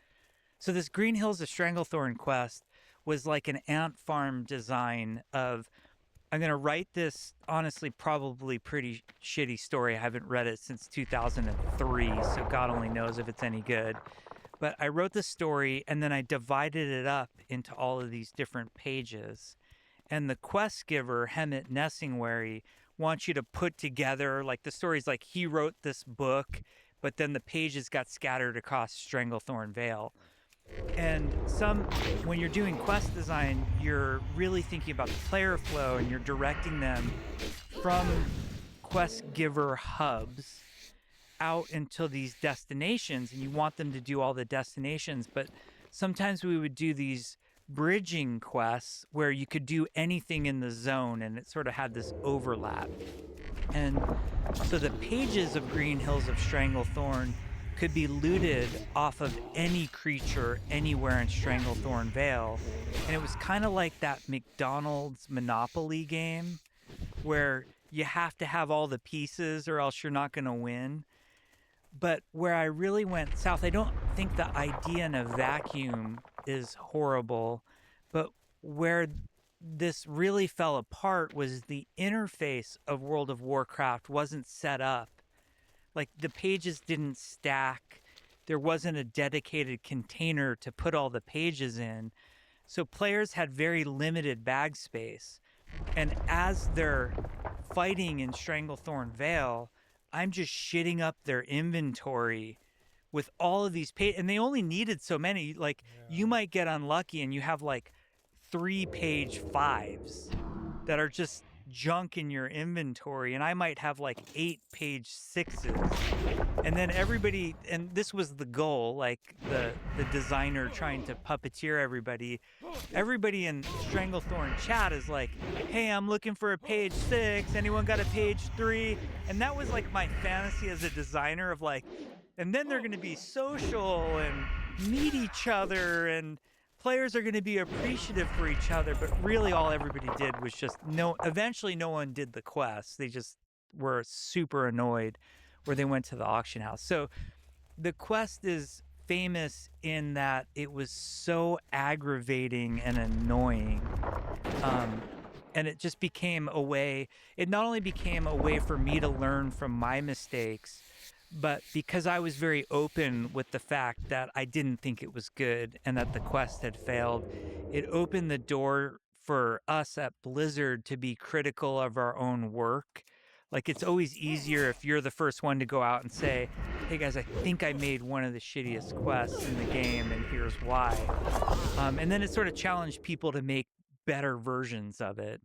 So this Green Hills of Stranglethorn quest was like an ant farm design of, I'm going to write this, honestly, probably pretty shitty story. I haven't read it since 2003, so God only knows if it's any good. But I wrote the story and then I divided it up into all of these different pages. And the quest giver, Hemet Nessingwary, wants you to put together, like the story's like he wrote this book, but then the pages got scattered across Stranglethorn Vale. And when you're doing quest design, you're really thinking about the player flow and you're directing them from quest giver hubs out into these destinations, and you want them to do all the destinations. But sometimes we would do these bridging quests where you could do anything in the zone and it sort of had this overlap. And so the pages of Green Hills of Stranglethorn could be looted off of any creature anywhere in Stranglethorn Vale. And it was kind of like that McDonald's Monopoly game where you have to have all the pieces or else you're not going to win. But where I really went south, I don't think the idea in a vacuum is horrible, but where this really fell apart was the interface of World of Warcraft wasn't set up. Like the pages didn't stack. There wasn't a dedicated container to put all the pages in. So players had very limited bag space. And as they're fighting in Stranglethorn Vale, I'm just shitting up their inventory with all of these pages. And they only needed so many. Like you might get unlucky and you have like 3-page 5s that are just junk in your inventory, and I might have like 8-page 6s. And then everybody, and this was the goal, like the designer trying to puppeteer everybody in Stranglethorn chat is like, hey, I'm looking for a page 6, anyone got a page 3? And that was like my fantasy as a designer of like, and then they're going to be social and meet each other and players are going to be appreciative for each other. But really all everybody did was just eventually no one did the quest. They just were super annoyed where they went to the auction house. So the quest is famous in that it was so aggravating and annoying. And it just became a way, it not only became a way for me to learn from my mistakes, but because I was very open with the fact that I didn't think it was good and that the quest had failed, it opened the door for us at Blizzard to be critical of our own work. Like it's always easier if you're the first one to go out and say, hey guys, I think I made one of the shittiest quests in the game and here's why. And then it sort of challenged people to make better versions of it.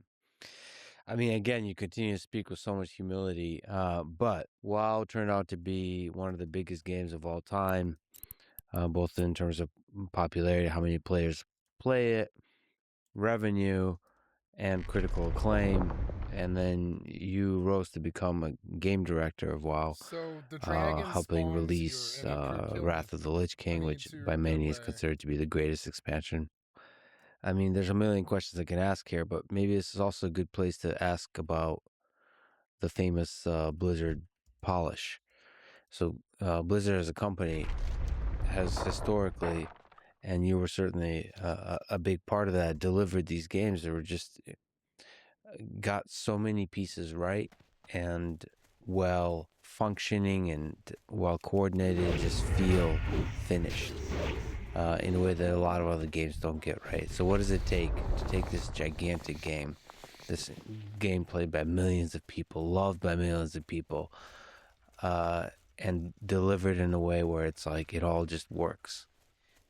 I mean, again, you continue to speak with so much humility, but WoW turned out to be one of the biggest games of all time, both in terms of popularity, how many players play it, revenue, and critical acclaim. And then you rose to become a game director of WoW, So the dragon helping spawns release here, and it could kill Wrath me. of the Lich King, I need which to by many go is away. considered to be the greatest expansion. I mean, there's a million questions I can ask here, but maybe this is also a good place to ask about the famous Blizzard polish. So Blizzard as a company has historically, and you were certainly a big part of that, delivered these games that were just got so many pieces right and well functioning and well coordinated, just feel finished in a way that a lot of other games don't get right. So what does it take to take this gigantic game, this game played by millions of people, loved by millions of people, and deliver it in a way where it's like it all just works?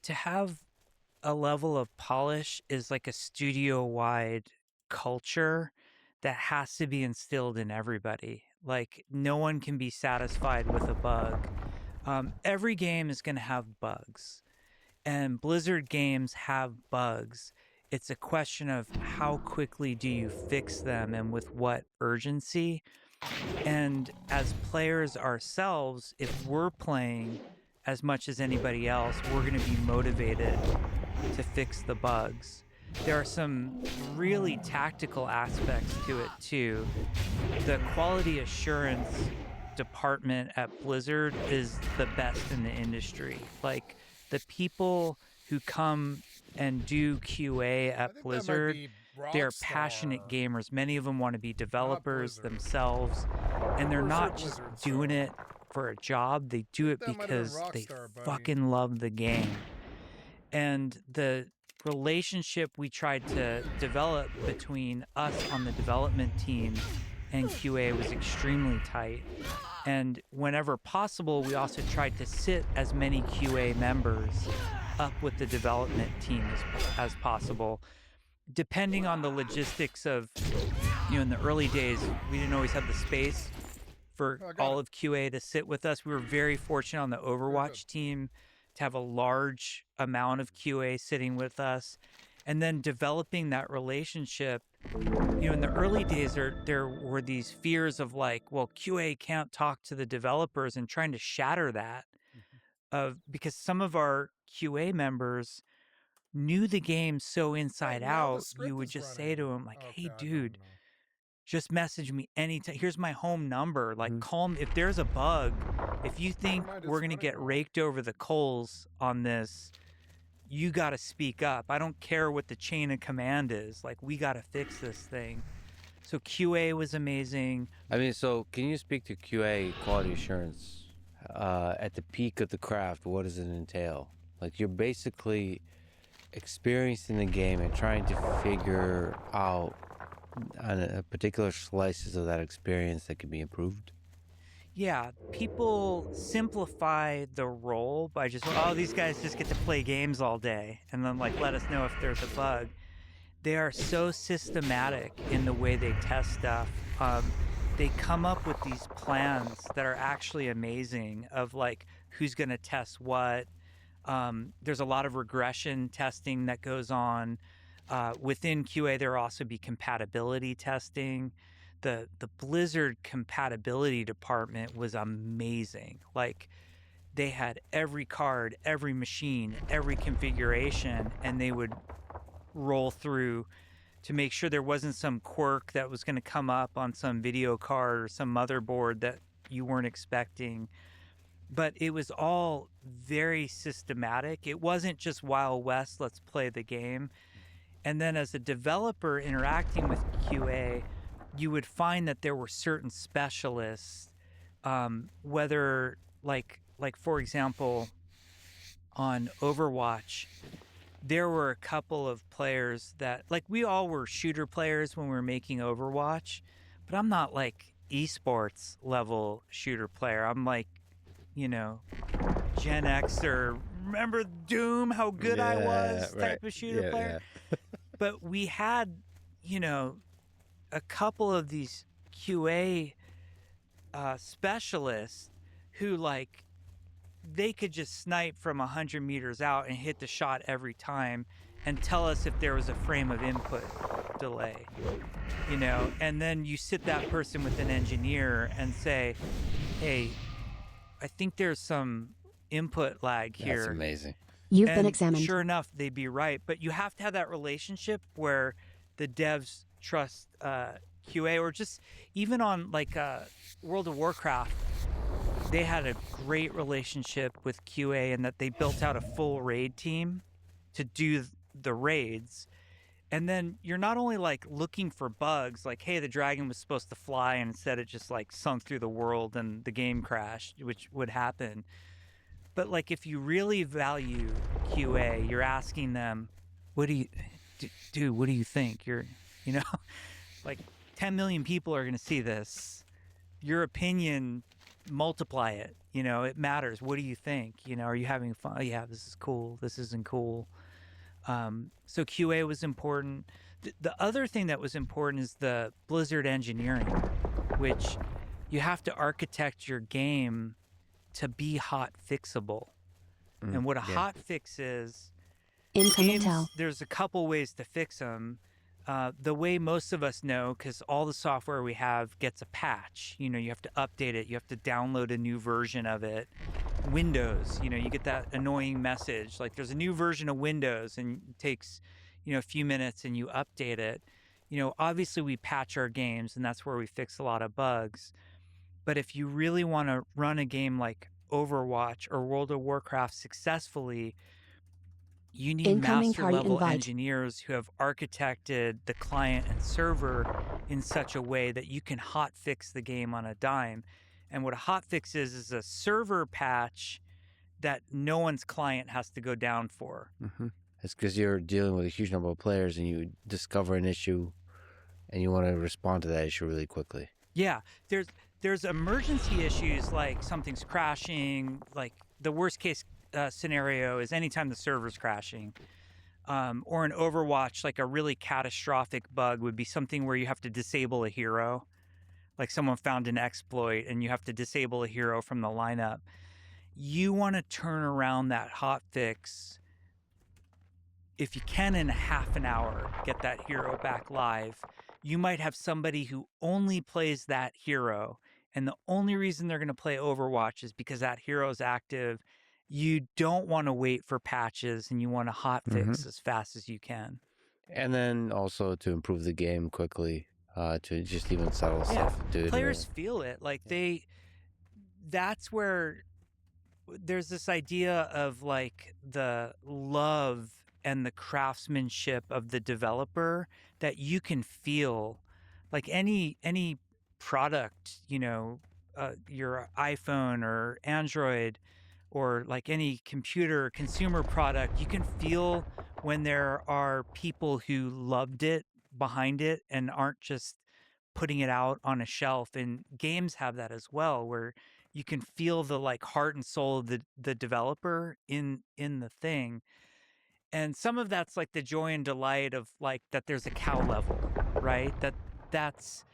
To have a level of polish is like a studio-wide culture that has to be instilled in everybody. Like, no one can be satisfied with a bug. Every game is going to have bugs, and Blizzard games have bugs. It's a question of how quickly do you fix them and with what urgency. And as players ourselves, if we're playing as much as anybody else, we're going to be motivated to fix the bugs. There are some really tactical aspects to it too. The quality assurance department at Blizzard is the best in the industry. Like, the people who come and do QA at Blizzard, they're passionate gamers. Many of them want to be developers themselves, and they're not just doing it for a job. They do it because they fucking love the game. And the relationship we tried to develop between us on the development team and QA was extremely tight. And whenever possible, we also tried to sit as many QA members up with the development team as possible. Depending on the logistics of, in the early days, we didn't always have the space for all of QA to sit with us. We were very fortunate on the Overwatch team to have a large amount of QA sitting with us. And then developing that relationship, in the early days, there were these fears of like, well, QA can't talk to the developers, and trying to shatter that because some of our QA members knew the game so inside out, you would just say to them like, hey, dude, just message me anytime. Here's my home number. Like, call me if there's a bug. If you think we're going to get raked over the coals on this, you got to speak up. I don't care what the chain of command is. Like, we got to fix this thing. So QA was amazing. I mean, so can you speak to QA, quality assurance, at the peak of the craft? What does it entail? Like, you're basically experiencing the game and trying to figure out on a particular slices of that experience that can be improved. Yeah, people simplify the role by just, these guys just get to play games all day and then like let us know if there's a bug. They are so systematic in the way they test stuff. They come up with these plans that are actually amazing of like who's going to test what. There's a lot of regression testing that goes on. Within QA, there will also be compatibility testing. The Blizzard compatibility department was amazing. Like, they had every card, every machine, every configuration, and they would roll through to make sure there wasn't some quirk that was going to come up on some video card or some motherboard that you weren't expecting. But it was all very systematic. It wasn't just Wild West, let's play the game. And then as a developer interacting with QA, you would find that there were certain specialists, whether like for example, on Overwatch, there were a couple of players that, like, we all were shooter players when we were making Overwatch, but I'm not like esports level shooter player. I'm like, Gen X or remember Doom, how good I was type of shooter player. But we had, a couple of these QA specialists who like they could just snipe from 100 meters out and hit the shot every time and tell us if there was a frame of input delay, you know, and then you sit that person with an engineer and say, hey, I think there's some input lag here. That's amazing. You've been And examined. sure enough, they'd be right. But you have to have that relationship where the devs trust QA, or just even on like World of Warcraft, they had a great relationship with QA in that they built out a full raid team to do the raids. And then you're not only like looking for bugs, like, hey, the dragon was supposed to fly and instead it just like sunk through the world and the game crashed, which would happen. But like if you really value QA, you're asking them, what do you do? What do you think? You're, you know, like 10 million people are going to see this. Your opinion, multiply it. You know, it matters. What do you think? You know, are you having fun? Oh, yeah, this is cool. This isn't cool. So QA was important. The other thing that was important is the Blizzard engineering, which you have to architect your game to be hot fixable. And what a hot fix is, Incoming games, there's a couple ways to fix them. The way most of us know, because all the software we have gets a patch. You know, you have to update it. You have to download a new version of it. Windows, you know, you get that annoying message like there's a new version of Windows, and it takes, you know, a few minutes and you update it. You know, obviously we patch our games and that's where we fix a lot of bugs. But if you really want to run a game like Overwatch or World of Warcraft successfully, you need master level engineers who have architected the client and server in such a way that you can hot fix the game on a dime. And what a hot fix is a server patch that no one's client has to go down for. It's because you're dealing with a huge number of players and you discover an issue and you want to respond to that issue really quickly. Yeah, there's emergency issues like something's crashing. Like the worst case scenario is anytime the server's crashing. Or in Overwatch, like a really catastrophic bug would be something where you have to disable a hero. Like someone found an exploit and you have to disable a hero from the lineup. You want to turn around that hot fix, if you can, in half an hour, get that hero back live. You might have somebody who only plays that hero, and the only reason they're going to play Overwatch is because that hero is active. You don't want to wait for patches, and you want to hot fix as fast as you can. And then also to improve the game quickly. To just even subtle stuff. Players feel it. Like that's where there's this idea of like the love and the craftsmanship of the developer that you can feel. Like any product, you know, your iPhone or Android or like any computer consumer product, you can feel when there are people who loved it behind it and aren't just putting it out on a shelf. And games have that as well, where you can feel the like heart and soul of the developer in the thing. And some of that's like the joy and delight of like that there's a cow level, right? That's,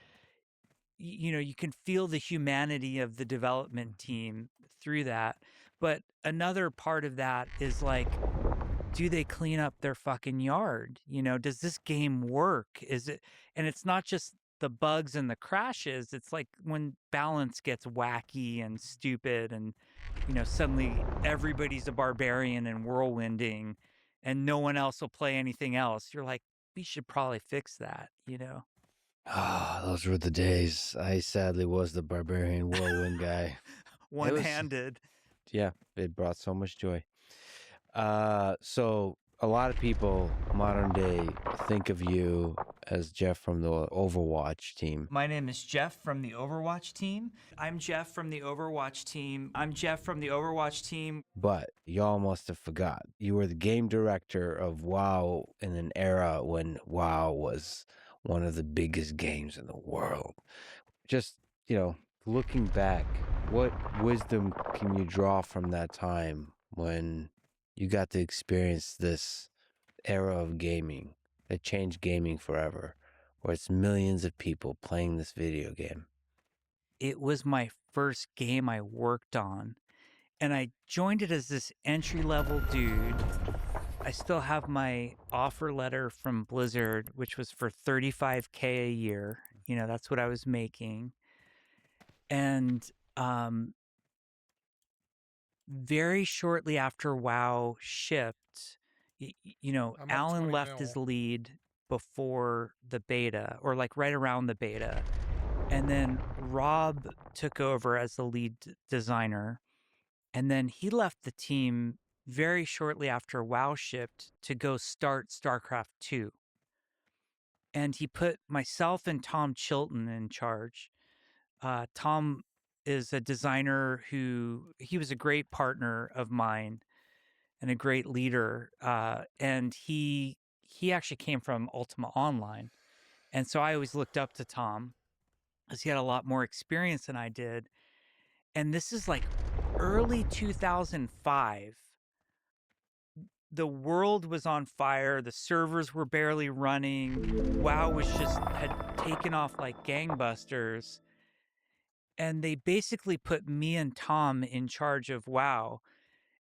you know, you can feel the humanity of the development team through that. But another part of that is like, do they clean up their fucking yard? You know, does this game work? Is it, and it's not just the bugs and the crashes. It's like when balance gets wacky and stupid and, you know, suddenly everybody's a barbarian and whirlwinding and no one else will play anything else. You're like, we should probably fix that, you know? Ah, those were the days. I sadly was the barbarian whirlwind guy. One-handed. Yeah, it brought so much joy. So a lot of people modern day think of you as Jeff from the Overwatch team. My name is Jeff from the Overwatch team. I'm Jeff from the Overwatch team. I'm Jeff from the Overwatch team. But y'all must have forgot. You were the game director of WoW in an era when WoW was one of the biggest games in the world. Just, you know, looking back, what wisdom can you draw from that time when you got to experience this era of gaming that changed gaming forever? where it's millions of people playing this video game? It was my first game I worked on, and I joined it as this entry-level dude. I still have my offer letter from Blizzard, which was for $35K a year. You know, that's what I was making. And very shortly after WoW shipped, you know, I'm up Alan 20 left his mil. lead before the beta, or like right around the beta. And then Rob took over as the lead designer. And then he left the team very shortly after WoW shipped to go start StarCraft 2. And he put myself and Tom Chilton in charge. Tom is a designer he was a great partner of mine and a great leader. And he actually came from Ultima Online. And so I always looked up to Tom because he had a lot more experience than I did. And this is like early 2005. The world was on fire. The servers were barely running. WoW had taken off like gangbusters. And they basically put me and Tom in charge of WoW.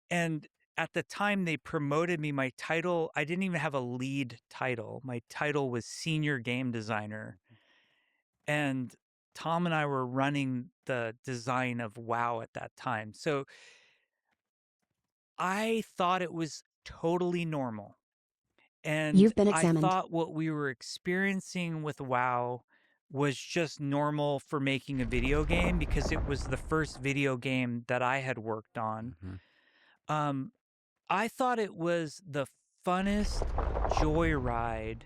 And at the time they promoted me, my title, I didn't even have a lead title. My title was senior game designer. And Tom and I were running the design of WoW at that time. So I thought it was totally normal. And You've been I examined. thought what we were experiencing with WoW was just normal for making a video game because it was the first video game that I had worked on. I thought it was the funnest joyride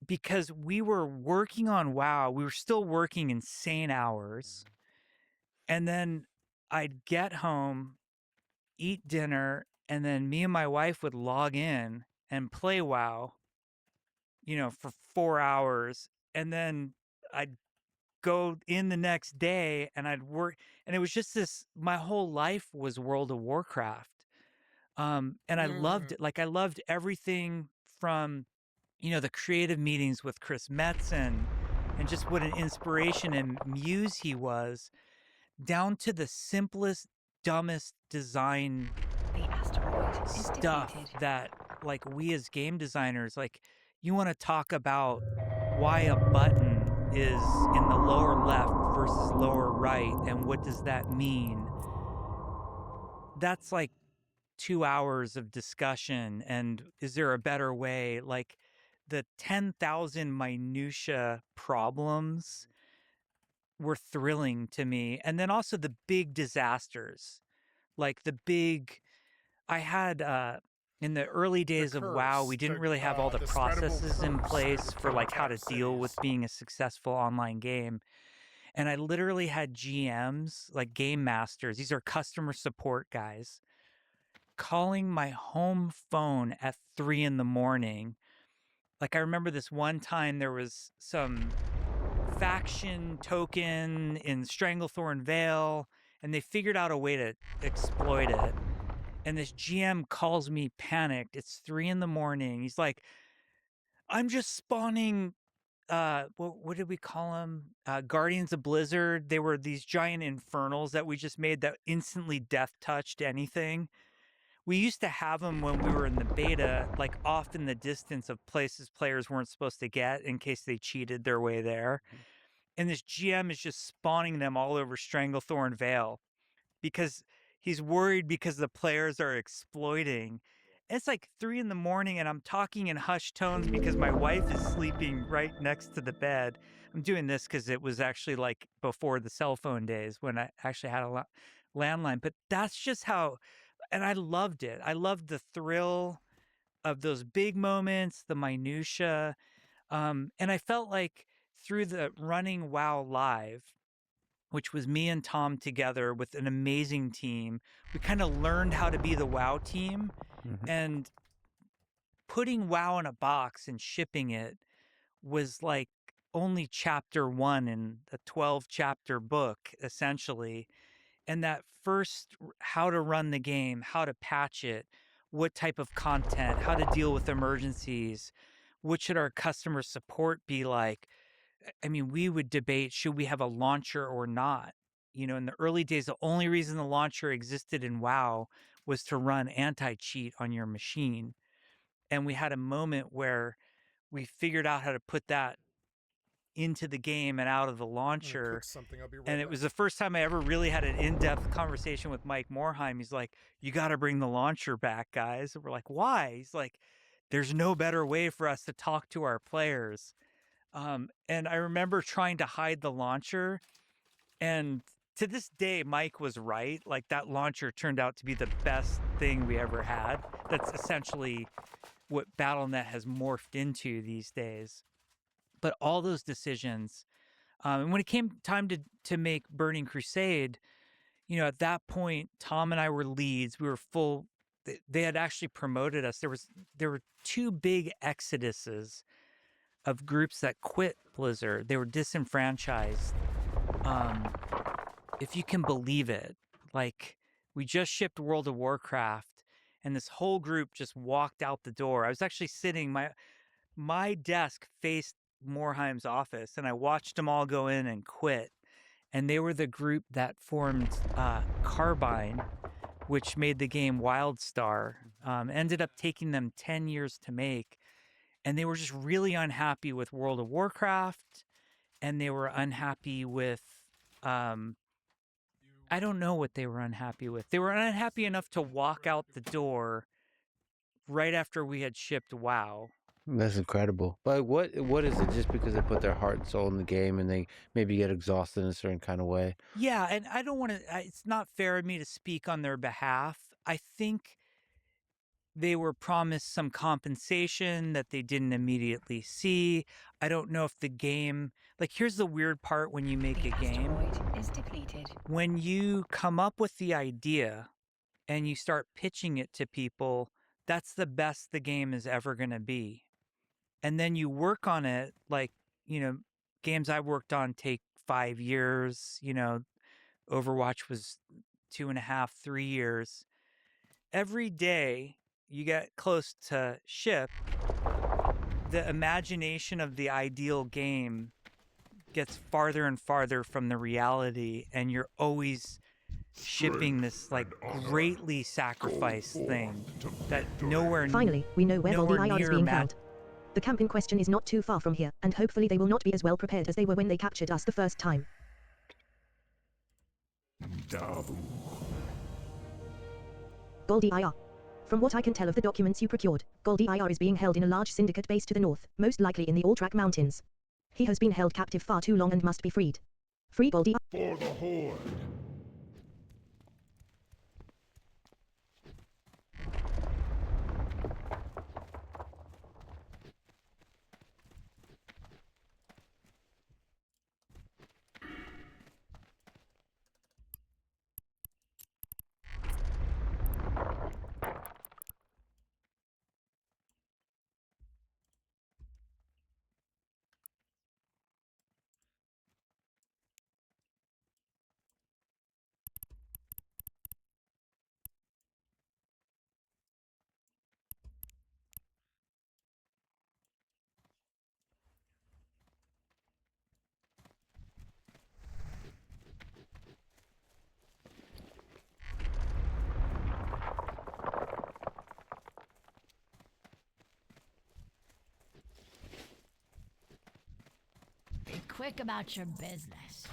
because we were working on WoW. We were still working insane hours. And then I'd get home, eat dinner, and then me and my wife would log in and play WoW, you know, for 4 hours. And then I'd go in the next day and I'd work. And it was just this, my whole life was World of Warcraft. And I loved it. Like I loved everything from, you know, the creative meetings with Chris Metzen and just what an inspiration and muse he was, down to the simplest, dumbest design stuff that like we as game designers, like you want to talk about why a button is in the lower left versus lower right and what does that mean. That's like 2 hours of discussion. And is there a better way? Like the 10,000 minutia problems were thrilling to me. And then also the big disasters, like I had, in the early days of WoW, we didn't really have all the processes in place for like how to deal with being a successful online game. And I literally had GMs, like game masters. These are customer support guys, calling my home phone at 3 a.m. Like I remember this one time there was some faction token in Stranglethorn Vale, and they figured out a way to exploit it. And this GM calls me panicked. It's 3 a.m. He's like, I'm just spawning, what did we call them? Guardians of Blizzard. They were these giant infernals that we just made that instantly death touched anything. We used to have them when we were in the beta, like off in the distance of places players weren't supposed to get in case they cheated their way there. And this GM is just spawning them all over Stranglethorn Vale because he's worried because the players are exploiting. And it's like 3 a.m. and I'm talking in hushed tones because my wife is sleeping right next to the bed. I'm doing this because it was actually like before the cell phone days when I actually had a landline. But that's just how, and I loved it. I loved the thrill of those big moments, the minutia. And I felt like through the running WoW Live, which was me and Tom together with an amazing team, we kind of learned how to be the WoW team. And putting WoW in a box and shipping it was like only chapter 1 in a 12-chapter book, essentially. And that first, how to run the game, how to patch it, what type of content, how to deal with emergencies, what should our customer support be like? I mean, we would debate, should we have a launcher or not? You know, in the early days, the only reason the launcher existed in WoW was to run anti-cheat on your machine. And we had a moment where we figured out how to put that into the game and out of the I'm gonna launcher. cook something. I'll be right And it back. was the first time I ever really had an in-depth conversation with Mike Morheim. He's like, you got to bring the launcher back, guys. And we're like, why? He's like, there's no better way for us to talk to our players. And I remember trying to hide the launcher. And to this day, Mike was right. Like, that launcher turned out to be the best thing we ever had. That's essentially what BattleNet has morphed into these days. But all those decisions, and when it came time to make Burning Crusade, you know, at that point, Tom and I were leads. We were full. They had actually promoted us. There were two big exoduses of groups that quit Blizzard. They were disenfranchised. If you can believe it, like, we just shipped World of Warcraft, and this whole group just walked out the door. I was actually sitting, my desk faced Morheim's office, and I watched them all go in and quit. And they were the group that formed Carbine, which made the game WildStar. Ended up taking them 10 years to make. And they were just really unhappy with World of Warcraft, and they were unhappy with, I don't know what they were unhappy with. They were unhappy enough to walk out the door right after we had shipped WoW. That's incredible. But what is it? Just because they put their heart and soul in the game and they maybe get exhausted in a certain kind of way? Yeah, and I don't want to, it's not fair of me to speak on their behalf. I think they were promised some compensation that they didn't immediately see. I don't know if the game, like, here's the weird part when you make a game. Asteroid is depleted. When you come up with the idea and you start pitching it to people, that's the best the game is ever going to be. And then you work on it, like, you know, games I've worked on take 5 years. You know, Overwatch was 2.5, 3 years. Every day you get close to ship, the imagination of the ideal game gets farther and farther from the reality, and you're always shipping this, like, greatly sacrificed thing that nowhere Finally, we know where nowhere Alldayerrydaybaby is near being mat- held. The camp in question is not too far from here, and hopefully they will not be as well prepared as they were when they captured us the first time. Goldie IR. From what I can tell of the documents you procured, Goldie IR is being held in a large syndicate base to the north, most likely in the Alltrack Mountains. He has been held captive far too long and must be freed. Free Goldie For the Horde. Be quick about your business.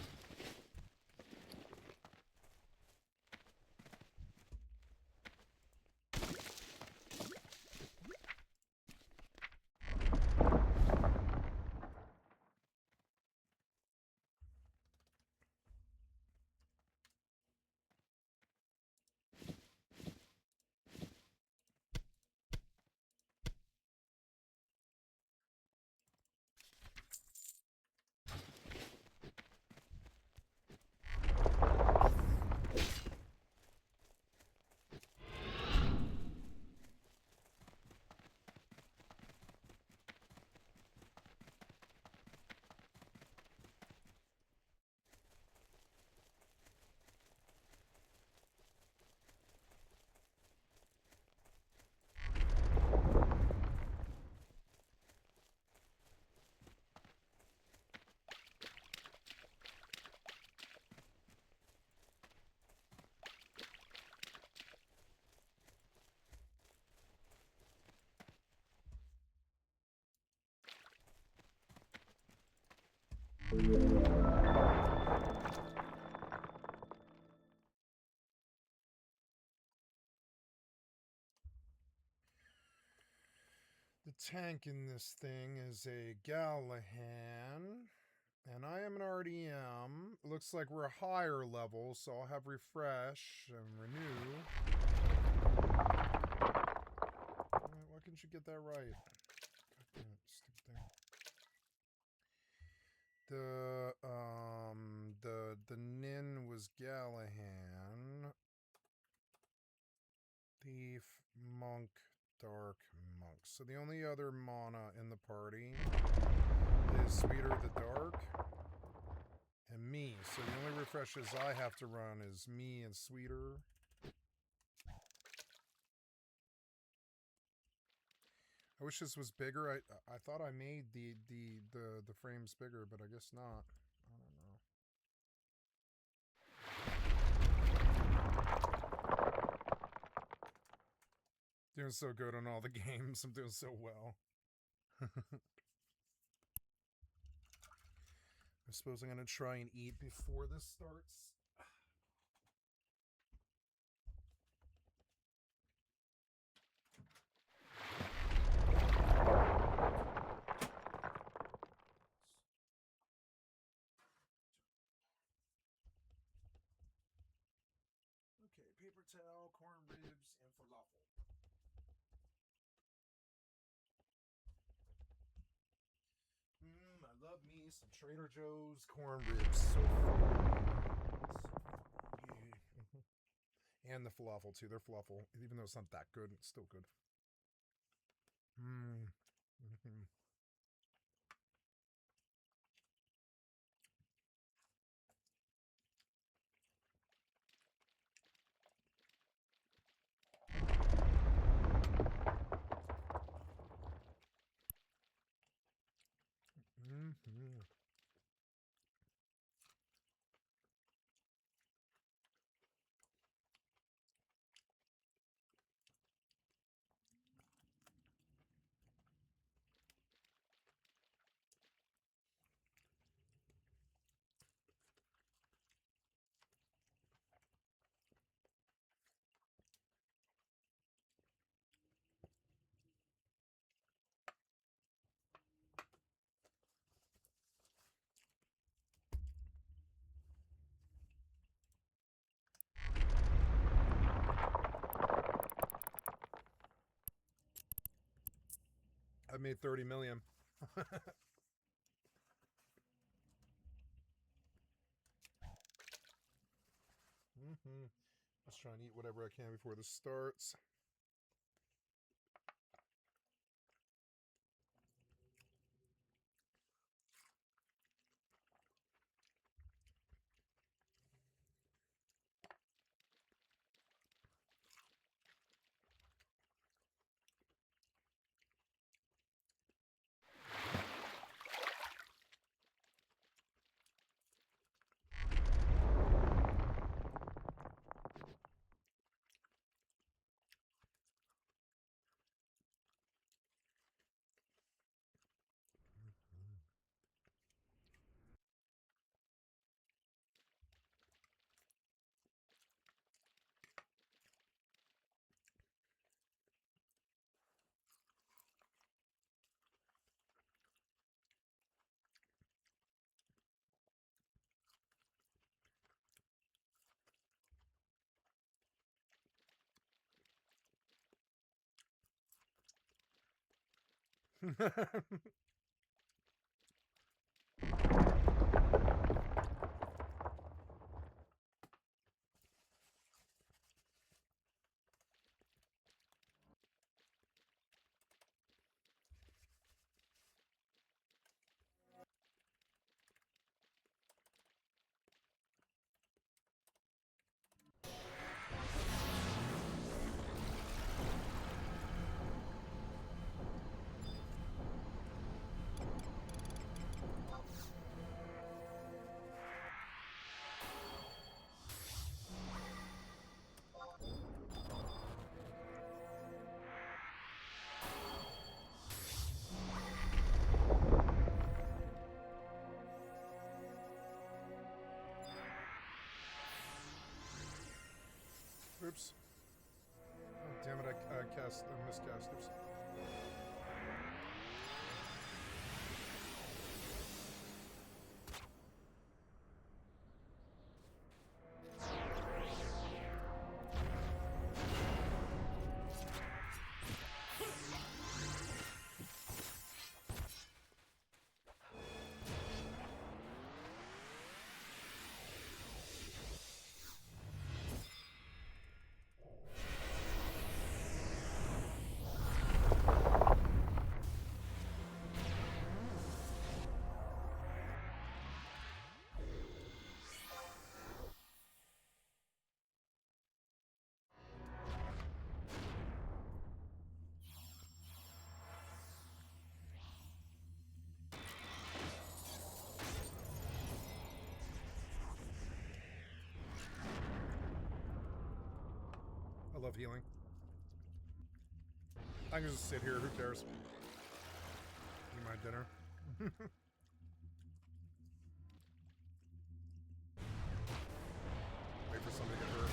The tank in this thing is a Gallahan, and I am an RDM. Looks like we're a higher level, so I'll have refresh and renew. Why couldn't you get that right? God damn it, stupid thing. The Nin was Gallahan. Thief, Monk, Dark, Monk. So the only other mana in the party is Sweeter the Dark and me. So the only refreshes I have to run is me and Sweeter. I wish this was bigger. I thought I made the frames bigger, but I guess not. I don't know. Doing so good on all the games. I'm doing so well. I suppose I'm gonna try and eat before this starts. Okay, paper towel, corn ribs, and falafel. I love me some Trader Joe's corn ribs. So yeah. And the falafel too. They're falafel, even though it's not that good, it's still good. I made 30 million. Let's try and eat whatever I can before this starts. Oops. Oh, damn it, I miscast. Oops. I love healing. I can just sit here, who cares? Eat my dinner. Wait for somebody to get hurt.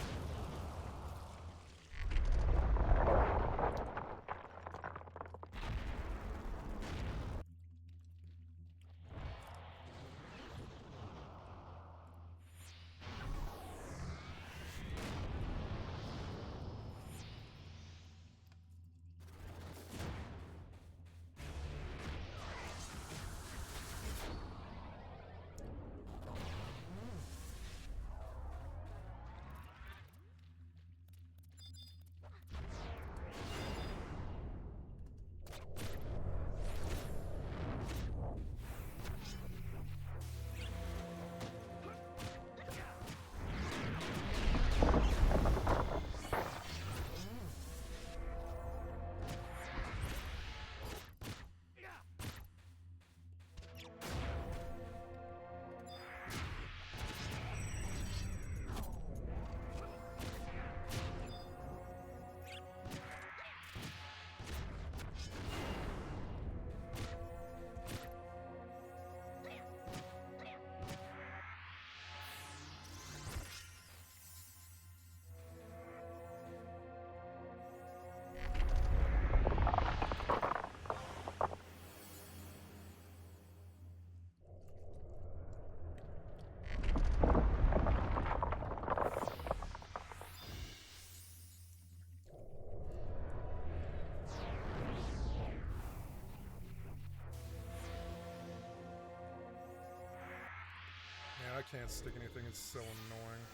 Man, I can't stick anything, it's so annoying.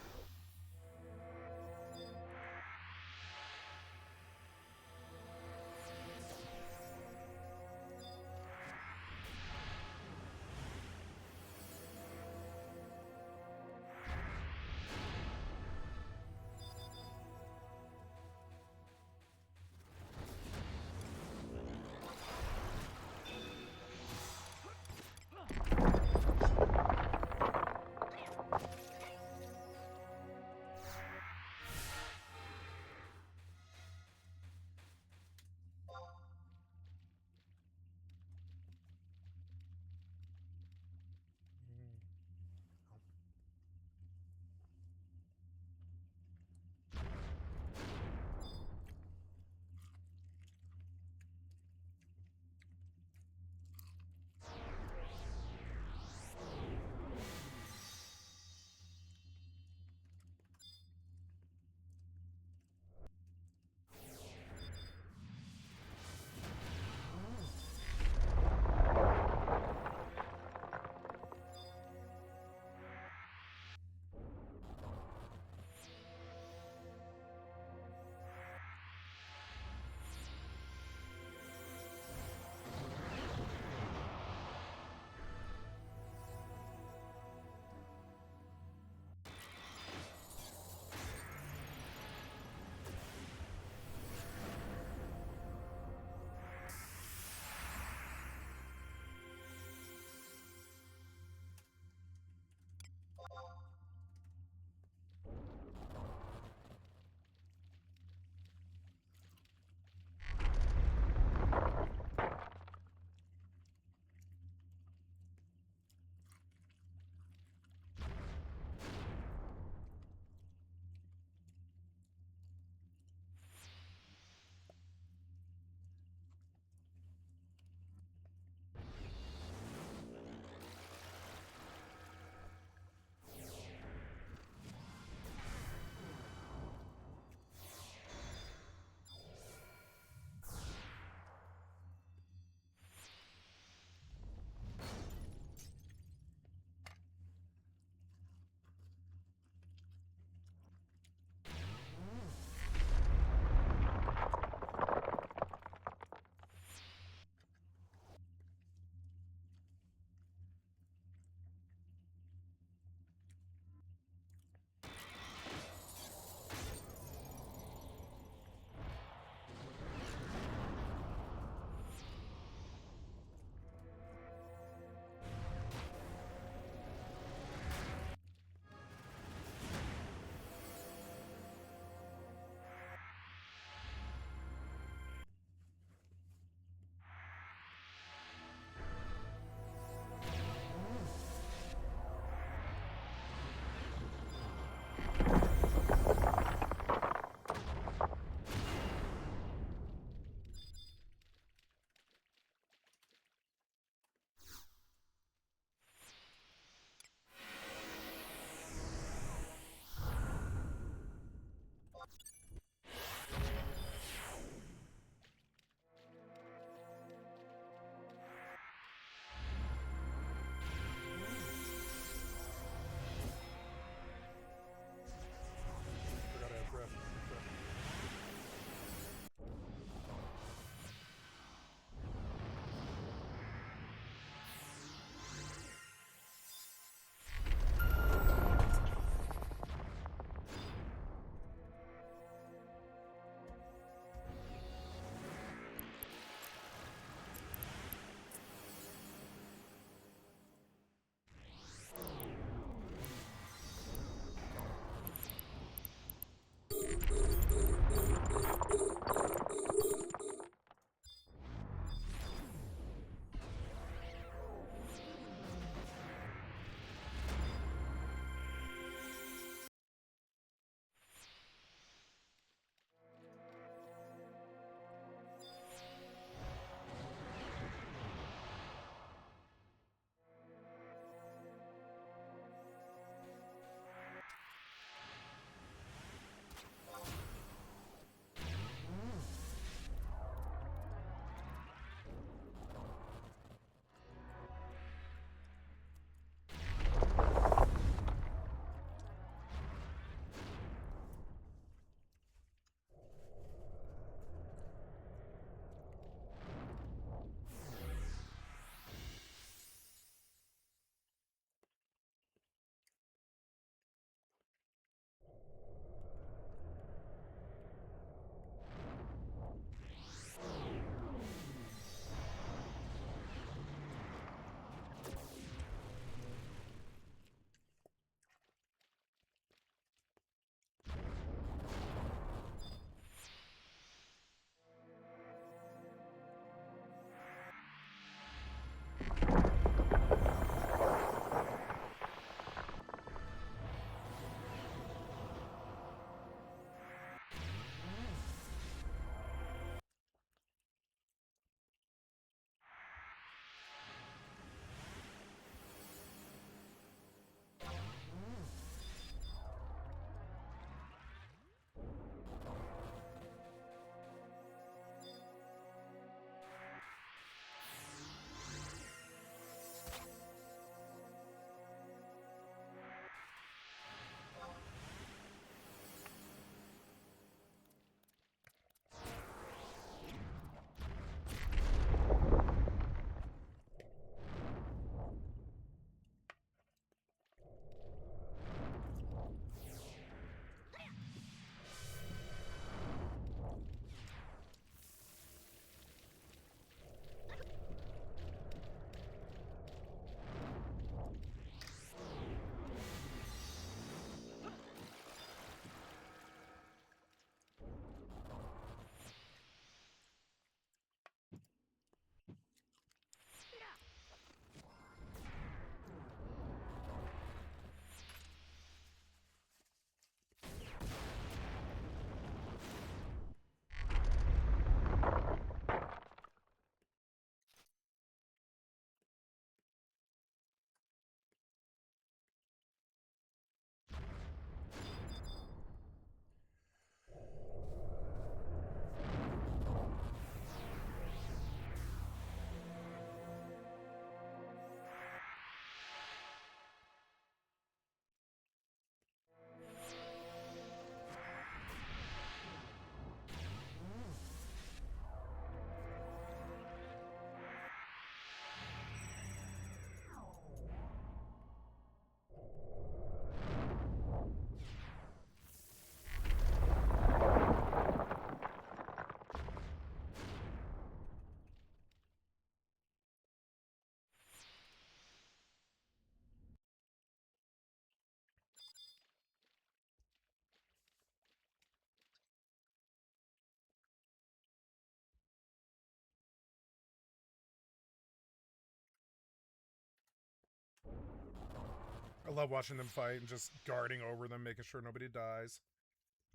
I love watching them fight and just guarding over them, making sure nobody dies.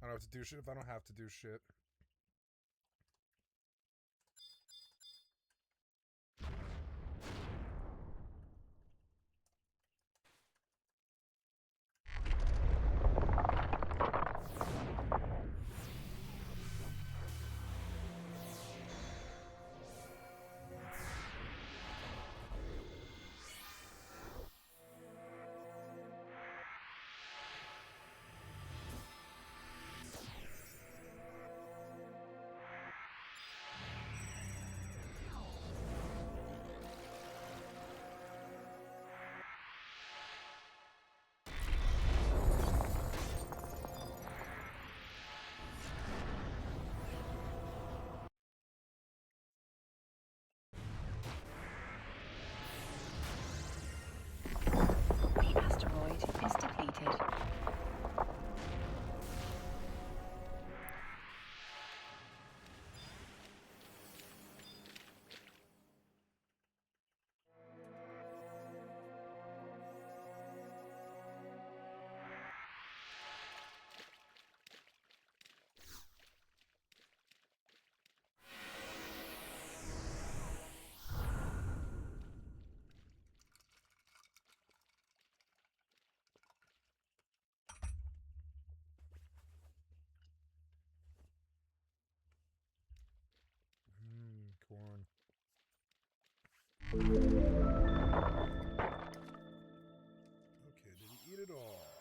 I don't have to do shit if I don't have to do shit. The asteroid is depleted. Corn. Okay, did he eat it all?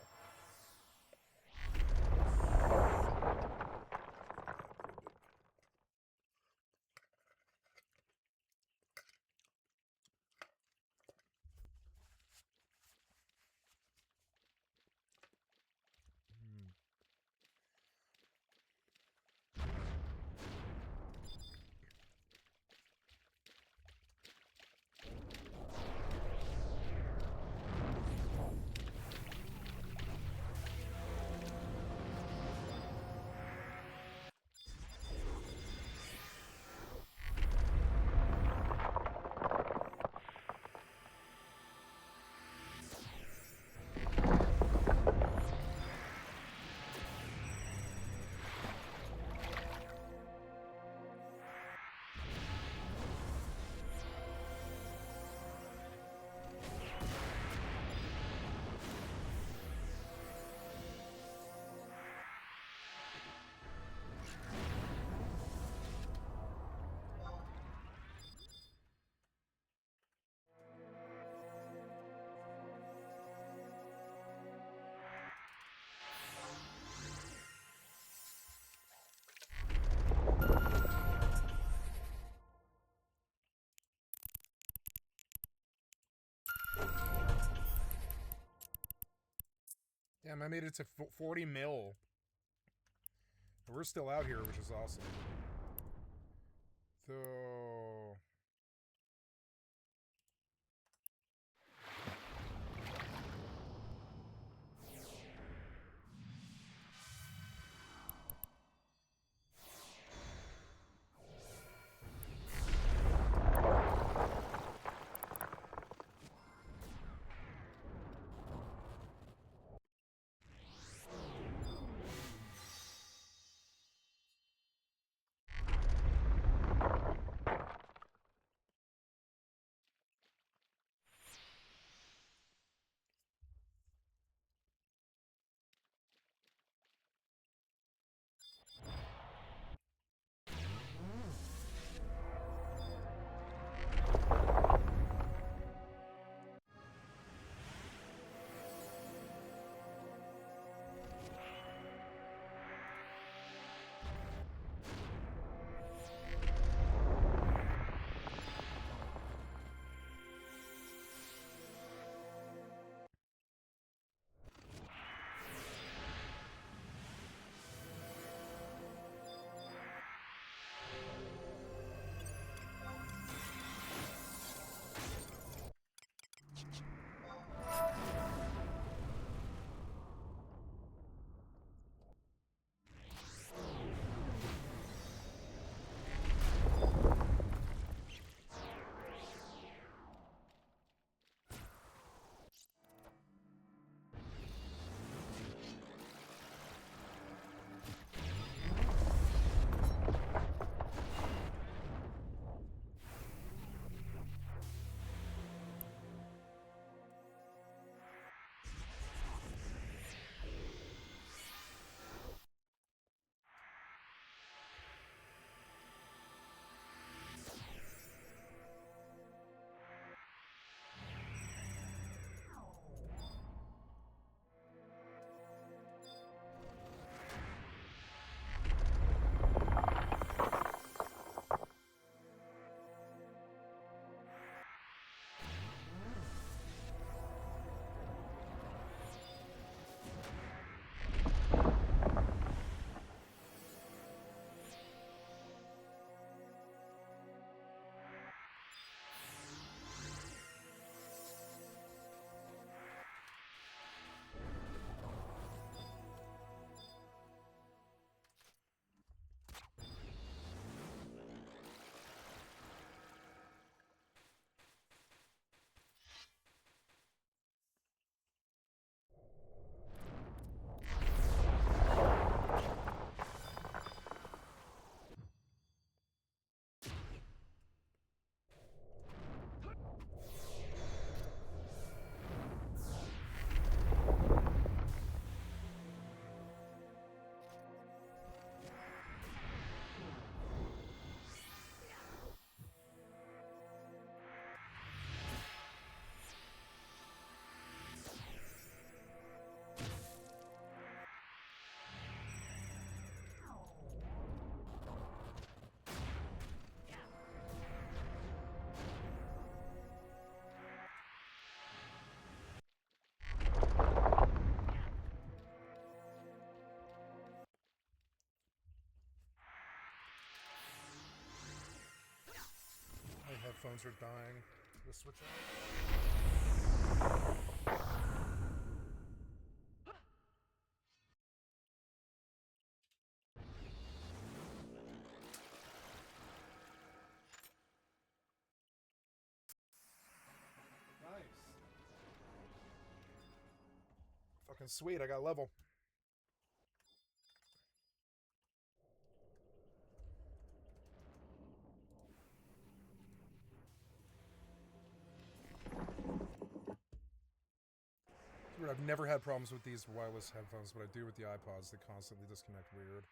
Damn, I made it to 40 mil. And we're still out here, which is awesome. So... headphones are dying. Just switch out. Nice. Fucking sweet, I got level. I've never had problems with these wireless headphones, but I do with the iPods. They constantly disconnect weird.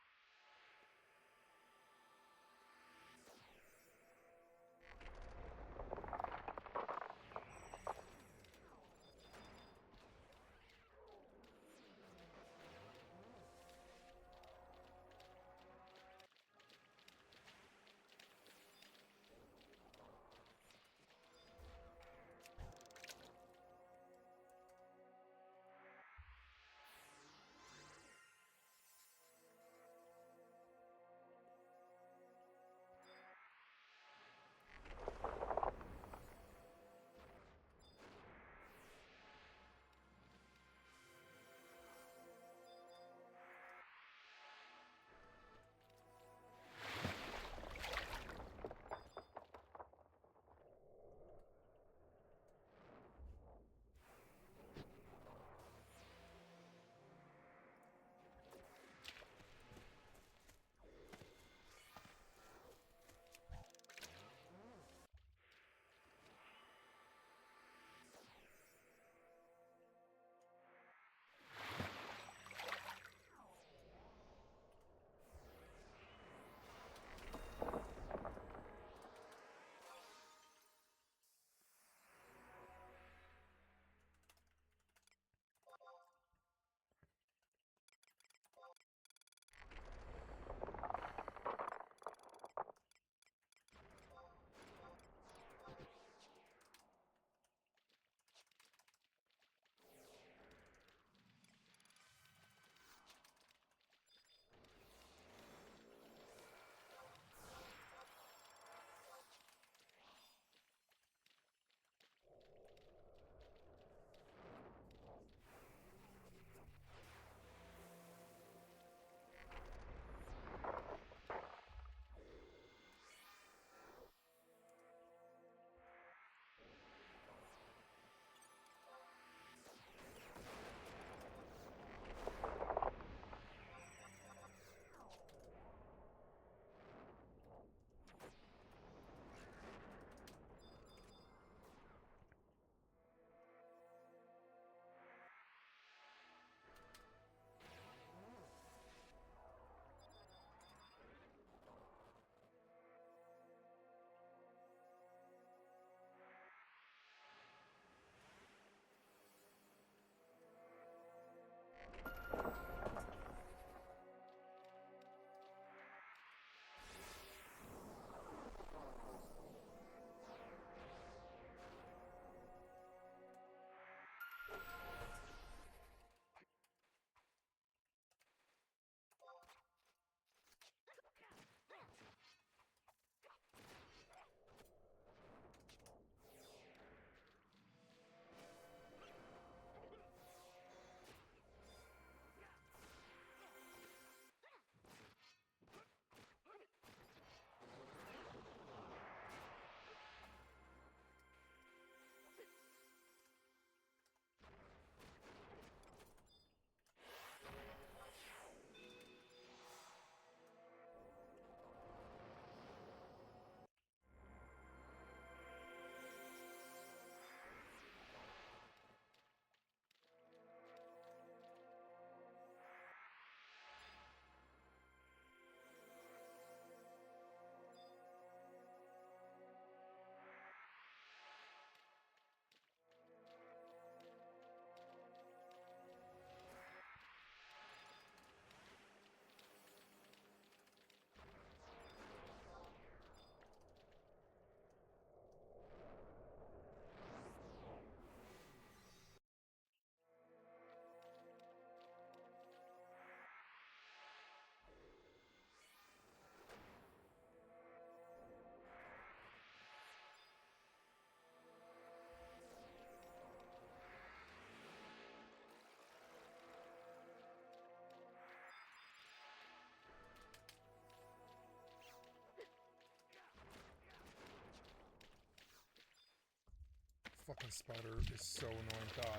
fucking spider is so annoying. Die.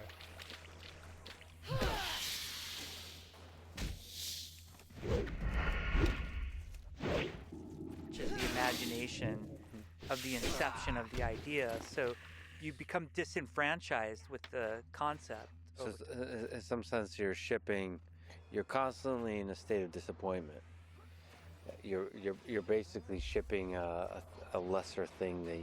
Just the imagination of the inception of the idea. So you become disenfranchised with the concept. So in some sense, you're constantly in a state of disappointment. You're basically shipping a lesser thing that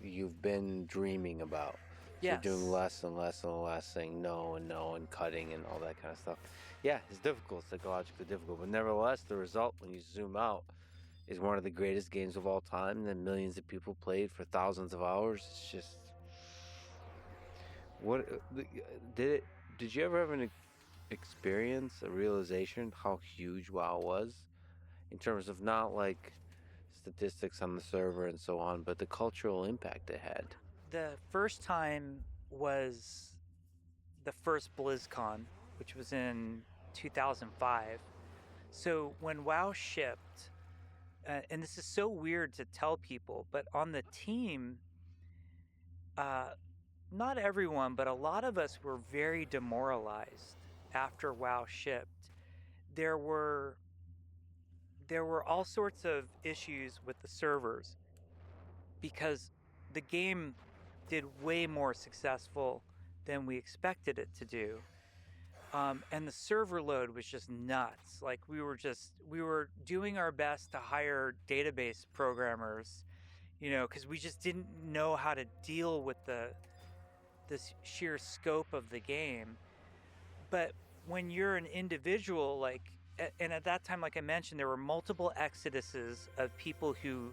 you've been dreaming about. So Yes. You're doing less and less and less, saying no and no and cutting and all that kind of stuff. Yeah, it's difficult, psychologically difficult, but nevertheless, the result when you zoom out is one of the greatest games of all time that millions of people played for thousands of hours. It's just did you ever have an experience, a realization how huge WoW was in terms of not like statistics on the server and so on, but the cultural impact it had? The first time was the first BlizzCon, which was in 2005. So when WoW shipped, and this is so weird to tell people, but on the team, not everyone, but a lot of us were very demoralized after WoW shipped. There were all sorts of issues with the servers because the game did way more successful than we expected it to do. And the server load was just nuts. Like we were doing our best to hire database programmers, because we just didn't know how to deal with this sheer scope of the game. But when you're an individual, and at that time, like I mentioned, there were multiple exoduses of people who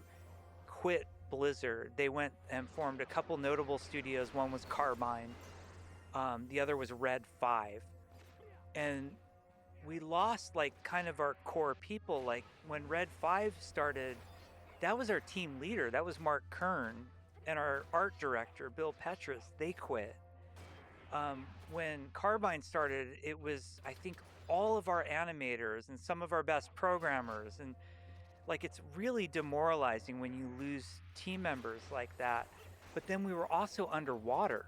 quit Blizzard. They went and formed a couple notable studios. One was Carbine, the other was Red 5, and we lost kind of our core people. Like when Red 5 started, that was our team leader. That was Mark Kern, and our art director Bill Petrus. They quit. When Carbine started, it was, I think, all of our animators and some of our best programmers, and it's really demoralizing when you lose team members like that. But then we were also underwater.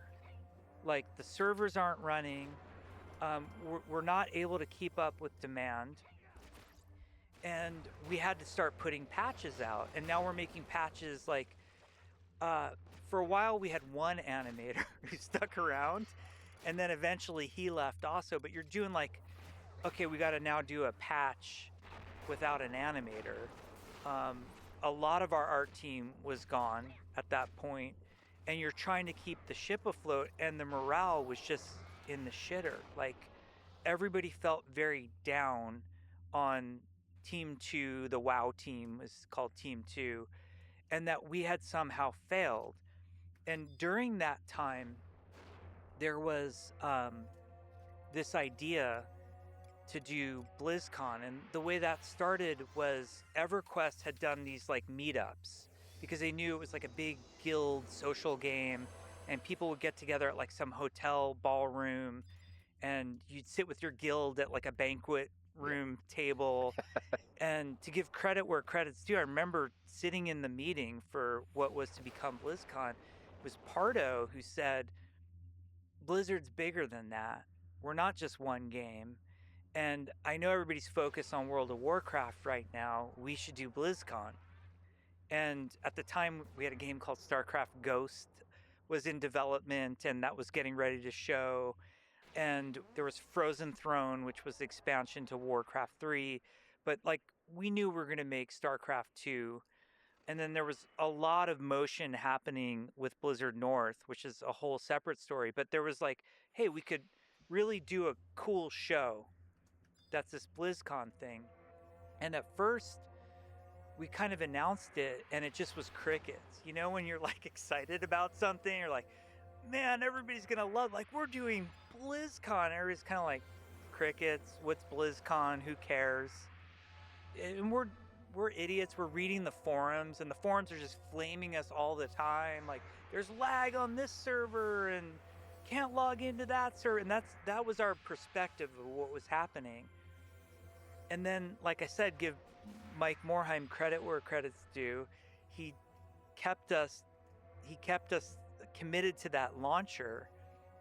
The servers aren't running. We're not able to keep up with demand. And we had to start putting patches out. And now we're making patches for a while we had one animator who stuck around. And then eventually he left also. But you're doing okay, we got to now do a patch without an animator. A lot of our art team was gone at that point, and you're trying to keep the ship afloat, and the morale was just in the shitter. Everybody felt very down on Team 2. The WoW team is called Team 2, and that we had somehow failed. And during that time, there was this idea to do BlizzCon, and the way that started was EverQuest had done these meetups because they knew it was a big guild social game, and people would get together at some hotel ballroom, and you'd sit with your guild at a banquet room table. And to give credit where credit's due, I remember sitting in the meeting for what was to become BlizzCon. It was Pardo who said, Blizzard's bigger than that. We're not just one game. And I know everybody's focused on World of Warcraft right now. We should do BlizzCon. And at the time, we had a game called StarCraft Ghost was in development, and that was getting ready to show. And there was Frozen Throne, which was the expansion to Warcraft 3. But we knew we were going to make StarCraft 2. And then there was a lot of motion happening with Blizzard North, which is a whole separate story. But there was hey, we could really do a cool show. That's this BlizzCon thing. And at first, we kind of announced it, and it just was crickets. When you're excited about something, you're man, everybody's gonna love, we're doing BlizzCon. Everybody's kind of crickets. What's BlizzCon? Who cares? And we're idiots. We're reading the forums, and the forums are just flaming us all the time. There's lag on this server, and can't log into that server. And that was our perspective of what was happening. And then, like I said, give Mike Morheim credit where credit's due. He kept us committed to that launcher,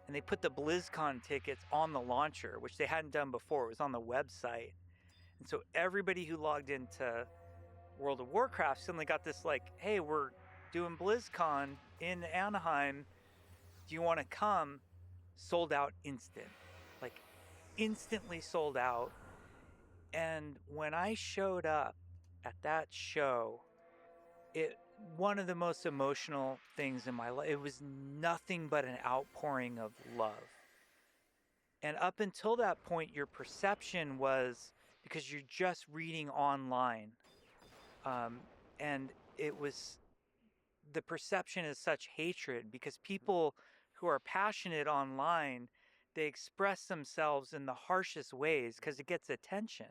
and they put the BlizzCon tickets on the launcher, which they hadn't done before. It was on the website. And so everybody who logged into World of Warcraft suddenly got this like, hey, we're doing BlizzCon in Anaheim. Do you want to come? Sold out instant. Like instantly sold out. And when I showed up at that show, one of the most emotional things in my life, it was nothing but an outpouring of love. And up until that point, your perception was, because you're just reading online, and it was, the perception is such hatred because people who are passionate online, they express themselves in the harshest ways because it gets attention.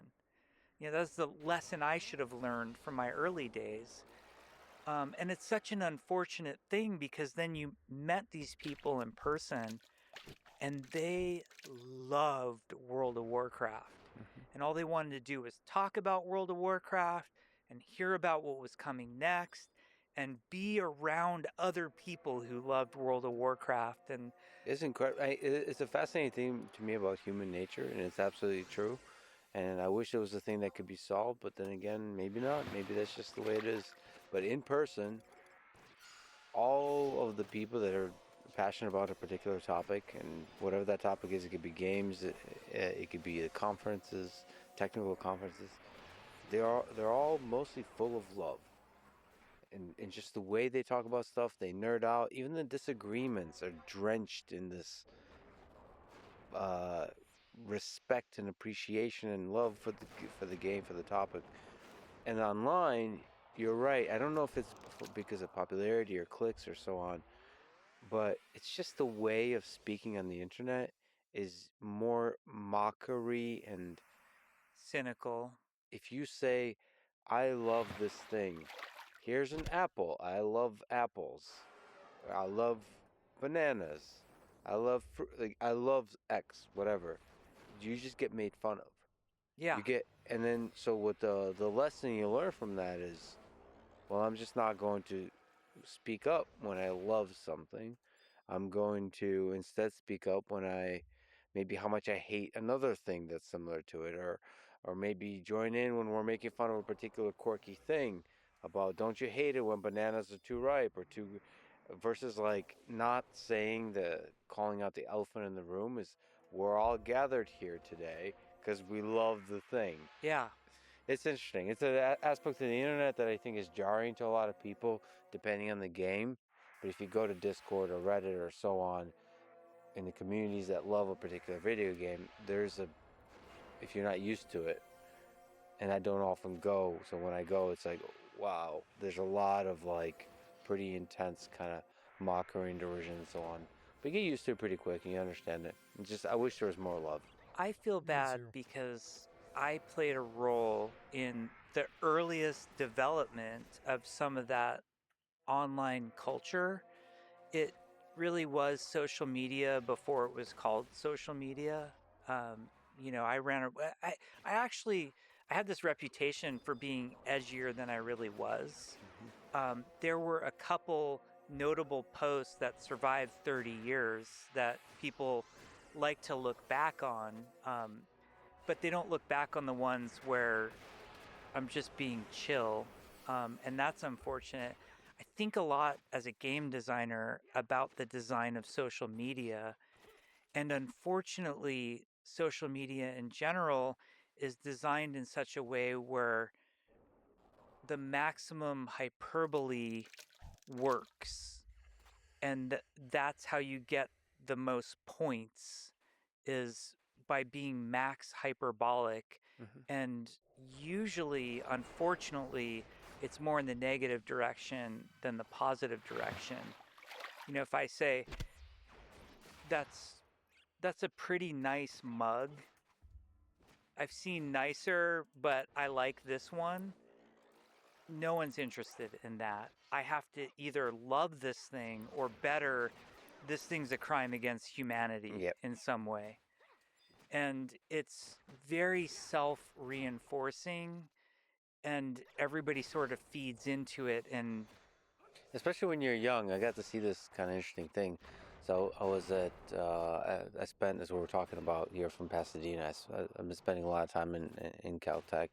That's the lesson I should have learned from my early days. And it's such an unfortunate thing because then you met these people in person and they loved World of Warcraft. And all they wanted to do was talk about World of Warcraft and hear about what was coming next and be around other people who loved World of Warcraft. And It's incredible. It's a fascinating thing to me about human nature, and it's absolutely true. And I wish it was a thing that could be solved, but then again, maybe not. Maybe that's just the way it is. But in person, all of the people that are passionate about a particular topic, and whatever that topic is, it could be games, it could be conferences, technical conferences, they're all mostly full of love. And just the way they talk about stuff, they nerd out. Even the disagreements are drenched in this respect and appreciation and love for the game, for the topic. And online, you're right. I don't know if it's because of popularity or clicks or so on, but it's just the way of speaking on the internet is more mockery and cynical. If you say, I love this thing, here's an apple, I love apples, I love bananas, I love fruit, like, I love X, whatever, you just get made fun of. Yeah. And then, so what the lesson you learn from that is, well, I'm just not going to speak up when I love something. I'm going to instead speak up when maybe how much I hate another thing that's similar to it, or maybe join in when we're making fun of a particular quirky thing about, don't you hate it when bananas are too ripe or too, versus like not calling out the elephant in the room is, we're all gathered here today because we love the thing. Yeah. It's interesting. It's an aspect of the internet that I think is jarring to a lot of people, depending on the game. But if you go to Discord or Reddit or so on, in the communities that love a particular video game, if you're not used to it, and I don't often go, so when I go, it's like, wow, there's a lot of like pretty intense kind of mockery and derision and so on. But you get used to it pretty quick and you understand it. I wish there was more love. I feel bad because I played a role in the earliest development of some of that online culture. It really was social media before it was called social media. I had this reputation for being edgier than I really was. There were a couple notable posts that survived 30 years that people like to look back on, but they don't look back on the ones where I'm just being chill, and that's unfortunate. I think a lot as a game designer about the design of social media, and unfortunately, social media in general is designed in such a way where the maximum hyperbole works, and that's how you get the most points, is by being max hyperbolic. And usually, unfortunately, it's more in the negative direction than the positive direction. If I say, that's a pretty nice mug, I've seen nicer, but I like this one, no one's interested in that. I have to either love this thing or better, this thing's a crime against humanity in some way. And it's very self-reinforcing, and everybody sort of feeds into it. And especially when you're young. I got to see this kind of interesting thing. So I was at, I spent, as we were talking about here from Pasadena, I've been spending a lot of time in Caltech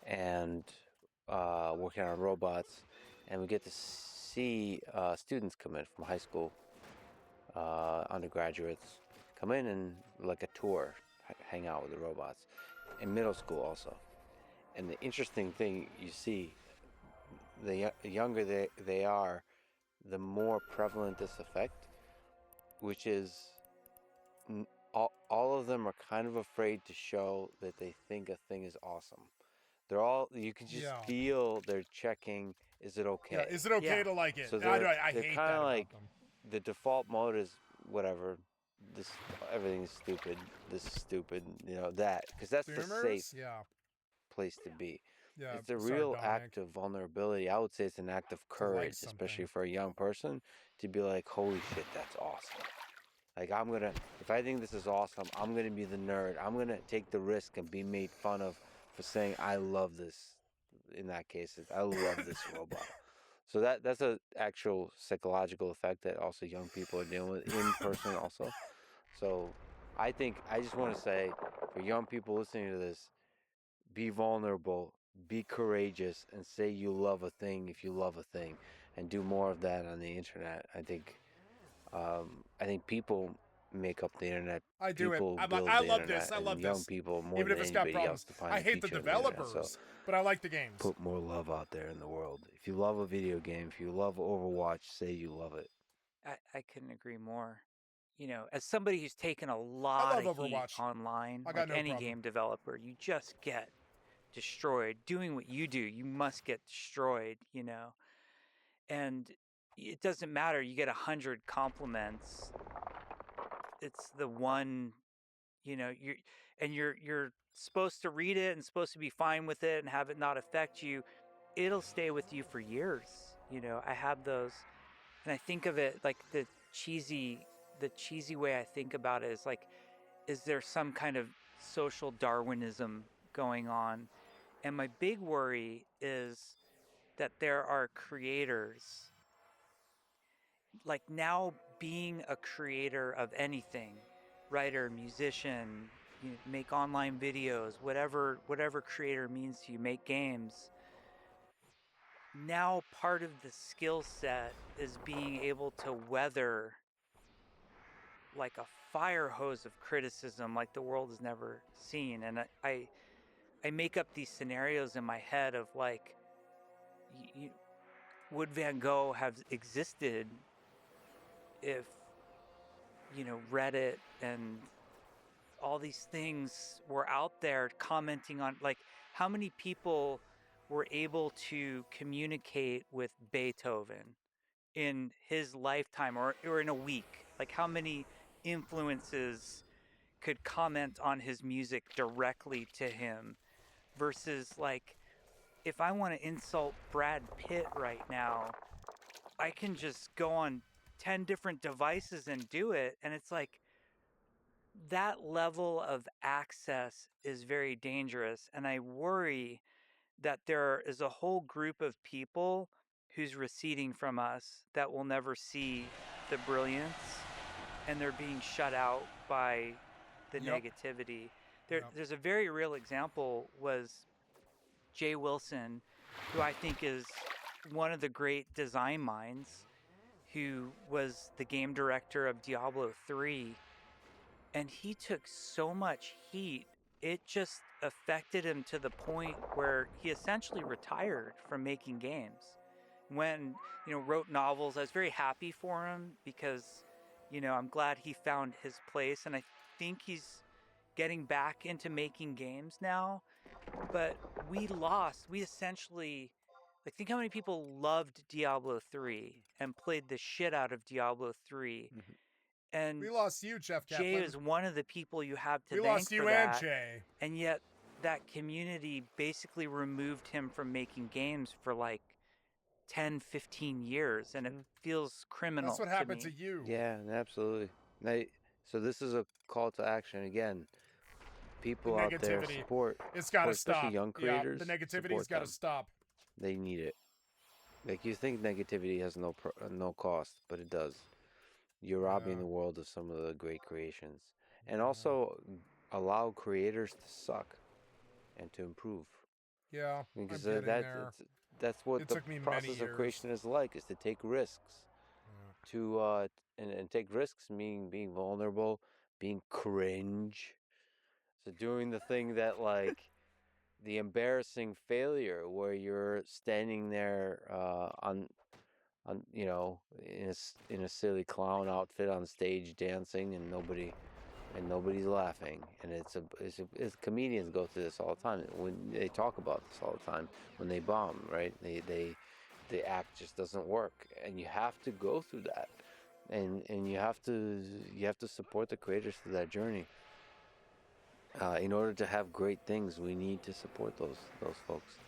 and working on robots, and we get to see students come in from high school, undergraduates, come in and like a tour, hang out with the robots, in middle school also. And the interesting thing you see, the younger they are, the more prevalent this effect, which is all of them are kind of afraid to show that they think a thing is awesome. They're all, you can just feel they're checking, is it okay? Yeah, is it okay to like it? So I they're hate kind that of about like, them. the default mode is whatever, this, everything's stupid, this is stupid, that, because that's the safe place to be. Yeah, It's a sorry, real Dominic. act of vulnerability. I would say it's an act of courage, especially for a young person, to be like, holy shit, that's awesome. Like, if I think this is awesome, I'm gonna be the nerd. I'm gonna take the risk and be made fun of for saying I love this. In that case, I love this robot. So that's a actual psychological effect that also young people are dealing with in person also. So I just want to say, for young people listening to this, be vulnerable, be courageous, and say you love a thing if you love a thing, and do more of that on the internet. I think people make up the internet. I do it. People I build the love internet, this. I love and young this. people more Even than if it's got anybody else problems. to find I the hate the future of the internet. developers, So but I like the games. put more love out there in the world. If you love a video game, if you love Overwatch, say you love it. I couldn't agree more. As somebody who's taken a lot of heat Overwatch. online, I got like no any problem. game developer, you just get destroyed. Doing what you do, you must get destroyed, and it doesn't matter. You get 100 compliments. It's the one, you're supposed to read it and supposed to be fine with it and have it not affect you. It'll stay with you for years. I have those, and I think of it like the cheesy way I think about it is like, is there some kind of social Darwinism going on? And my big worry is that there are creators, like now being a creator of anything, writer, musician, make online videos, whatever creator means to you, make games. Now part of the skill set is being able to weather like a fire hose of criticism like the world has never seen. And I make up these scenarios in my head of like, would Van Gogh have existed if Reddit and all these things were out there commenting on, like, how many people were able to communicate with Beethoven in his lifetime or in a week? Like, how many influences could comment on his music directly to him versus, like, if I want to insult Brad Pitt right now, I can just go on 10 different devices and do it. And it's like, that level of access is very dangerous. And I worry that there is a whole group of people who's receding from us that will never see the brilliance, and they're being shut out by the negativity. There's a very real example, was Jay Wilson, who I think is one of the great design minds, who was the game director of Diablo 3. And he took so much heat, it just affected him to the point where he essentially retired from making games. When, wrote novels, I was very happy for him because, I'm glad he found his place. And I think he's getting back into making games now. But we essentially, like, think how many people loved Diablo 3 and played the shit out of Diablo 3. Mm-hmm. And we lost you, Jeff Kaplan. Jay is one of the people you have to thank for that. We lost you and Jay. And yet that community basically removed him from making games for like 10, 15 years, and it feels criminal. That's what happened to you. Yeah, absolutely. So this is a call to action again. People out there support. It's got to stop. Especially young creators. Yeah, the negativity's got to stop. They need it. Like you think negativity has no cost, but it does. You're robbing Yeah. the world of some of the great creations, and Mhm. also allow creators to suck and to improve. Yeah, I'm Because getting there. that's what It the took me many process of years. creation is like: is to take risks, Yeah. to and take risks, meaning being vulnerable, being cringe. So doing the thing that like the embarrassing failure where you're standing there on in a silly clown outfit on stage dancing and nobody's laughing, and it's comedians go through this all the time when they talk about this all the time when they bomb, right? The act just doesn't work, and you have to go through that, and you have to support the creators through that journey. In order to have great things, we need to support those folks.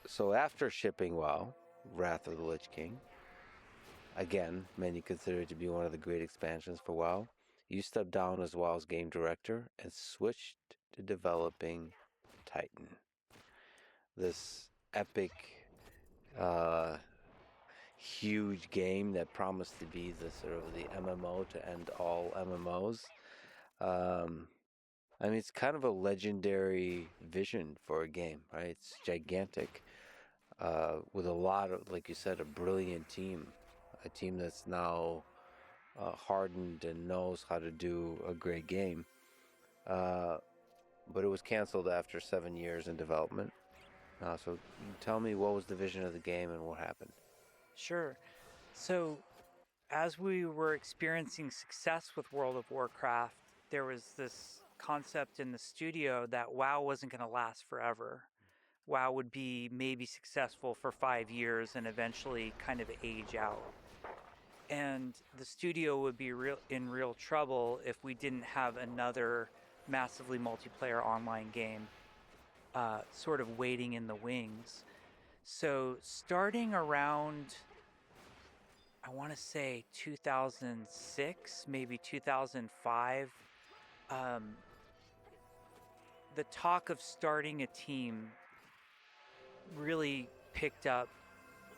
So after shipping WoW, Wrath of the Lich King, again, many consider it to be one of the great expansions for WoW, you stepped down as WoW's game director and switched to developing Titan. This epic, uh, huge game that promised to be the sort of the MMO to end all MMOs. I mean, it's kind of a legendary vision for a game, right? It's gigantic, with a lot of, like you said, a brilliant team, a team that's now hardened and knows how to do a great game. But it was canceled after 7 years in development. So tell me, what was the vision of the game and what happened? Sure. So, as we were experiencing success with World of Warcraft, there was this concept in the studio that WoW wasn't going to last forever. WoW would be maybe successful for 5 years and eventually kind of age out. And the studio would be in real trouble if we didn't have another massively multiplayer online game sort of waiting in the wings. So starting around, I want to say 2006, maybe 2005, the talk of starting a team really picked up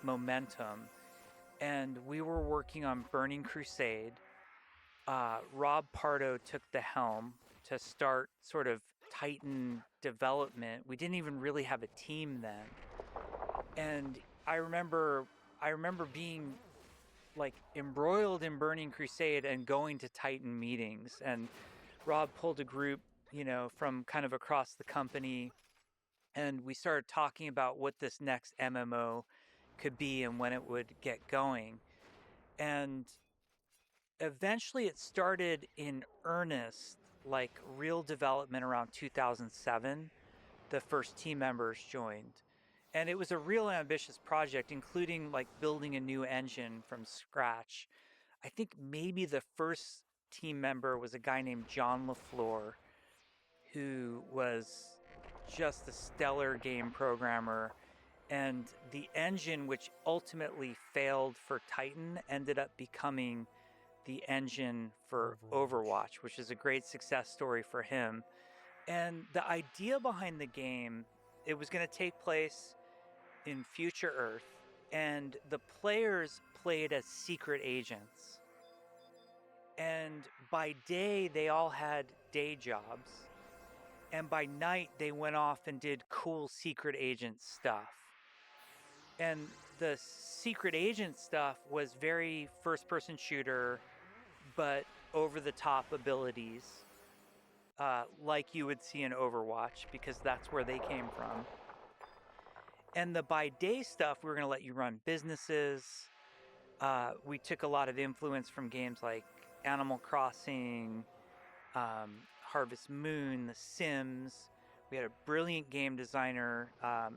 momentum. And we were working on Burning Crusade. Rob Pardo took the helm to start sort of Titan development. We didn't even really have a team then. And I remember being like embroiled in Burning Crusade and going to Titan meetings, and Rob pulled a group, from kind of across the company, and we started talking about what this next MMO could be and when it would get going. And eventually it started in earnest, like real development around 2007. The first team members joined. And it was a real ambitious project, including like building a new engine from scratch. I think maybe the first team member was a guy named John LaFleur, who was just a stellar game programmer. And the engine, which ultimately failed for Titan, ended up becoming the engine for Overwatch, which is a great success story for him. And the idea behind the game, it was going to take place in future Earth, and the players played as secret agents. And by day, they all had day jobs. And by night, they went off and did cool secret agent stuff. And the secret agent stuff was very first-person shooter, but over-the-top abilities, like you would see in Overwatch, because that's where they came from. And the by day stuff, we were going to let you run businesses. We took a lot of influence from games like Animal Crossing, Harvest Moon, The Sims. We had a brilliant game designer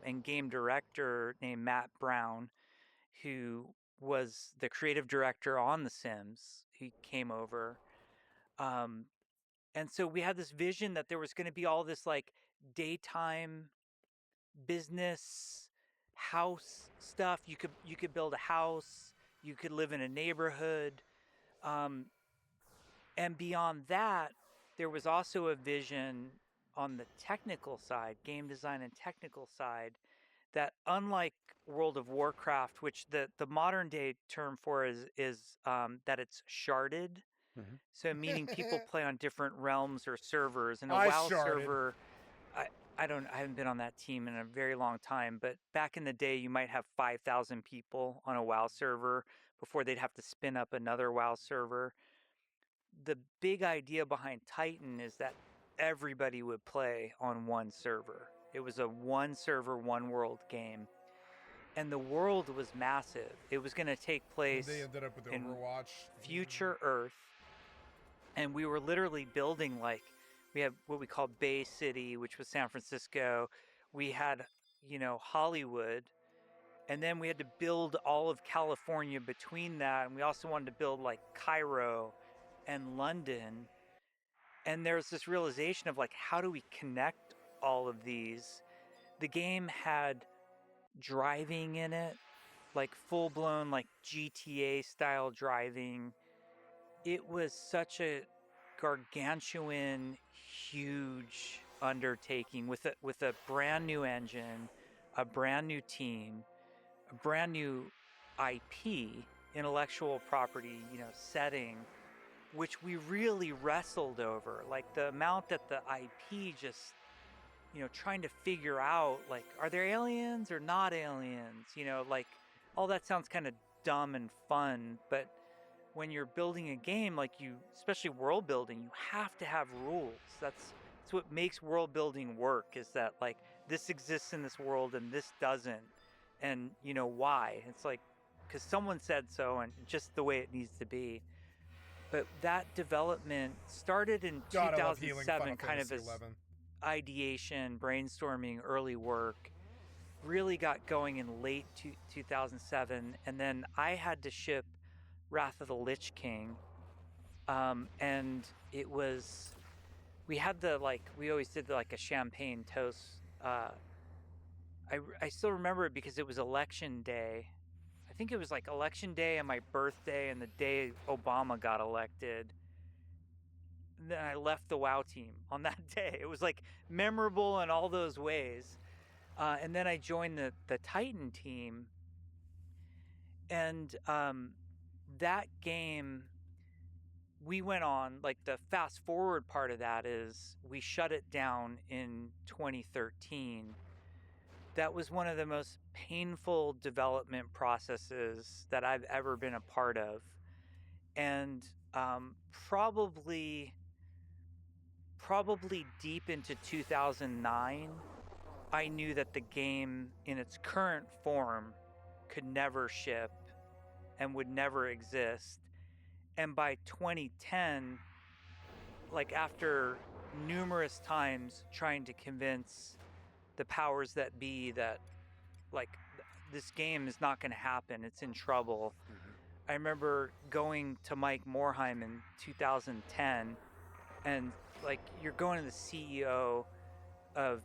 and game director named Matt Brown, who was the creative director on The Sims. He came over. And so we had this vision that there was going to be all this like daytime business house stuff. You could build a house, you could live in a neighborhood, and beyond that, there was also a vision on the technical side, game design and technical side, that unlike World of Warcraft, which the modern day term for is that it's sharded. So meaning people play on different realms or servers. And a I WoW sharded. server, I haven't been on that team in a very long time, but back in the day you might have 5,000 people on a WoW server before they'd have to spin up another WoW server. The big idea behind Titan is that everybody would play on one server. It was a one server, one world game. And the world was massive. It was going to take place They ended up with in Overwatch. future Earth. And we were literally building, like, we had what we called Bay City, which was San Francisco. We had, Hollywood. And then we had to build all of California between that. And we also wanted to build like Cairo and London. And there's this realization of like, how do we connect all of these? The game had driving in it, like full blown like GTA style driving. It was such a gargantuan, huge undertaking with a brand new engine, a brand new team, a brand new IP, intellectual property, setting, which we really wrestled over. Like the amount that the IP just, trying to figure out, like, are there aliens or not aliens? Like all that sounds kind of dumb and fun, but when you're building a game, like especially world building, you have to have rules. That's what makes world building work, is that like this exists in this world and this doesn't. And why? It's like, because someone said so, and just the way it needs to be. But that development started in 2007, kind of as ideation, brainstorming, early work. Really got going in late 2007, and then I had to ship Wrath of the Lich King, and it was, we had we always did a champagne toast. I still remember it because it was election day. I think it was like election day and my birthday and the day Obama got elected. And then I left the WoW team on that day. It was like memorable in all those ways. And then I joined the Titan team. And that game, we went on, like the fast forward part of that is we shut it down in 2013. That was one of the most painful development processes that I've ever been a part of. And probably deep into 2009, I knew that the game in its current form could never ship and would never exist. And by 2010, like after numerous times trying to convince the powers that be that like this game is not going to happen, it's in trouble. I remember going to Mike Morheim in 2010, and like you're going to the CEO of,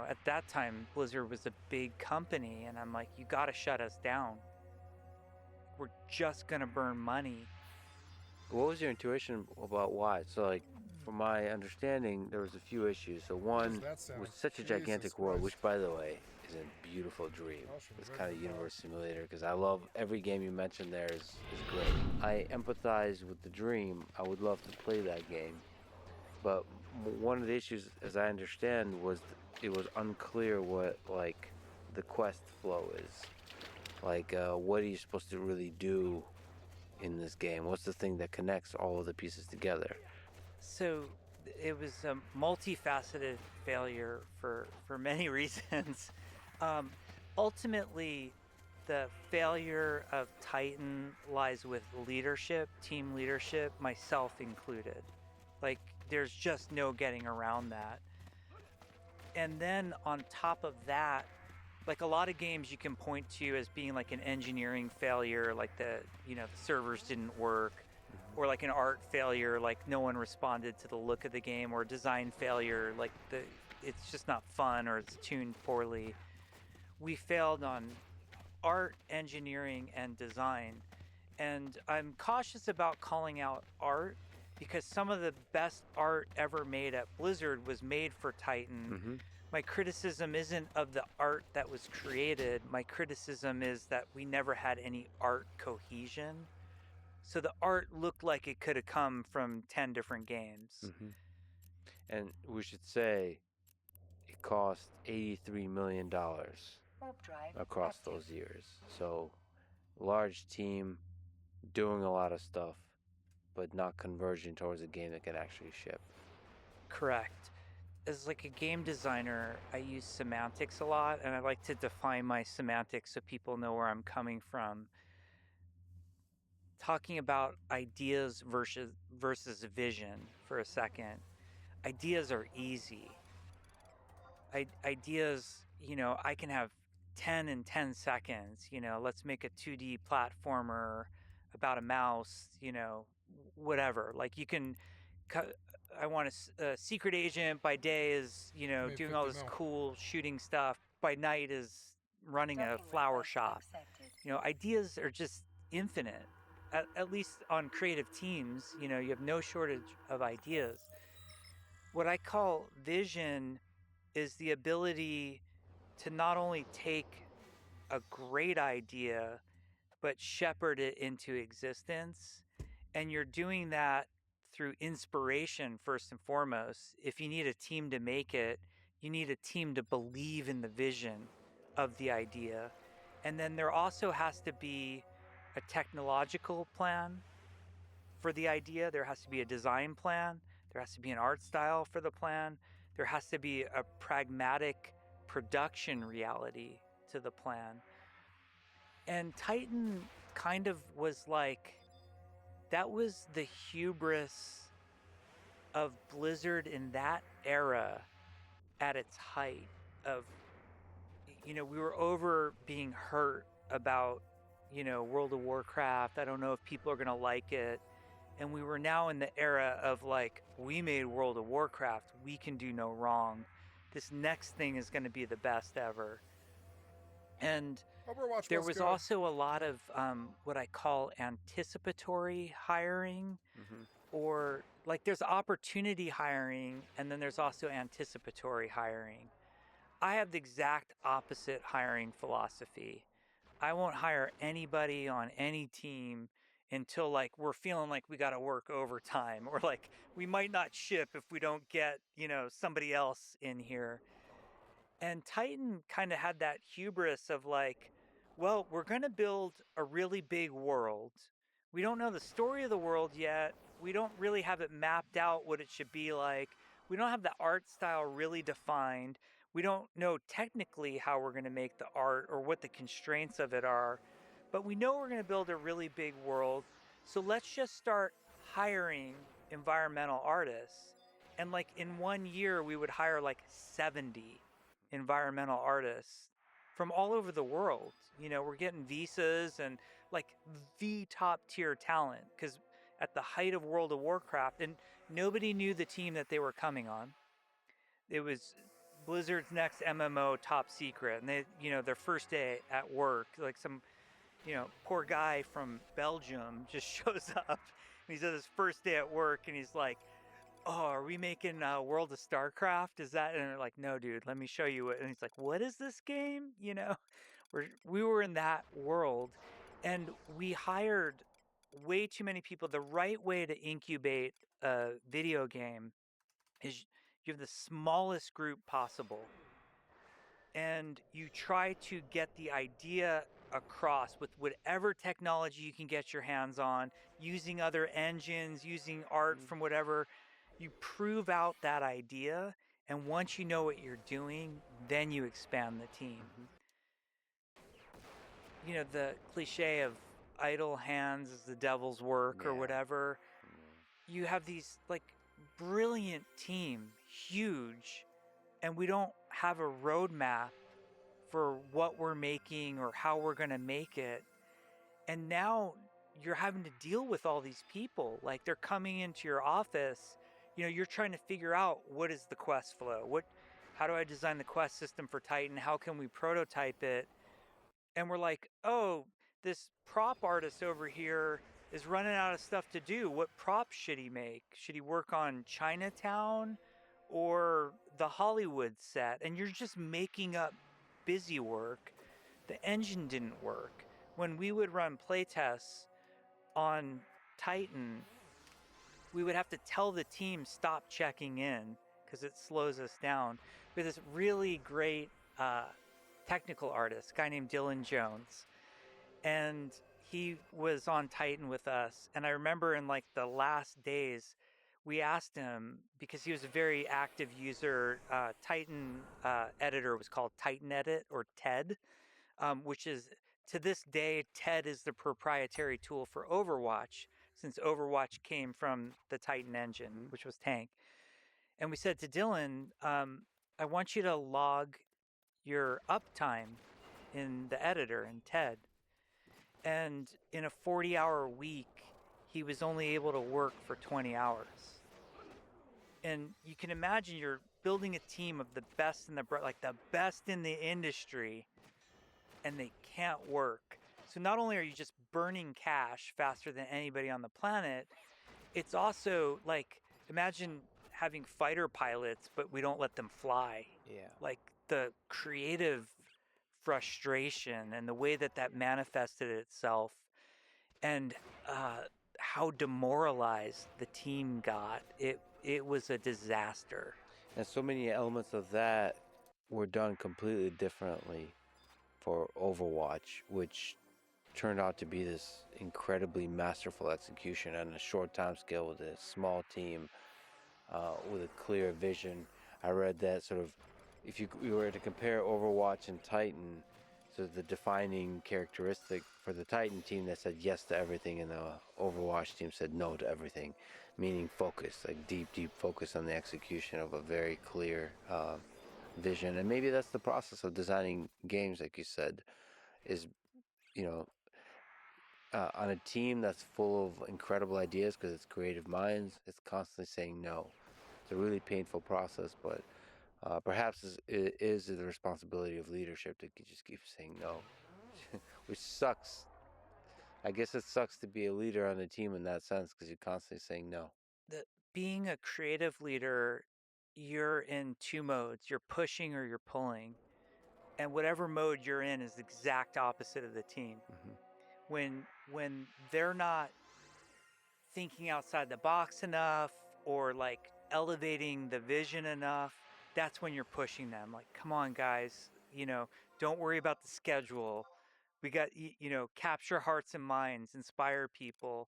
at that time Blizzard was a big company, and I'm like, you got to shut us down. We're just going to burn money. What was your intuition about why? So, like, from my understanding, there was a few issues. So one was such a gigantic world, which, by the way, is a beautiful dream. It's kind of universe simulator, because I love every game you mentioned there is great. I empathize with the dream. I would love to play that game. But one of the issues, as I understand, was it was unclear what, like, the quest flow is. Like, what are you supposed to really do in this game? What's the thing that connects all of the pieces together? So it was a multifaceted failure for many reasons. Ultimately, the failure of Titan lies with leadership, team leadership, myself included. Like, there's just no getting around that. And then on top of that, like a lot of games you can point to as being like an engineering failure, like the servers didn't work, or like an art failure, like no one responded to the look of the game, or design failure, like it's just not fun or it's tuned poorly. We failed on art, engineering, and design. And I'm cautious about calling out art because some of the best art ever made at Blizzard was made for Titan. my criticism isn't of the art that was created. My criticism is that we never had any art cohesion. So the art looked like it could have come from 10 different games. And we should say it cost $83 million across those years. So, large team doing a lot of stuff, but not converging towards a game that can actually ship. Correct. As like a game designer, I use semantics a lot, and I like to define my semantics so people know where I'm coming from. Talking about ideas versus vision for a second. Ideas are easy. Ideas, I can have 10 in 10 seconds. Let's make a 2D platformer about a mouse, whatever. Like you can, I want a secret agent by day is, doing all this cool shooting stuff. By night is running a flower shop. Ideas are just infinite. At least on creative teams, you have no shortage of ideas. What I call vision is the ability to not only take a great idea, but shepherd it into existence. And you're doing that through inspiration, first and foremost. If you need a team to make it, you need a team to believe in the vision of the idea. And then there also has to be a technological plan for the idea. There has to be a design plan. There has to be an art style for the plan. There has to be a pragmatic production reality to the plan. And Titan kind of was like, that was the hubris of Blizzard in that era at its height of, we were over being hurt about, World of Warcraft. I don't know if people are going to like it. And we were now in the era of like, we made World of Warcraft. We can do no wrong. This next thing is going to be the best ever. And there was also a lot of what I call anticipatory hiring, or like there's opportunity hiring, and then there's also anticipatory hiring. I have the exact opposite hiring philosophy. I won't hire anybody on any team until like we're feeling like we got to work overtime, or like we might not ship if we don't get, somebody else in here. And Titan kind of had that hubris of like, well, we're going to build a really big world. We don't know the story of the world yet. We don't really have it mapped out what it should be like. We don't have the art style really defined. We don't know technically how we're going to make the art or what the constraints of it are, but we know we're going to build a really big world. So let's just start hiring environmental artists. And like in 1 year, we would hire like 70 environmental artists from all over the world. We're getting visas and like the top tier talent, because at the height of World of Warcraft, and nobody knew the team that they were coming on. It was Blizzard's next MMO, top secret, and they, their first day at work, like some, poor guy from Belgium just shows up, and he's at his first day at work, and he's like, "Oh, are we making World of StarCraft? Is that?" And they're like, "No, dude, let me show you it." And he's like, "What is this game?" We were in that world, and we hired way too many people. The right way to incubate a video game is you have the smallest group possible, and you try to get the idea across with whatever technology you can get your hands on, using other engines, using art from whatever. You prove out that idea, and once you know what you're doing, then you expand the team. The cliche of idle hands is the devil's work, or whatever. You have these like brilliant team, huge, and we don't have a roadmap for what we're making or how we're going to make it. And now you're having to deal with all these people. Like they're coming into your office. You're trying to figure out, what is the quest flow? How do I design the quest system for Titan? How can we prototype it? And we're like, oh, this prop artist over here is running out of stuff to do. What props should he make? Should he work on Chinatown or the Hollywood set, and you're just making up busy work. The engine didn't work. When we would run playtests on Titan, we would have to tell the team stop checking in because it slows us down. We had this really great technical artist, a guy named Dylan Jones, and he was on Titan with us. And I remember in like the last days, we asked him, because he was a very active user. Titan editor was called Titan Edit, or TED, which is, to this day, TED is the proprietary tool for Overwatch, since Overwatch came from the Titan engine, which was Tank. And we said to Dylan, I want you to log your uptime in the editor in TED. And in a 40-hour week, he was only able to work for 20 hours. And you can imagine you're building a team of the best in the best in the industry, and they can't work. So not only are you just burning cash faster than anybody on the planet, it's also like, imagine having fighter pilots, but we don't let them fly. Yeah. Like the creative frustration and the way that manifested itself, and how demoralized the team got. It was a disaster. And so many elements of that were done completely differently for Overwatch, which turned out to be this incredibly masterful execution on a short time scale with a small team with a clear vision. I read that sort of, if you were to compare Overwatch and Titan, so the defining characteristic for the Titan team that said yes to everything, and the Overwatch team said no to everything, meaning focus, like deep focus on the execution of a very clear vision. And maybe that's the process of designing games, like you said, is, on a team that's full of incredible ideas because it's creative minds, it's constantly saying no. It's a really painful process, but perhaps it is the responsibility of leadership to just keep saying no, which sucks. I guess it sucks to be a leader on a team in that sense because you're constantly saying no. Being a creative leader, you're in two modes. You're pushing or you're pulling. And whatever mode you're in is the exact opposite of the team. Mm-hmm. When they're not thinking outside the box enough, or like elevating the vision enough, that's when you're pushing them. Like, come on, guys, don't worry about the schedule. We got, capture hearts and minds, inspire people.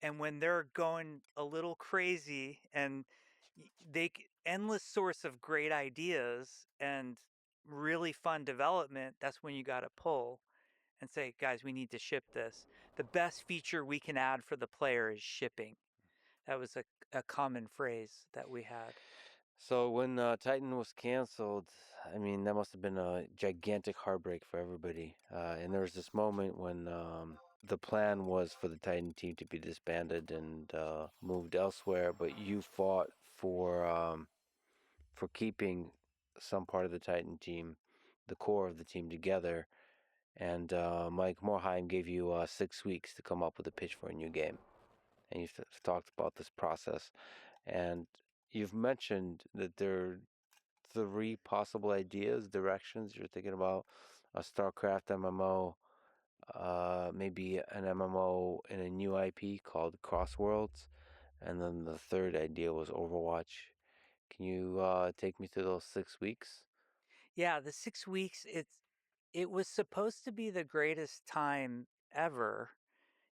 And when they're going a little crazy and endless source of great ideas and really fun development, that's when you got to pull and say, guys, we need to ship this. The best feature we can add for the player is shipping. That was a common phrase that we had. So when Titan was canceled, I mean, that must have been a gigantic heartbreak for everybody. And there was this moment when the plan was for the Titan team to be disbanded and moved elsewhere, but you fought for keeping some part of the Titan team, the core of the team, together. And Mike Morheim gave you 6 weeks to come up with a pitch for a new game. And you've talked about this process. And you've mentioned that there are 3 possible ideas, directions you're thinking about: a StarCraft MMO, maybe an MMO in a new IP called Crossworlds, and then the third idea was Overwatch. Can you take me through those 6 weeks? Yeah, the 6 weeks, it was supposed to be the greatest time ever,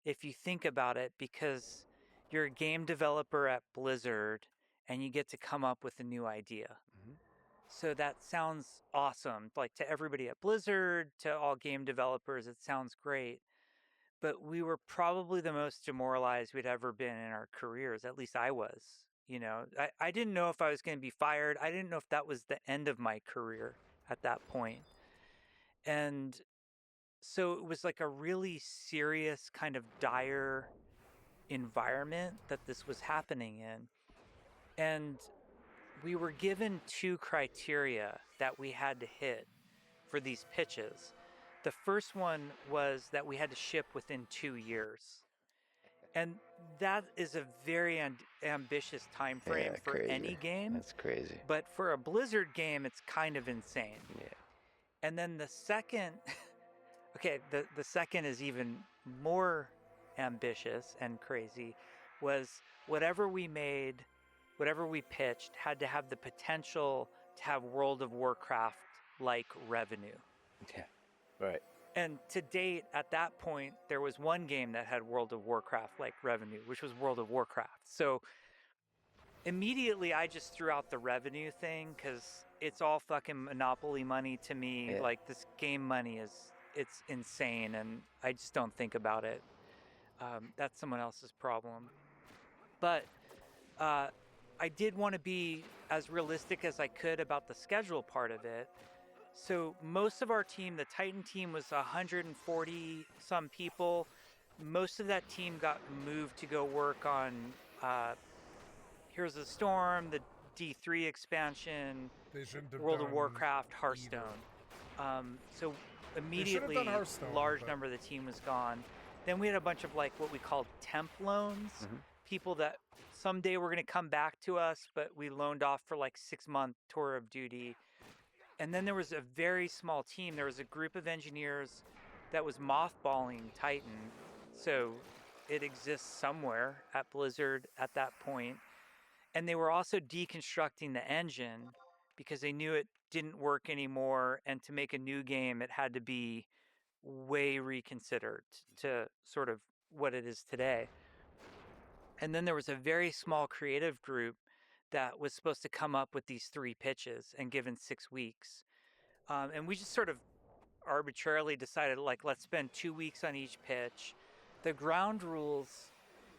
if you think about it, because you're a game developer at Blizzard and you get to come up with a new idea. Mm-hmm. So that sounds awesome. Like, to everybody at Blizzard, to all game developers, it sounds great. But we were probably the most demoralized we'd ever been in our careers. At least I was. I didn't know if I was going to be fired. I didn't know if that was the end of my career at that point. And so it was like a really serious, kind of dire environment that this was happening in. And we were given 2 criteria that we had to hit for these pitches. The first one was that we had to ship within 2 years. And that is a very ambitious time frame for any game. That's crazy. But for a Blizzard game, it's kind of insane. Yeah. And then the second, okay, the second is even more ambitious and crazy, was whatever we made, whatever we pitched, had to have the potential to have World of Warcraft-like revenue. Yeah, right. And to date, at that point, there was one game that had World of Warcraft-like revenue, which was World of Warcraft. So immediately, I just threw out the revenue thing because it's all fucking Monopoly money to me. Yeah. Like, this game money it's insane, and I just don't think about it. That's someone else's problem. But I did want to be as realistic as I could about the schedule part of it. So most of our team, the Titan team, was 140 some people. Most of that team got moved to go work on Heroes of the Storm, the D3 expansion, They shouldn't have World of done Warcraft, Hearthstone. So immediately, done a Hearthstone, large but- number of the team was gone. Then we had a bunch of like what we called temp loans, people that someday were going to come back to us, but we loaned off for like 6-month tour of duty. And then there was a very small team. There was a group of engineers that was mothballing Titan. So it exists somewhere at Blizzard at that point. And they were also deconstructing the engine because they knew it didn't work anymore. And to make a new game, it had to be way reconsidered to sort of what it is today. And then there was a very small creative group that was supposed to come up with these 3 pitches and given 6 weeks. And we just sort of arbitrarily decided, like, let's spend 2 weeks on each pitch. The ground rules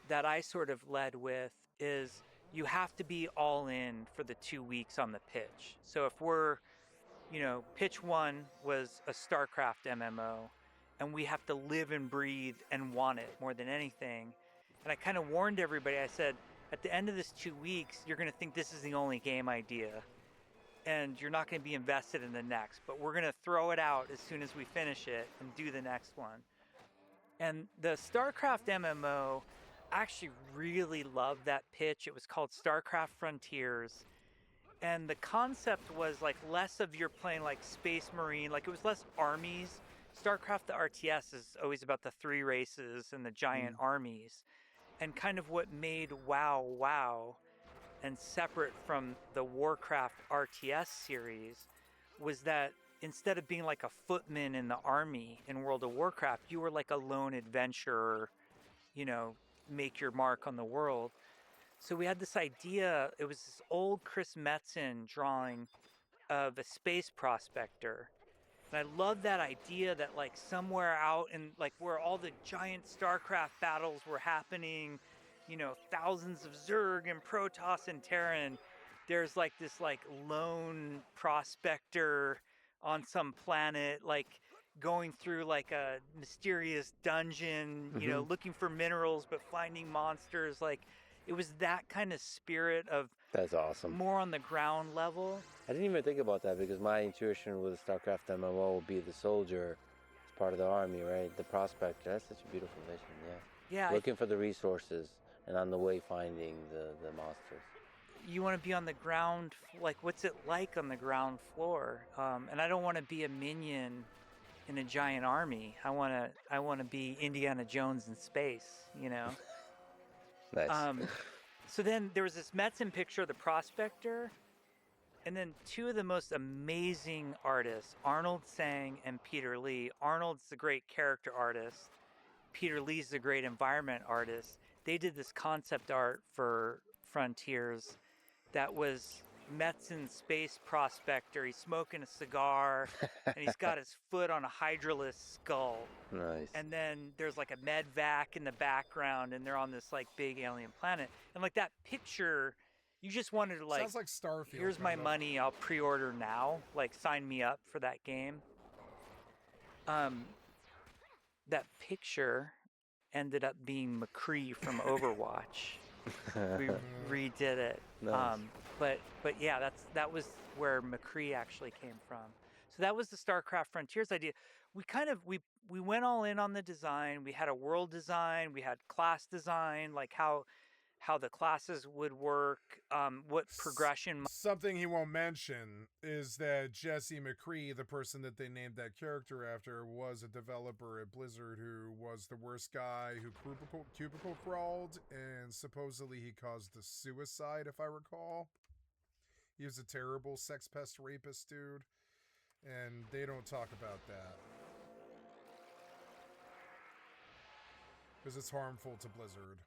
that I sort of led with is you have to be all in for the 2 weeks on the pitch. So if we're, pitch 1 was a StarCraft MMO, and we have to live and breathe and want it more than anything. And I kind of warned everybody, I said, at the end of this 2 weeks, you're going to think this is the only game idea, and you're not going to be invested in the next. But we're going to throw it out as soon as we finish it and do the next one. And the StarCraft MMO, I actually really loved that pitch. It was called StarCraft Frontiers. And the concept was like less of you're playing like Space Marine, like it was less armies. StarCraft, the RTS, is always about the 3 races and the giant armies. And kind of what made WoW and separate from the Warcraft RTS series was that instead of being like a footman in the army in World of Warcraft, you were like a lone adventurer, make your mark on the world. So we had this idea, it was this old Chris Metzen drawing of a space prospector. And I love that idea that like somewhere out in like where all the giant StarCraft battles were happening, thousands of Zerg and Protoss and Terran, there's like this like lone prospector on some planet, like going through like a mysterious dungeon, looking for minerals but finding monsters. Like it was that kind of spirit of That's awesome. more on the ground level. I didn't even think about that because my intuition with StarCraft MMO would be the soldier as part of the army, right? The prospector. That's such a beautiful vision, yeah. Yeah, Looking for the resources and on the way finding the monsters. you want to be on the ground, like what's it like on the ground floor? And I don't want to be a minion in a giant army. I want to be Indiana Jones in space, Nice. So then there was this Metzen picture of the prospector, and then 2 of the most amazing artists, Arnold Sang and Peter Lee. Arnold's the great character artist. Peter Lee's the great environment artist. They did this concept art for Frontiers that was Metzen's space prospector. He's smoking a cigar, and he's got his foot on a Hydralisk skull. Nice. And then there's like a med vac in the background, and they're on this like big alien planet. And like that picture, you just wanted to like, Sounds like Starfield. here's my kind of. money, I'll pre-order now. Like sign me up for that game. That picture ended up being McCree from Overwatch. We redid it. Nice. But yeah, that was where McCree actually came from. So that was the StarCraft Frontiers idea. we went all in on the design. We had a world design, we had class design, like how the classes would work, what progression. Something he won't mention is that Jesse McCree, the person that they named that character after, was a developer at Blizzard who was the worst guy who cubicle crawled, and supposedly he caused a suicide, if I recall. He was a terrible sex pest rapist dude, and they don't talk about that because it's harmful to Blizzard.